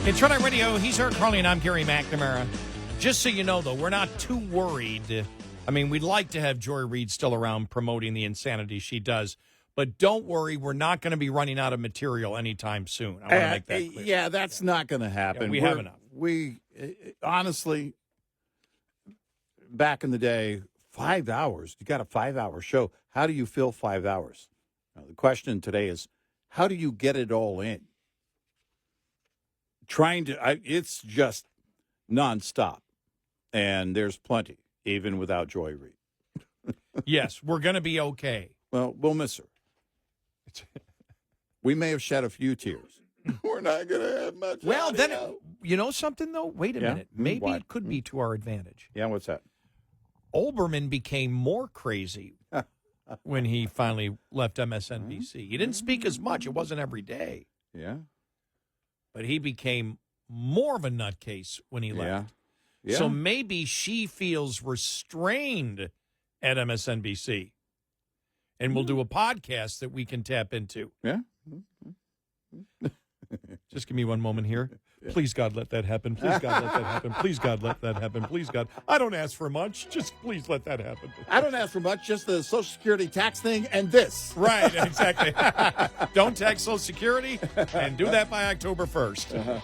[SPEAKER 3] It's Red Eye Radio. He's Eric Harley, and I'm Gary McNamara. Just so you know, though, we're not too worried. I mean, we'd like to have Joy Reid still around promoting the insanity she does. But don't worry, we're not going to be running out of material anytime soon. I want to make that clear.
[SPEAKER 2] Yeah, that's not going to happen.
[SPEAKER 3] Yeah, we have enough.
[SPEAKER 2] We, honestly, back in the day, 5 hours. You got a 5-hour show. How do you fill 5 hours? Now, the question today is, how do you get it all in? It's just nonstop. And there's plenty, even without Joy Reid.
[SPEAKER 3] Yes, we're going to be okay.
[SPEAKER 2] Well, we'll miss her. We may have shed a few tears. We're not going to have much.
[SPEAKER 3] Well, then, you know something, though? Wait a minute. Maybe it could be to our advantage.
[SPEAKER 2] Yeah, what's that?
[SPEAKER 3] Olbermann became more crazy when he finally left MSNBC. He didn't speak as much. It wasn't every day.
[SPEAKER 2] Yeah.
[SPEAKER 3] But he became more of a nutcase when he left.
[SPEAKER 2] Yeah.
[SPEAKER 3] So maybe she feels restrained at MSNBC. And we'll do a podcast that we can tap into.
[SPEAKER 2] Yeah.
[SPEAKER 3] Just give me one moment here. Please, God, let that happen. Please, God, let that happen. Please, God, let that happen. Please, God. I don't ask for much. Just please let that happen.
[SPEAKER 2] I don't ask for much. Just the Social Security tax thing and this.
[SPEAKER 3] Right, exactly. Don't tax Social Security and do that by October 1st.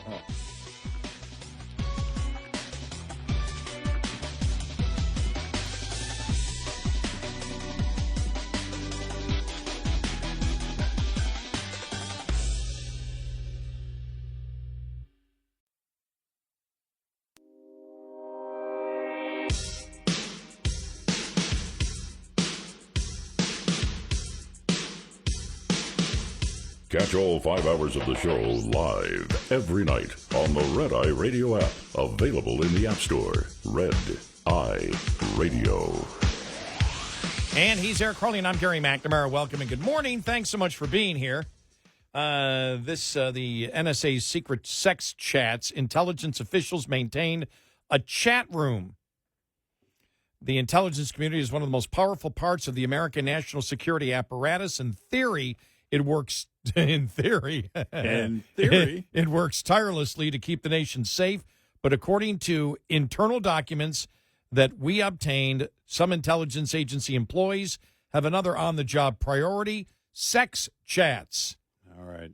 [SPEAKER 1] Catch all 5 hours of the show live every night on the Red Eye Radio app. Available in the App Store. Red Eye Radio.
[SPEAKER 3] And he's Eric Harley, and I'm Gary McNamara. Welcome and good morning. Thanks so much for being here. The NSA's secret sex chats. Intelligence officials maintained a chat room. The intelligence community is one of the most powerful parts of the American national security apparatus. In theory, it works. In theory, it works tirelessly to keep the nation safe. But according to internal documents that we obtained, some intelligence agency employees have another on-the-job priority: sex chats.
[SPEAKER 2] All right.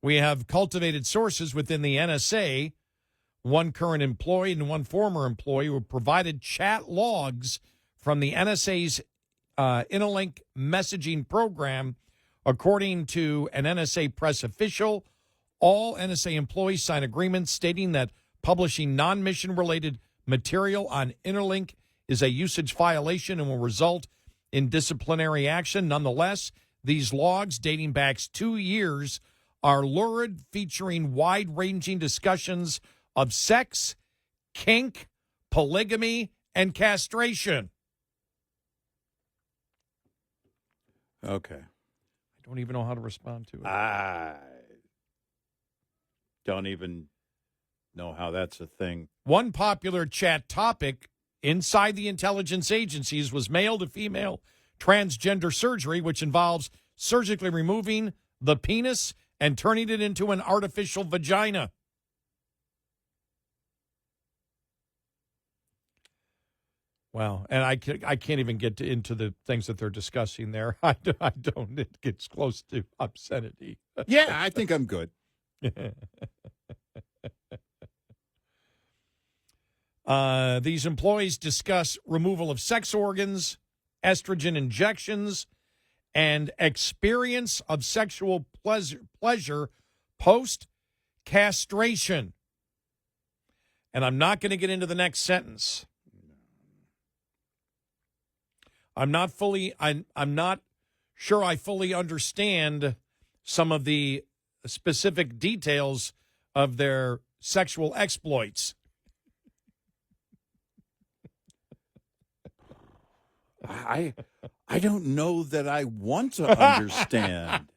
[SPEAKER 3] We have cultivated sources within the NSA, one current employee and one former employee, who provided chat logs from the NSA's Interlink messaging program. According to an NSA press official, all NSA employees sign agreements stating that publishing non-mission related material on Interlink is a usage violation and will result in disciplinary action. Nonetheless, these logs, dating back 2 years, are lurid, featuring wide-ranging discussions of sex, kink, polygamy, and castration.
[SPEAKER 2] Okay.
[SPEAKER 3] I don't even know how to respond to it.
[SPEAKER 2] I don't even know how that's a thing.
[SPEAKER 3] One popular chat topic inside the intelligence agencies was male to female transgender surgery, which involves surgically removing the penis and turning it into an artificial vagina. Wow. And I can't even get into the things that they're discussing there. I don't. It gets close to obscenity.
[SPEAKER 2] Yeah, I think I'm good.
[SPEAKER 3] These employees discuss removal of sex organs, estrogen injections, and experience of sexual pleasure post-castration. And I'm not going to get into the next sentence. I'm not sure I fully understand some of the specific details of their sexual exploits.
[SPEAKER 2] I don't know that I want to understand.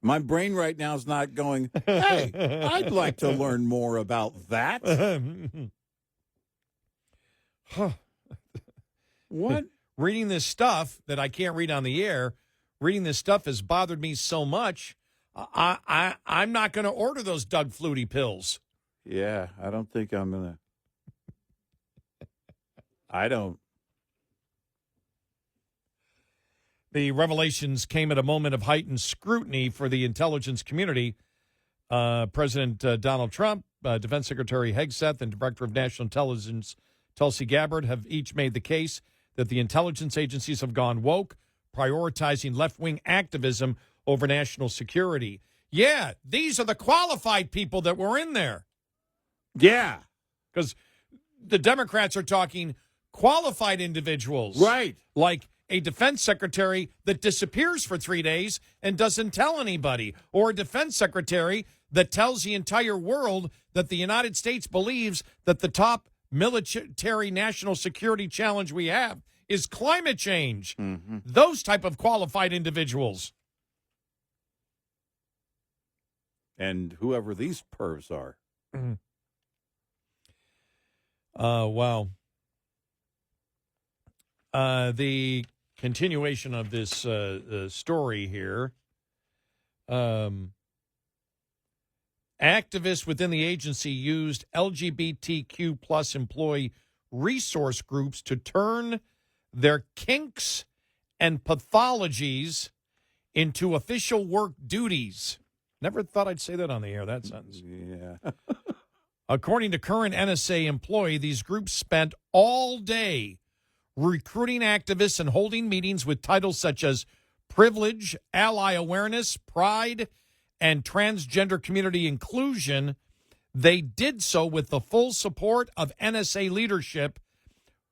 [SPEAKER 2] My brain right now is not going, hey, I'd like to learn more about that. What?
[SPEAKER 3] Reading this stuff that I can't read on the air, reading this stuff has bothered me so much, I'm not going to order those Doug Flutie pills.
[SPEAKER 2] Yeah, I don't think I'm going to. I don't.
[SPEAKER 3] The revelations came at a moment of heightened scrutiny for the intelligence community. President Donald Trump, Defense Secretary Hegseth, and Director of National Intelligence Tulsi Gabbard have each made the case that the intelligence agencies have gone woke, prioritizing left-wing activism over national security. Yeah, these are the qualified people that were in there.
[SPEAKER 2] Yeah.
[SPEAKER 3] Because the Democrats are talking qualified individuals.
[SPEAKER 2] Right.
[SPEAKER 3] Like a defense secretary that disappears for 3 days and doesn't tell anybody, or a defense secretary that tells the entire world that the United States believes that the top military national security challenge we have is climate change.
[SPEAKER 2] Mm-hmm.
[SPEAKER 3] Those type of qualified individuals.
[SPEAKER 2] And whoever these pervs are.
[SPEAKER 3] Mm-hmm. Wow. The continuation of this story here. Activists within the agency used LGBTQ plus employee resource groups to turn their kinks and pathologies into official work duties. Never thought I'd say that on the air, that sentence.
[SPEAKER 2] Yeah.
[SPEAKER 3] According to current NSA employee, these groups spent all day recruiting activists and holding meetings with titles such as privilege, ally awareness, pride, and transgender community inclusion. They did so with the full support of NSA leadership,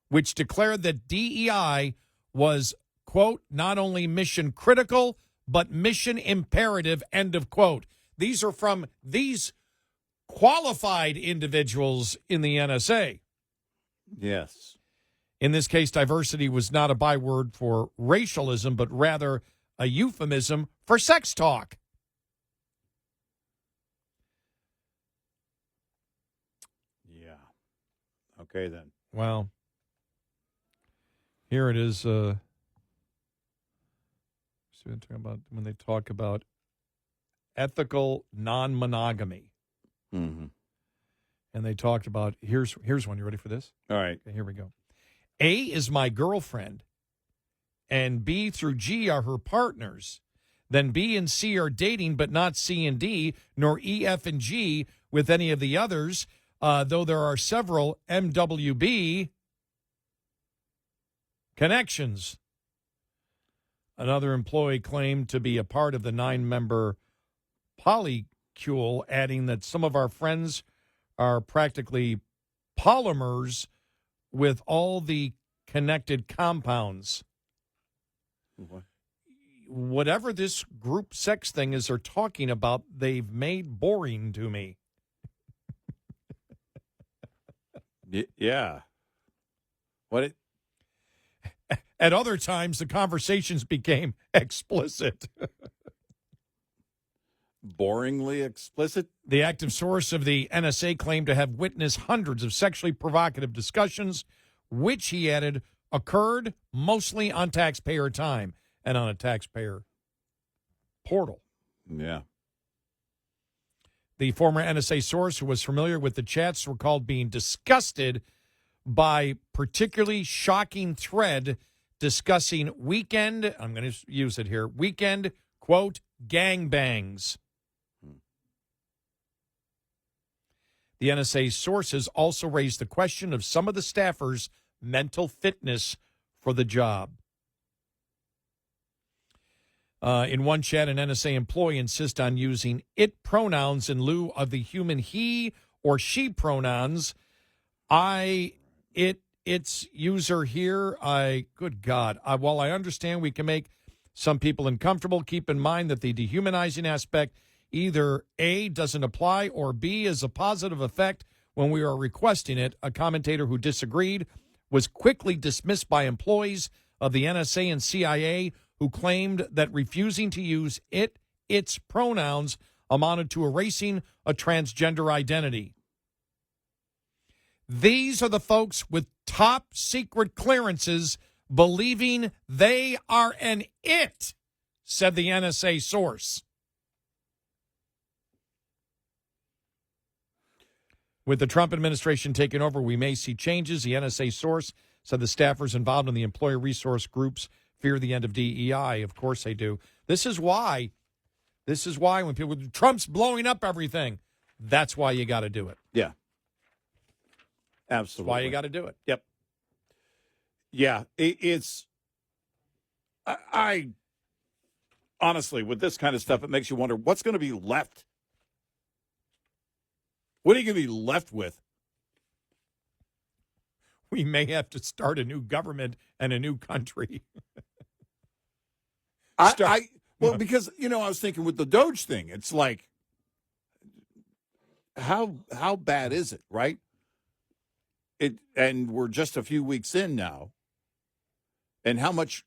[SPEAKER 3] which declared that DEI was, quote, not only mission critical, but mission imperative, end of quote. These are from these qualified individuals in the NSA.
[SPEAKER 2] Yes.
[SPEAKER 3] In this case, diversity was not a byword for racialism, but rather a euphemism for sex talk.
[SPEAKER 2] Yeah. Okay, then.
[SPEAKER 3] Well, here it is. When they talk about ethical non-monogamy.
[SPEAKER 2] Mm-hmm.
[SPEAKER 3] And they talked about, here's one. You ready for this?
[SPEAKER 2] All right.
[SPEAKER 3] Okay, here we go. A is my girlfriend, and B through G are her partners. Then B and C are dating, but not C and D, nor E, F, and G with any of the others, though there are several MWB connections. Another employee claimed to be a part of the 9-member polycule, adding that some of our friends are practically polymers with all the connected compounds.
[SPEAKER 2] What?
[SPEAKER 3] Whatever this group sex thing is they're talking about, they've made boring to me.
[SPEAKER 2] Yeah. What?
[SPEAKER 3] At other times, the conversations became explicit.
[SPEAKER 2] Boringly explicit?
[SPEAKER 3] The active source of the NSA claimed to have witnessed hundreds of sexually provocative discussions, which, he added, occurred mostly on taxpayer time and on a taxpayer portal.
[SPEAKER 2] Yeah.
[SPEAKER 3] The former NSA source, who was familiar with the chats, recalled being disgusted by particularly shocking thread discussing weekend, I'm going to use it here, weekend, quote, gangbangs. The NSA sources also raised the question of some of the staffers' mental fitness for the job. In one chat, an NSA employee insists on using it pronouns in lieu of the human he or she pronouns. Its user here. Good God. While I understand we can make some people uncomfortable, keep in mind that the dehumanizing aspect either A, doesn't apply, or B, is a positive effect when we are requesting it. A commentator who disagreed was quickly dismissed by employees of the NSA and CIA, who claimed that refusing to use its pronouns amounted to erasing a transgender identity. These are the folks with top secret clearances believing they are an it, said the NSA source. With the Trump administration taking over, we may see changes. The NSA source said the staffers involved in the employee resource groups fear the end of DEI. Of course they do. This is why when people, Trump's blowing up everything, that's why you got to do it.
[SPEAKER 2] Yeah. Absolutely.
[SPEAKER 3] That's why you got to do it.
[SPEAKER 2] Yep. Yeah. I honestly, with this kind of stuff, it makes you wonder what's going to be left. What are you going to be left with?
[SPEAKER 3] We may have to start a new government and a new country.
[SPEAKER 2] Because, I was thinking with the DOGE thing, it's like, how bad is it, right? And we're just a few weeks in now. And how much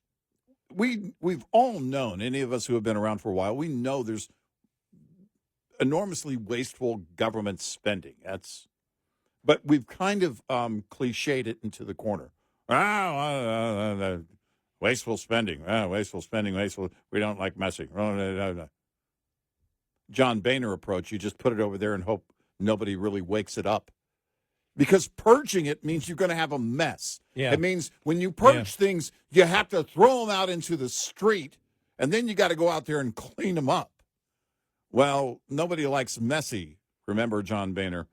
[SPEAKER 2] we've all known, any of us who have been around for a while, we know there's enormously wasteful government spending. But we've kind of cliched it into the corner. Wasteful spending. Wasteful spending. Wasteful. We don't like messing. John Boehner approach. You just put it over there and hope nobody really wakes it up. Because purging it means you're going to have a mess.
[SPEAKER 3] Yeah.
[SPEAKER 2] It means when you purge things, you have to throw them out into the street, and then you got to go out there and clean them up. Well, nobody likes messy, remember John Boehner.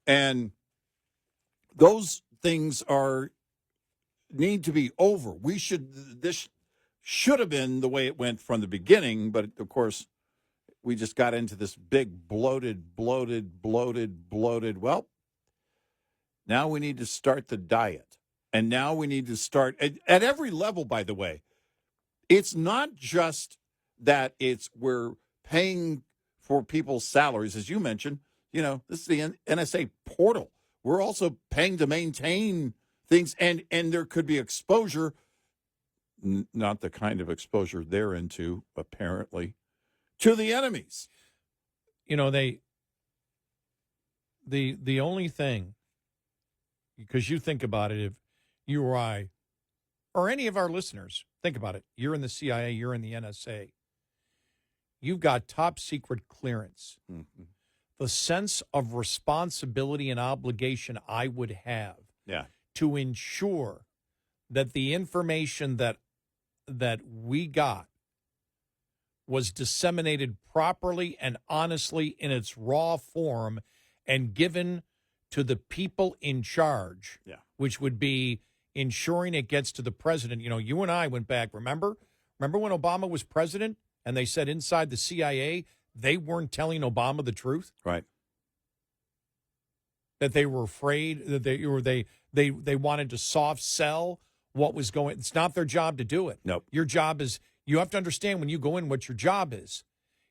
[SPEAKER 2] And those things need to be over. This should have been the way it went from the beginning, but of course, we just got into this big bloated. Well, now we need to start the diet. And now we need to start at every level, by the way. It's not just that we're paying for people's salaries, as you mentioned. This is the NSA portal. We're also paying to maintain things, and there could be exposure, not the kind of exposure they're into, apparently, to the enemies.
[SPEAKER 3] The only thing, because you think about it, if you or I, or any of our listeners, think about it. You're in the CIA, you're in the NSA. You've got top secret clearance.
[SPEAKER 2] Mm-hmm.
[SPEAKER 3] The sense of responsibility and obligation I would have to ensure that the information that we got was disseminated properly and honestly in its raw form and given to the people in charge, which would be ensuring it gets to the president. You and I went back, remember when Obama was president and they said inside the CIA they weren't telling Obama the truth?
[SPEAKER 2] Right.
[SPEAKER 3] That they were afraid, that they wanted to soft sell what was going. It's not their job to do it.
[SPEAKER 2] Nope.
[SPEAKER 3] Your job is, you have to understand when you go in what your job is.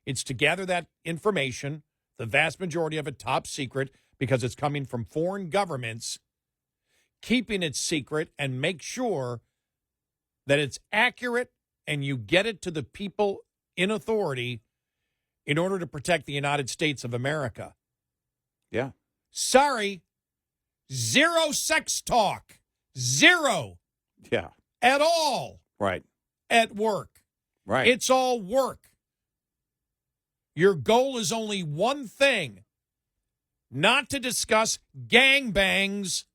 [SPEAKER 3] It's to gather that information, the vast majority of it top secret, because it's coming from foreign governments, keeping it secret and make sure that it's accurate and you get it to the people in authority in order to protect the United States of America.
[SPEAKER 2] Yeah.
[SPEAKER 3] Sorry, zero sex talk. Zero.
[SPEAKER 2] Yeah.
[SPEAKER 3] At all.
[SPEAKER 2] Right.
[SPEAKER 3] At work.
[SPEAKER 2] Right.
[SPEAKER 3] It's all work. Your goal is only one thing, not to discuss gangbangs.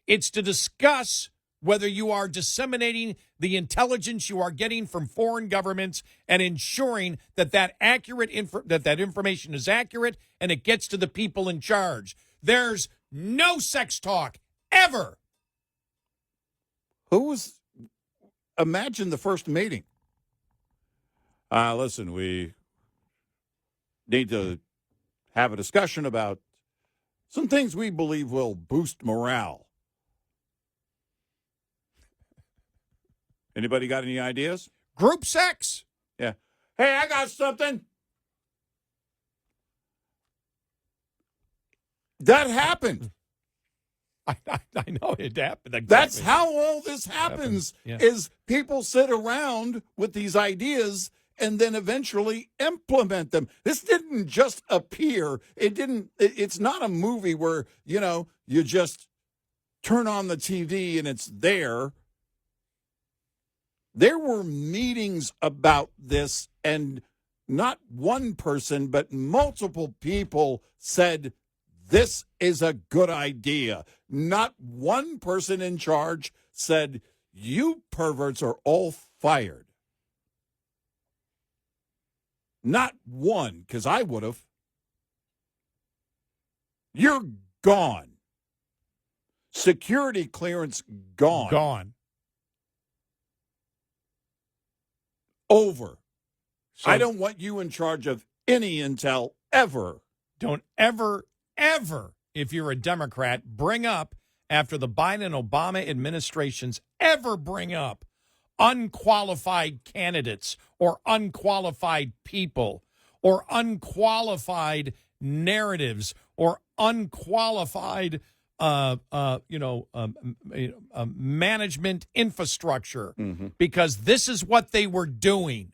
[SPEAKER 3] It's to discuss whether you are disseminating the intelligence you are getting from foreign governments and ensuring that that information is accurate and it gets to the people in charge. There's no sex talk ever.
[SPEAKER 2] Imagine the first meeting. Listen, we need to have a discussion about some things we believe will boost morale. Anybody got any ideas?
[SPEAKER 3] Group sex.
[SPEAKER 2] Yeah. Hey, I got something. That happened.
[SPEAKER 3] I know it happened. Exactly.
[SPEAKER 2] That's how all this happens,
[SPEAKER 3] yeah.
[SPEAKER 2] Is people sit around with these ideas and then eventually implement them. This didn't just appear. It's not a movie where, you just turn on the TV and it's there. There were meetings about this, and not one person, but multiple people said, this is a good idea. Not one person in charge said, you perverts are all fired. Not one, because I would have. You're gone. Security clearance gone.
[SPEAKER 3] Gone.
[SPEAKER 2] Over.
[SPEAKER 3] So
[SPEAKER 2] I don't want you in charge of any intel ever.
[SPEAKER 3] Don't ever, if you're a Democrat, bring up, after the Biden and Obama administrations ever bring up unqualified candidates or unqualified people or unqualified narratives or unqualified management infrastructure, because this is what they were doing.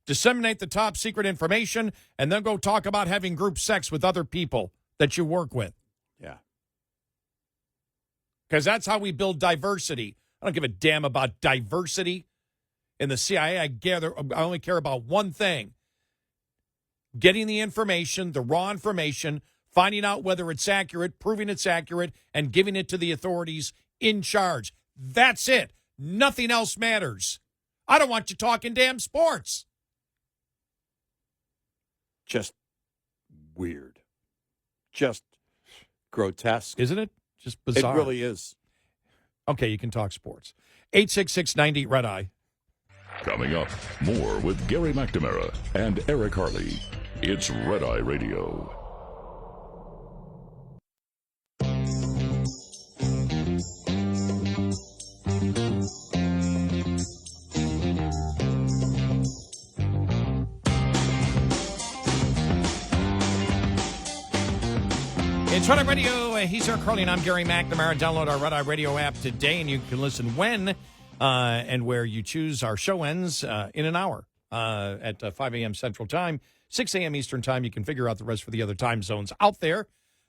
[SPEAKER 3] Disseminate the top secret information and then go talk about having group sex with other people that you work with.
[SPEAKER 2] Yeah.
[SPEAKER 3] Because that's how we build diversity. I don't give a damn about diversity in the CIA. I only care about one thing: getting the information, the raw information, finding out whether it's accurate, proving it's accurate, and giving it to the authorities in charge. That's it. Nothing else matters. I don't want you talking damn sports.
[SPEAKER 2] Just weird. Just grotesque.
[SPEAKER 3] Isn't it? Just bizarre.
[SPEAKER 2] It really is.
[SPEAKER 3] Okay, you can talk sports. 866-90-RED-EYE.
[SPEAKER 1] Coming up, more with Gary McNamara and Eric Harley. It's Red Eye Radio.
[SPEAKER 3] It's Red Eye Radio. He's Eric Harley, and I'm Gary McNamara. Download our Red Eye Radio app today, and you can listen when and where you choose. Our show ends in an hour at 5 a.m. Central Time, 6 a.m. Eastern Time. You can figure out the rest for the other time zones out there.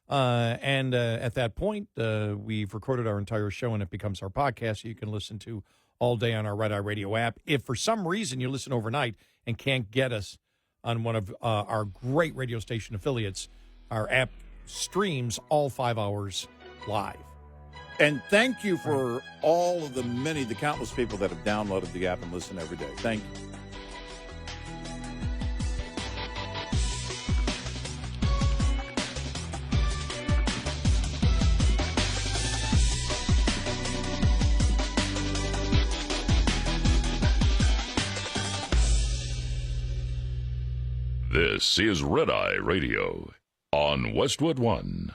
[SPEAKER 3] And at that point, we've recorded our entire show, and it becomes our podcast, so you can listen to all day on our Red Eye Radio app. If for some reason you listen overnight and can't get us on one of our great radio station affiliates, our app streams all 5 hours live.
[SPEAKER 2] And thank you for all of the countless people that have downloaded the app and listen every day. Thank you.
[SPEAKER 1] This is Red Eye Radio on Westwood One.